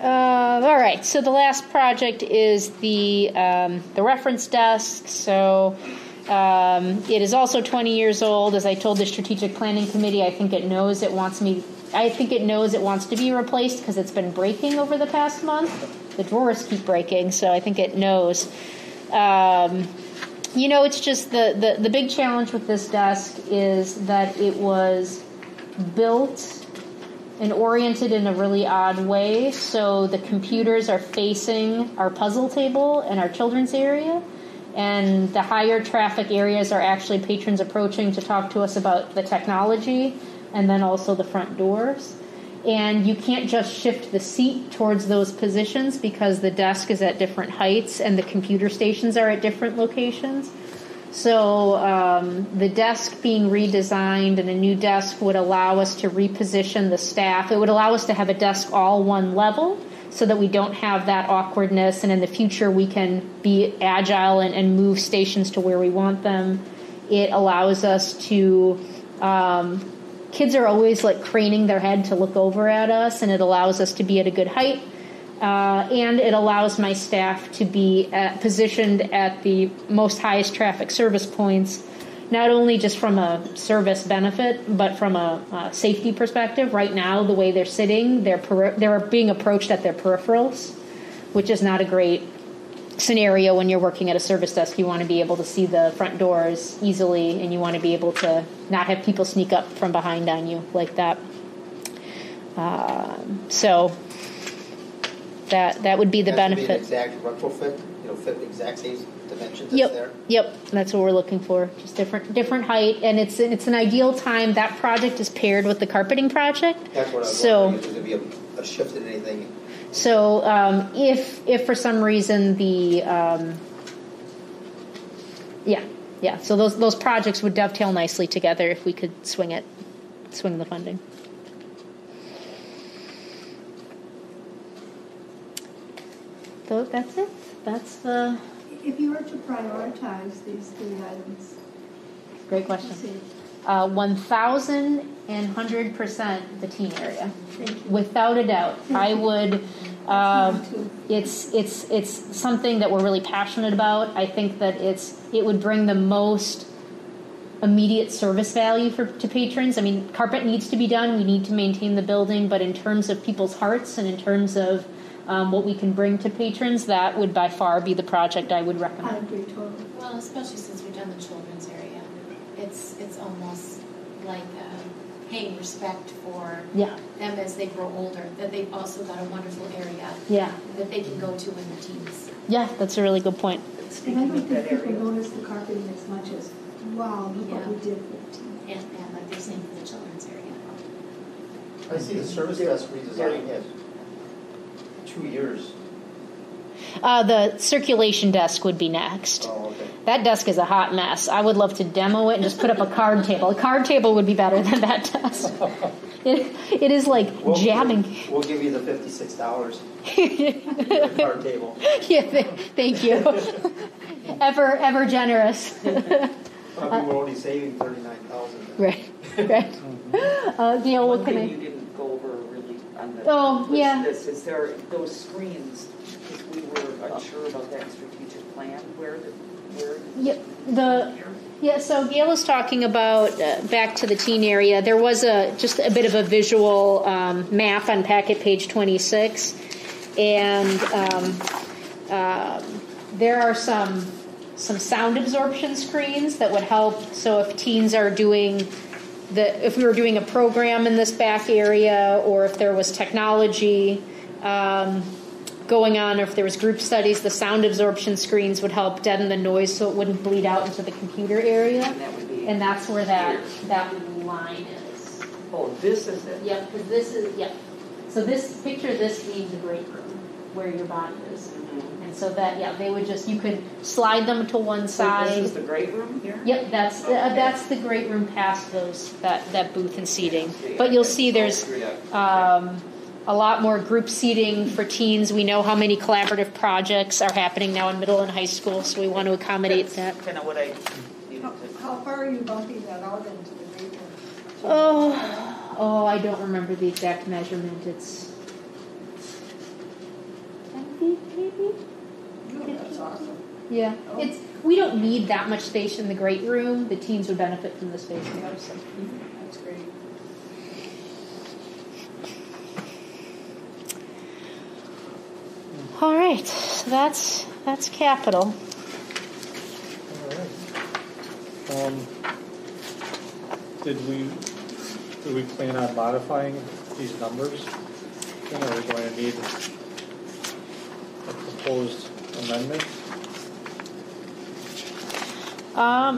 All right. So the last project is the reference desk. So it is also 20 years old. As I told the strategic planning committee, I think it knows it wants to be replaced because it's been breaking over the past month. The drawers keep breaking, so I think it knows. It's just the big challenge with this desk is that it was built and oriented in a really odd way. So the computers are facing our puzzle table and our children's area. And the higher traffic areas are actually patrons approaching to talk to us about the technology and then also the front doors. And you can't just shift the seat towards those positions because the desk is at different heights and the computer stations are at different locations. So the desk being redesigned and a new desk would allow us to reposition the staff. It would allow us to have a desk all one level so that we don't have that awkwardness, and in the future we can be agile and move stations to where we want them. It allows us to, kids are always like craning their head to look over at us, and it allows us to be at a good height. And it allows my staff to be positioned at the most highest traffic service points, not only just from a service benefit, but from a safety perspective. Right now, the way they're sitting, they're being approached at their peripherals, which is not a great scenario when you're working at a service desk. You want to be able to see the front doors easily, and you want to be able to not have people sneak up from behind on you like that. So that would be the benefit. Be an exact retrofit, fit the exact same dimensions that's there. Yep, that's what we're looking for. Just different height, and it's an ideal time. That project is paired with the carpeting project. That's what I was wondering, if there's going to be a shift in anything. So if for some reason the so those projects would dovetail nicely together if we could swing the funding. So that's it. That's the. If you were to prioritize these three items. Great question. 1,100% the teen area, without a doubt. I would. It's something that we're really passionate about. I think that it would bring the most immediate service value to patrons. I mean, carpet needs to be done. We need to maintain the building, but in terms of people's hearts and in terms of what we can bring to patrons, that would by far be the project I would recommend. I agree totally. Well, especially since we've done the children's area, it's almost like paying respect for them as they grow older, that they've also got a wonderful area that they can go to in their teens. Yeah, that's a really good point. And I don't think people notice the carpeting as much as, wow, look what we did for the team. And like they're saying for the children's area. I see the service desk redesign has 2 years. The circulation desk would be next. Oh, okay. That desk is a hot mess. I would love to demo it and just put up a card table. A card table would be better than that desk. It is like jamming. We'll give you the $56 for the card table. Yeah, thank you. Ever generous. Probably we're only saving $39,000. Right. Gail, what can I? You didn't go over really on the. Is there those screens? Because we were unsure about that strategic plan. So Gail was talking about back to the teen area. There was just a bit of a visual map on packet page 26, and there are some sound absorption screens that would help. So if teens are if we were doing a program in this back area, or if there was technology going on, or if there was group studies, the sound absorption screens would help deaden the noise so it wouldn't bleed out into the computer area. And that's where that line is. Oh, this is it? Yep, because this is, So picture this being the break room where your body is. And And so that, yeah, they would just, you could slide them to one So side. this is the great room here? Yep, that's the great room past that booth and seating. But you'll see there's a lot more group seating for teens. We know how many collaborative projects are happening now in middle and high school, so we want to accommodate that. Kind of what I needed to. How far are you bumping that out into the great room? Oh, I don't remember the exact measurement. It's 10 feet, maybe? Oh, that's awesome. Yeah, we don't need that much space in the great room. The teens would benefit from the space more. So. That's great. All right, so that's capital. All right. Did we plan on modifying these numbers? Or are we going to need a proposed amendment?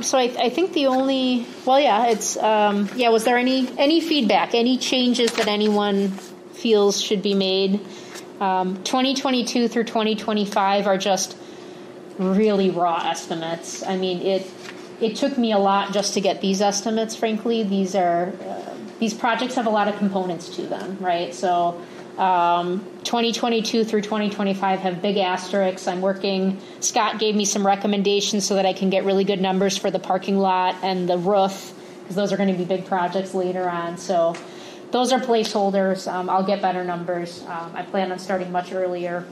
So I think the only, it's, was there any feedback, any changes that anyone feels should be made? 2022 through 2025 are just really raw estimates. I mean, it took me a lot just to get these estimates, frankly. These projects have a lot of components to them, right? So 2022 through 2025 have big asterisks. Scott gave me some recommendations so that I can get really good numbers for the parking lot and the roof, because those are going to be big projects later on. So those are placeholders. I'll get better numbers. I plan on starting much earlier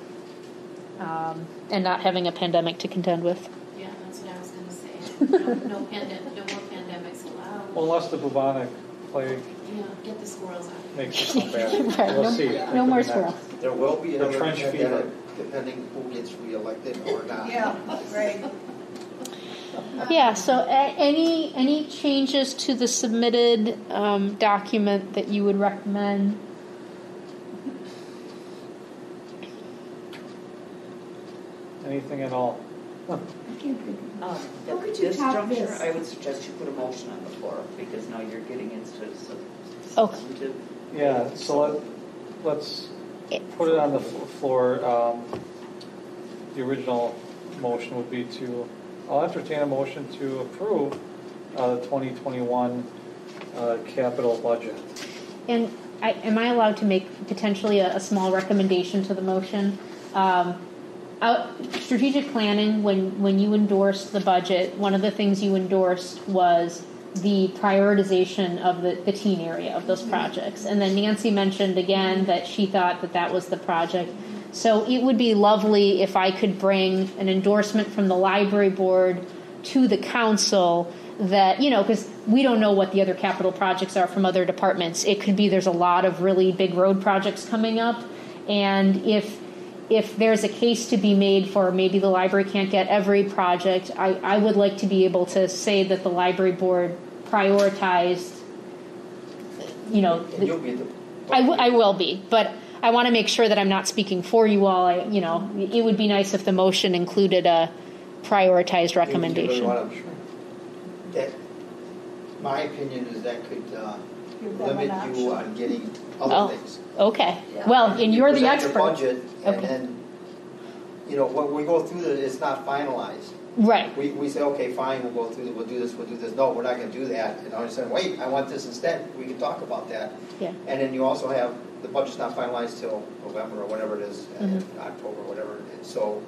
and not having a pandemic to contend with. Yeah, that's what I was going to say. No more pandemics allowed. Well, unless the bubonic plague Get the squirrels out. makes it come back. Right, We'll see. No more squirrels. There will be The another trench pandemic, fever. depending who gets reelected or not. Yeah, right. Yeah, so any changes to the submitted document that you would recommend? Anything at all? I can't think of At How could you this top juncture, this? I would suggest you put a motion on the floor, because now you're getting into Okay. substantive. Yeah, so let's put it on the floor. The original motion would be I'll entertain a motion to approve the 2021 capital budget. And am I allowed to make potentially a small recommendation to the motion? Strategic planning, when you endorsed the budget, one of the things you endorsed was the prioritization of the teen area of those projects. And then Nancy mentioned again that she thought that was the project. So it would be lovely if I could bring an endorsement from the library board to the council that, because we don't know what the other capital projects are from other departments. It could be there's a lot of really big road projects coming up. And if there's a case to be made for maybe the library can't get every project, I would like to be able to say that the library board prioritized, And you'll be the. I will be, but I want to make sure that I'm not speaking for you all. It would be nice if the motion included a prioritized recommendation. My opinion is that could Give them an limit you option. on getting other things. Okay. Yeah. Well, and you're the present your expert. budget, and Okay. then, when we go through it's not finalized. Right. We say, okay, fine, we'll go through, we'll do this. No, we're not going to do that. And I said, wait, I want this instead. We can talk about that. Yeah. And then you also have, the budget's not finalized till November or whatever it is, Mm-hmm. October, whatever it is. So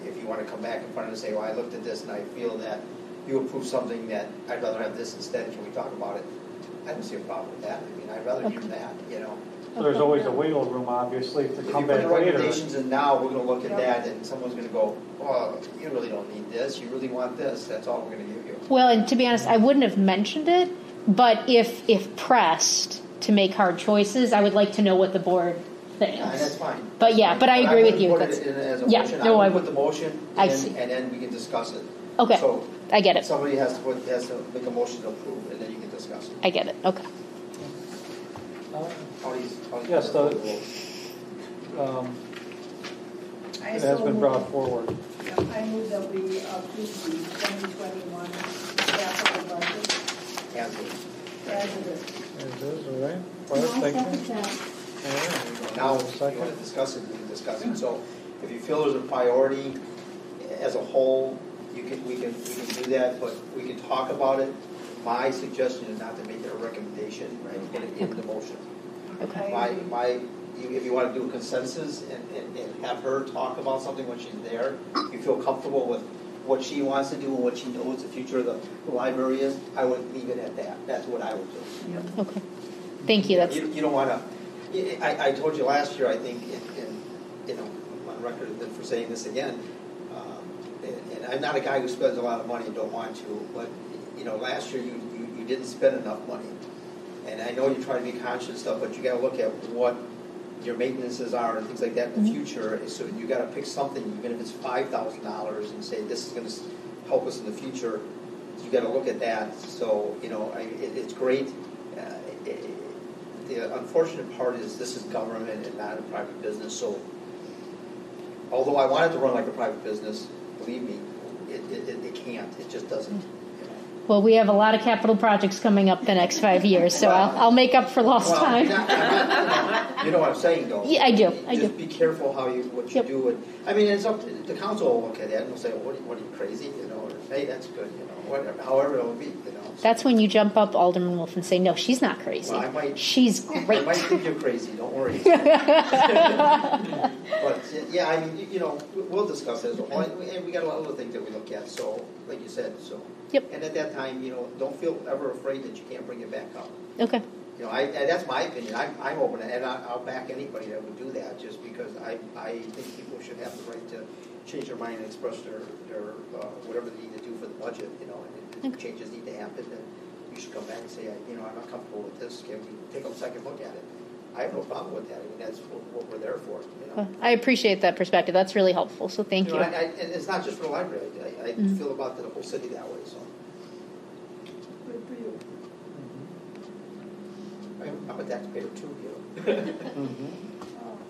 if you want to come back in front and say, well, I looked at this and I feel that you approved something that I'd rather have this instead, can we talk about it? I don't see a problem with that. I mean, I'd rather do that, There's always a wiggle room, obviously, to If you come put back the later. recommendations in now, we're going to look at that and someone's going to go, oh, you really don't need this, you really want this, that's all we're going to give you. Well, and to be honest, I wouldn't have mentioned it, but if pressed to make hard choices, I would like to know what the board thinks. Yeah, and that's fine. But yeah, but I agree with you. wouldn't That's, put it in as a yeah, motion. no, I I would would. put the motion I in, see. and then we can discuss it. Okay, So I get it. somebody has to make a motion to approve, and then you can discuss it. I get it. Okay. Yes, I it so has been move- brought forward. I move that we approve the 2021 capital budget As it. as it is. There it is, all right. it. Barb, I'll thank you. second that. All right. Now, if you Second. want to discuss it, we can discuss it. So If you feel there's a priority as a whole, we can do that, but we can talk about it. My suggestion is not to make it a recommendation, right? Get it in the motion. Okay. If you want to do a consensus and have her talk about something when she's there, you feel comfortable with what she wants to do and what she knows the future of the library is, I would leave it at that. That's what I would do. Okay. Thank you. That's You don't want to. I told you last year, I think, on record for saying this again. And I'm not a guy who spends a lot of money and don't want to, but last year you didn't spend enough money, and I know you try to be conscious and stuff, but you got to look at what your maintenances are and things like that in the future. So you got to pick something, even if it's $5,000, and say this is going to help us in the future. You got to look at that. So it's great. The unfortunate part is this is government and not a private business. So although I want it to run like a private business, believe me, it can't. It just doesn't. Well, we have a lot of capital projects coming up the next 5 years, so I'll make up for lost time. You know what I'm saying, though. Yeah, I do. Just be careful what you do. And I mean, it's up to the council will look at that and will say, "What are you crazy?" Or, "Hey, that's good." Whatever. However it will be. That's when you jump up, Alderman Wolf, and say, "No, she's not crazy. Well, she's great." I might think you're crazy. Don't worry. But yeah, I mean, we'll discuss it. And we got a lot of other things that we look at. So, like you said, Yep. And at that time, don't feel ever afraid that you can't bring it back up. Okay. That's my opinion. I'm open, and I'll back anybody that would do that, just because I think people should have the right to change their mind and express their whatever they need to do for the budget. And if changes need to happen, then you should come back and say, I'm not comfortable with this. Can we take a second look at it? I have no problem with that. I mean, that's what we're there for. I appreciate that perspective. That's really helpful. So thank you. And it's not just for the library. I feel about the whole city that way. So. Good for you. I'm a taxpayer too,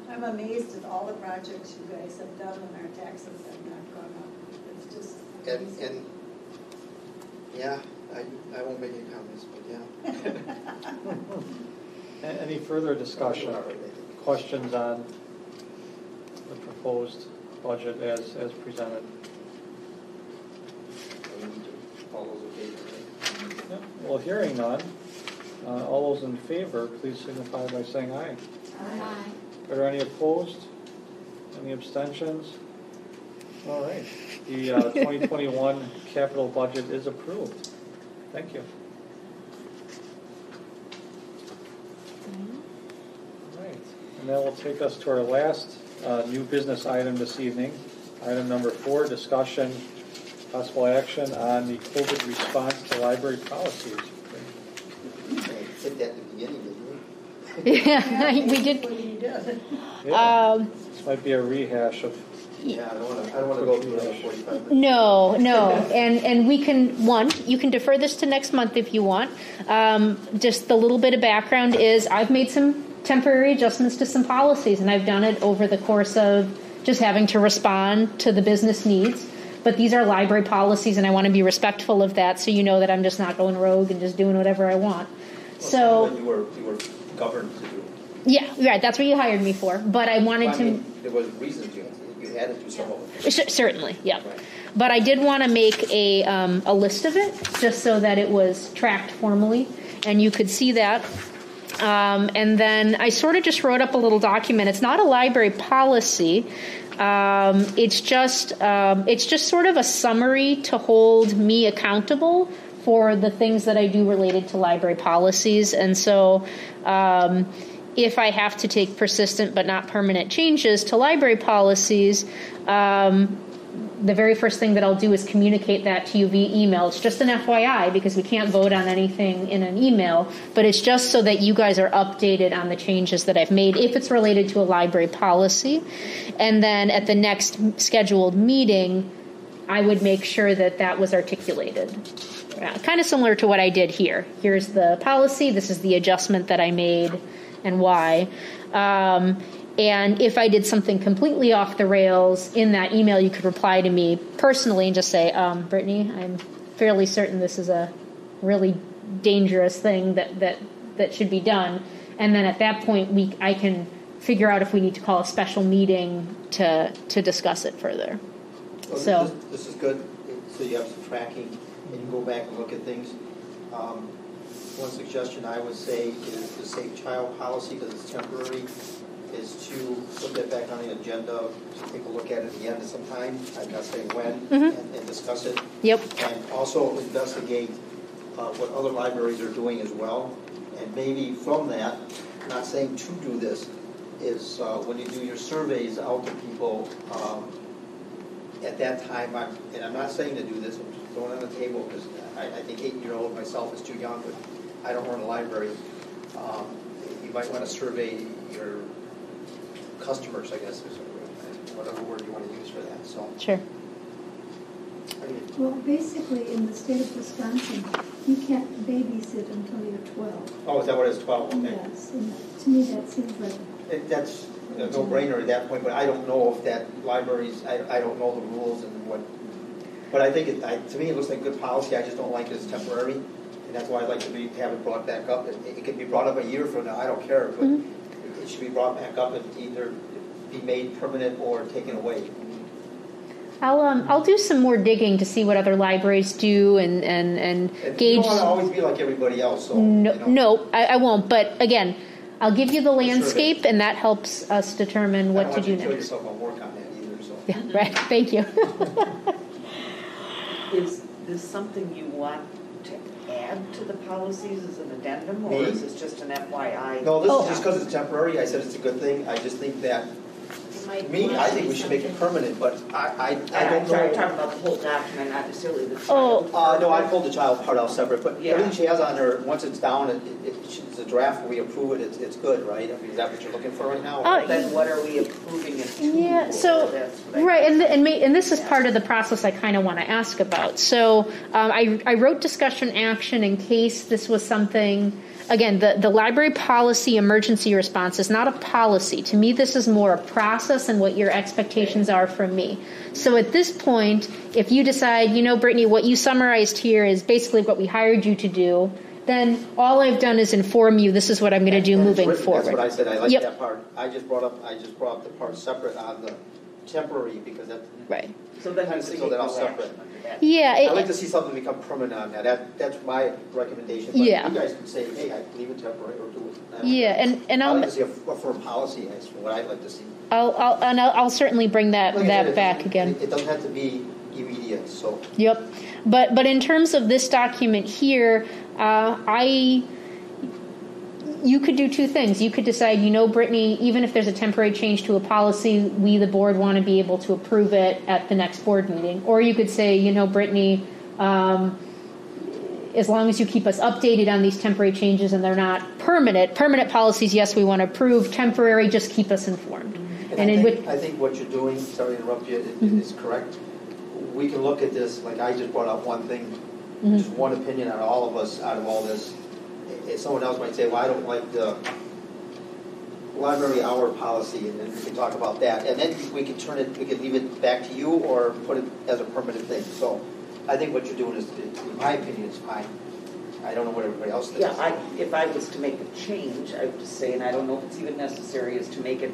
I'm amazed at all the projects you guys have done and our taxes have not gone up. It's just and yeah, I won't make any comments, but yeah. Any further discussion? Questions on the proposed budget as presented? All those in favor, right? Yep. Well, hearing none, all those in favor, please signify by saying aye. Aye. Are there any opposed? Any abstentions? All right. The 2021 capital budget is approved. Thank you. All right. And that will take us to our last new business item this evening. Item number 4, discussion, possible action on the COVID response to library policies. Said that at the beginning, didn't we? Yeah, we did. Yeah. This might be a rehash of. Yeah, I don't want to go through another 45 minutes. No, and we can, you can defer this to next month if you want. Just the little bit of background is I've made some temporary adjustments to some policies, and I've done it over the course of just having to respond to the business needs. But these are library policies, and I want to be respectful of that, so you know that I'm just not going rogue and just doing whatever I want. Well, you were governed to do. Yeah, right. That's what you hired me for. But I wanted to. There was reasons you had to do some of it. Certainly, yeah. Right. But I did want to make a list of it, just so that it was tracked formally, and you could see that. And then I sort of just wrote up a little document. It's not a library policy. It's just sort of a summary to hold me accountable for the things that I do related to library policies. And so if I have to take persistent but not permanent changes to library policies, the very first thing that I'll do is communicate that to you via email. It's just an FYI because we can't vote on anything in an email, but it's just so that you guys are updated on the changes that I've made if it's related to a library policy. And then at the next scheduled meeting, I would make sure that that was articulated. Kind of similar to what I did here. Here's the policy. This is the adjustment that I made and why. And if I did something completely off the rails in that email, you could reply to me personally and just say, Brittany, I'm fairly certain this is a really dangerous thing that should be done. And then at that point, I can figure out if we need to call a special meeting to discuss it further. Well, So this is good, so you have some tracking, and you go back and look at things. One suggestion I would say is the safe child policy, because it's temporary, is to put that back on the agenda, to take a look at it at the end of some time, I'm not saying when, and discuss it. Yep. And also investigate what other libraries are doing as well. And maybe from that, not saying to do this, is when you do your surveys out to people, at that time, and I'm not saying to do this, I'm just throwing it on the table, because I think 8-year-old myself is too young, but I don't run a library. You might want to survey your customers, I guess, is whatever word you want to use for that. So sure. Well, basically, in the state of Wisconsin, you can't babysit until you're 12. Oh, is that what it is, 12? Okay. Yes, and to me that seems like... That's a no-brainer at that point, but I don't know if that libraries, I don't know the rules and what, but I think, to me, it looks like good policy. I just don't like it as temporary, and that's why I'd like to have it brought back up. It can be brought up a year from now, I don't care, but it should be brought back up and either be made permanent or taken away. I'll do some more digging to see what other libraries do and gauge. You don't want to always be like everybody else. So, No, I won't. But again, I'll give you the landscape, and that helps us determine what to do next. I don't want you to kill yourself on work on that either. So. Yeah, right. Thank you. Is this something you want to add to the policies as an addendum, or is this just an FYI? No, this is just because it's temporary. I said it's a good thing. I just think that, I think we should make it permanent, but I don't know. I'm talking about the whole document, not necessarily the child. No, I pulled the child part out separate, but yeah. Everything she has on there, once it's down, it's a draft, we approve it, it's good, right? I mean, is that what you're looking for right now? Then what are we approving it to? Yeah, so, right, and this is part of the process I kind of want to ask about. So I wrote discussion action in case this was something. Again, the library policy emergency response is not a policy. To me, this is more a process and what your expectations are from me. So at this point, if you decide, Brittany, what you summarized here is basically what we hired you to do, then all I've done is inform you this is what I'm going to do moving forward. That's what I said. I like that part. I just brought up the part separate on the temporary because that's right. So then I single that out separate. Yeah, I'd like to see something become permanent on that. That's my recommendation. But you guys can say, hey, I leave it temporary or do it. And I'd like to see a firm policy. That's what I'd like to see. I'll certainly bring that back again. It doesn't have to be immediate. So. Yep, but in terms of this document here, you could do two things. You could decide, Brittany, even if there's a temporary change to a policy, we, the board, want to be able to approve it at the next board meeting. Or you could say, Brittany, as long as you keep us updated on these temporary changes and they're not permanent policies, yes, we want to approve. Temporary, just keep us informed. And I think what you're doing, sorry to interrupt you, is correct. We can look at this, like I just brought up one thing, just one opinion on all of us out of all this. Someone else might say, well, I don't like the library hour policy, and then we can talk about that. And then we can leave it back to you or put it as a permanent thing. So I think what you're doing is, in my opinion, is fine. I don't know what everybody else thinks. Yeah, if I was to make a change, I would just say, and I don't know if it's even necessary, is to make it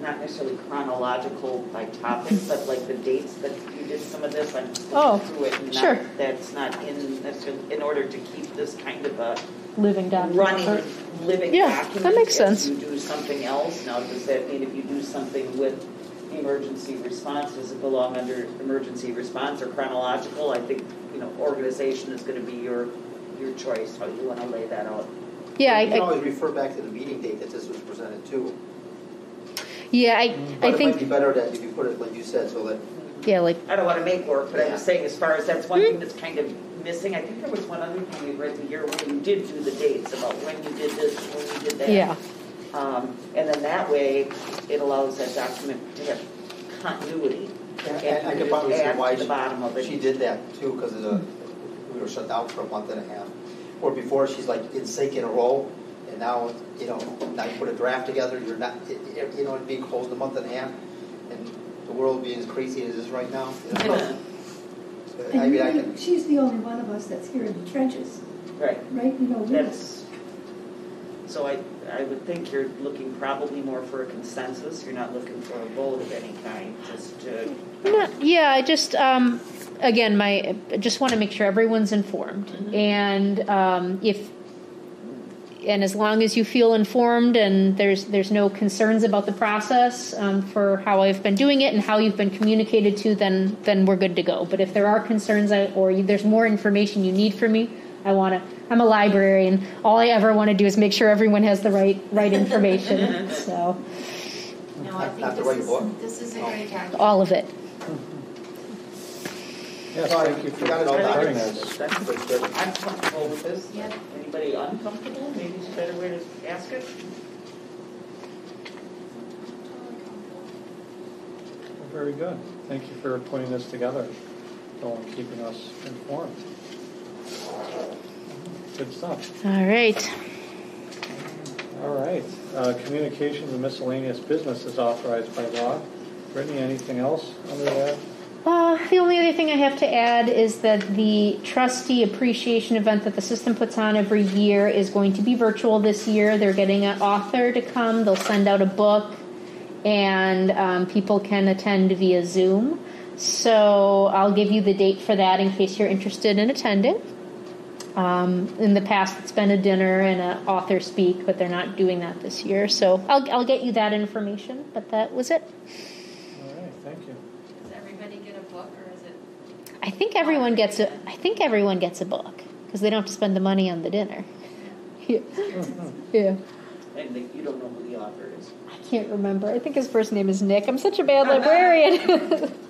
not necessarily chronological by topic, but like the dates that you did some of this, I'm looking through it. And sure. That's not in order to keep this kind of a living document. Running living document. That makes sense. If you do something else, now does that mean if you do something with emergency response, does it belong under emergency response or chronological? I think, organization is going to be your choice, how you want to lay that out. Yeah, you can always refer back to the meeting date that this was presented to. Yeah, I think it might be better that if you put it like you said, so that. Yeah, like I don't want to make work, but I'm just saying, as far as that's one thing that's kind of missing. I think there was one other thing we read here where you did do the dates about when you did this, when you did that. Yeah. And then that way, it allows that document to have continuity. And I could probably see why the bottom of it. She did that too, because we were shut down for a month and a half. Or before, she's like in sync in a row, and now now you put a draft together. You're not, it being closed a month and a half, and the world being as crazy as it is right now. She's the only one of us that's here in the trenches. Right. Right? So I would think you're looking probably more for a consensus. You're not looking for a vote of any kind, just to. Yeah, I just again, I just want to make sure everyone's informed, and and as long as you feel informed and there's no concerns about the process for how I've been doing it and how you've been communicated to, then we're good to go. But if there are concerns or there's more information you need from me, I'm a librarian. All I ever want to do is make sure everyone has the right information. So. No, I think this is a great document. All of it. Yes, thank you for starting this. I'm comfortable with this. Yeah. Anybody uncomfortable? Maybe it's a better way to ask it. Well, very good. Thank you for putting this together, and keeping us informed. Good stuff. All right. All right. Communications and miscellaneous business is authorized by law. Brittany, anything else under that? The only other thing I have to add is that the trustee appreciation event that the system puts on every year is going to be virtual this year. They're getting an author to come. They'll send out a book, and people can attend via Zoom. So I'll give you the date for that in case you're interested in attending. In the past, it's been a dinner and an author speak, but they're not doing that this year. So I'll get you that information, but that was it. All right, thank you. Does everybody get a book, or is it? I think everyone gets a book because they don't have to spend the money on the dinner. Yeah. Yeah. And you don't know who the author is. I can't remember. I think his first name is Nick. I'm such a bad librarian.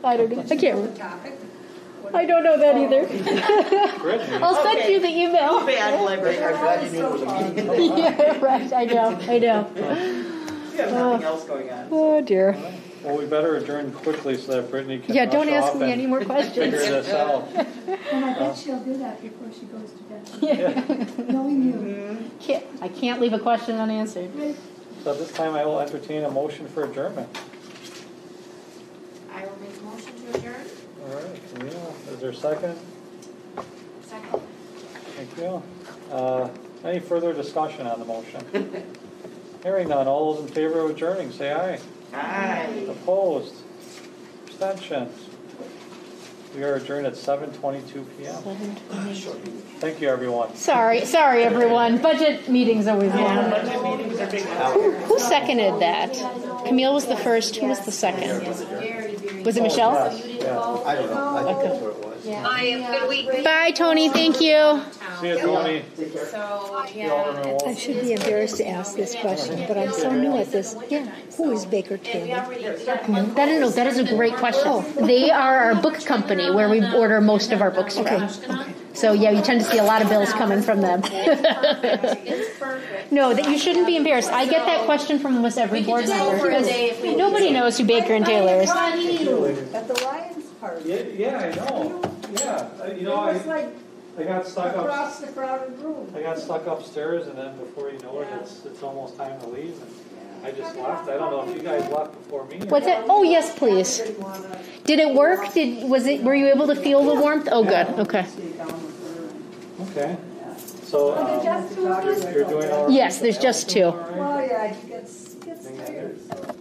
I don't know. I can't remember. I don't know that either. I'll send you the email. Bad librarian. I'm glad you knew it was a meeting. Yeah, right. I know. You have nothing else going on. Oh dear. Well, we better adjourn quickly so that Brittany can Yeah, don't rush ask off me and any more questions. figure this out. And I bet she'll do that before she goes to bed. Yeah. Knowing you. I can't leave a question unanswered. So at this time, I will entertain a motion for adjournment. I will make a motion to adjourn. All right, Camille, is there a second? Second. Thank you. Any further discussion on the motion? Hearing none, all those in favor of adjourning, say aye. Aye. Opposed? Abstentions? We are adjourned at 7:22 p.m. Thank you, everyone. Sorry, everyone. Budget meetings always long. Budget meetings are big. Who seconded that? Camille was the first. Who was the second? Was it Michelle? Yeah. I don't know. I think that's what it was. Yeah. Bye, Tony. Thank you. See you, Tony. So, See you, Alderman Wolf. I should be embarrassed to ask this question, but I'm so new at this. Who is Baker Taylor? That is a great question. They are our book company where we order most of our books from. So yeah, you tend to see a lot of bills coming from them. It's perfect. No, that you shouldn't be embarrassed. I get that question from almost every board member. for a day if we Nobody knows who Baker and Taylor is. At the Lions Park. Yeah, I know. Yeah, It was like I got stuck up. across the crowded room. I got stuck upstairs, and then before you know it, it's almost time to leave. And I just left. I don't know if you guys left before me. What's it? Oh, yes, please. Did it work? Were you able to feel the warmth? Oh, good. Okay. Okay. So you're doing all right? Yes, there's just two. Well, yeah, he gets tired, so.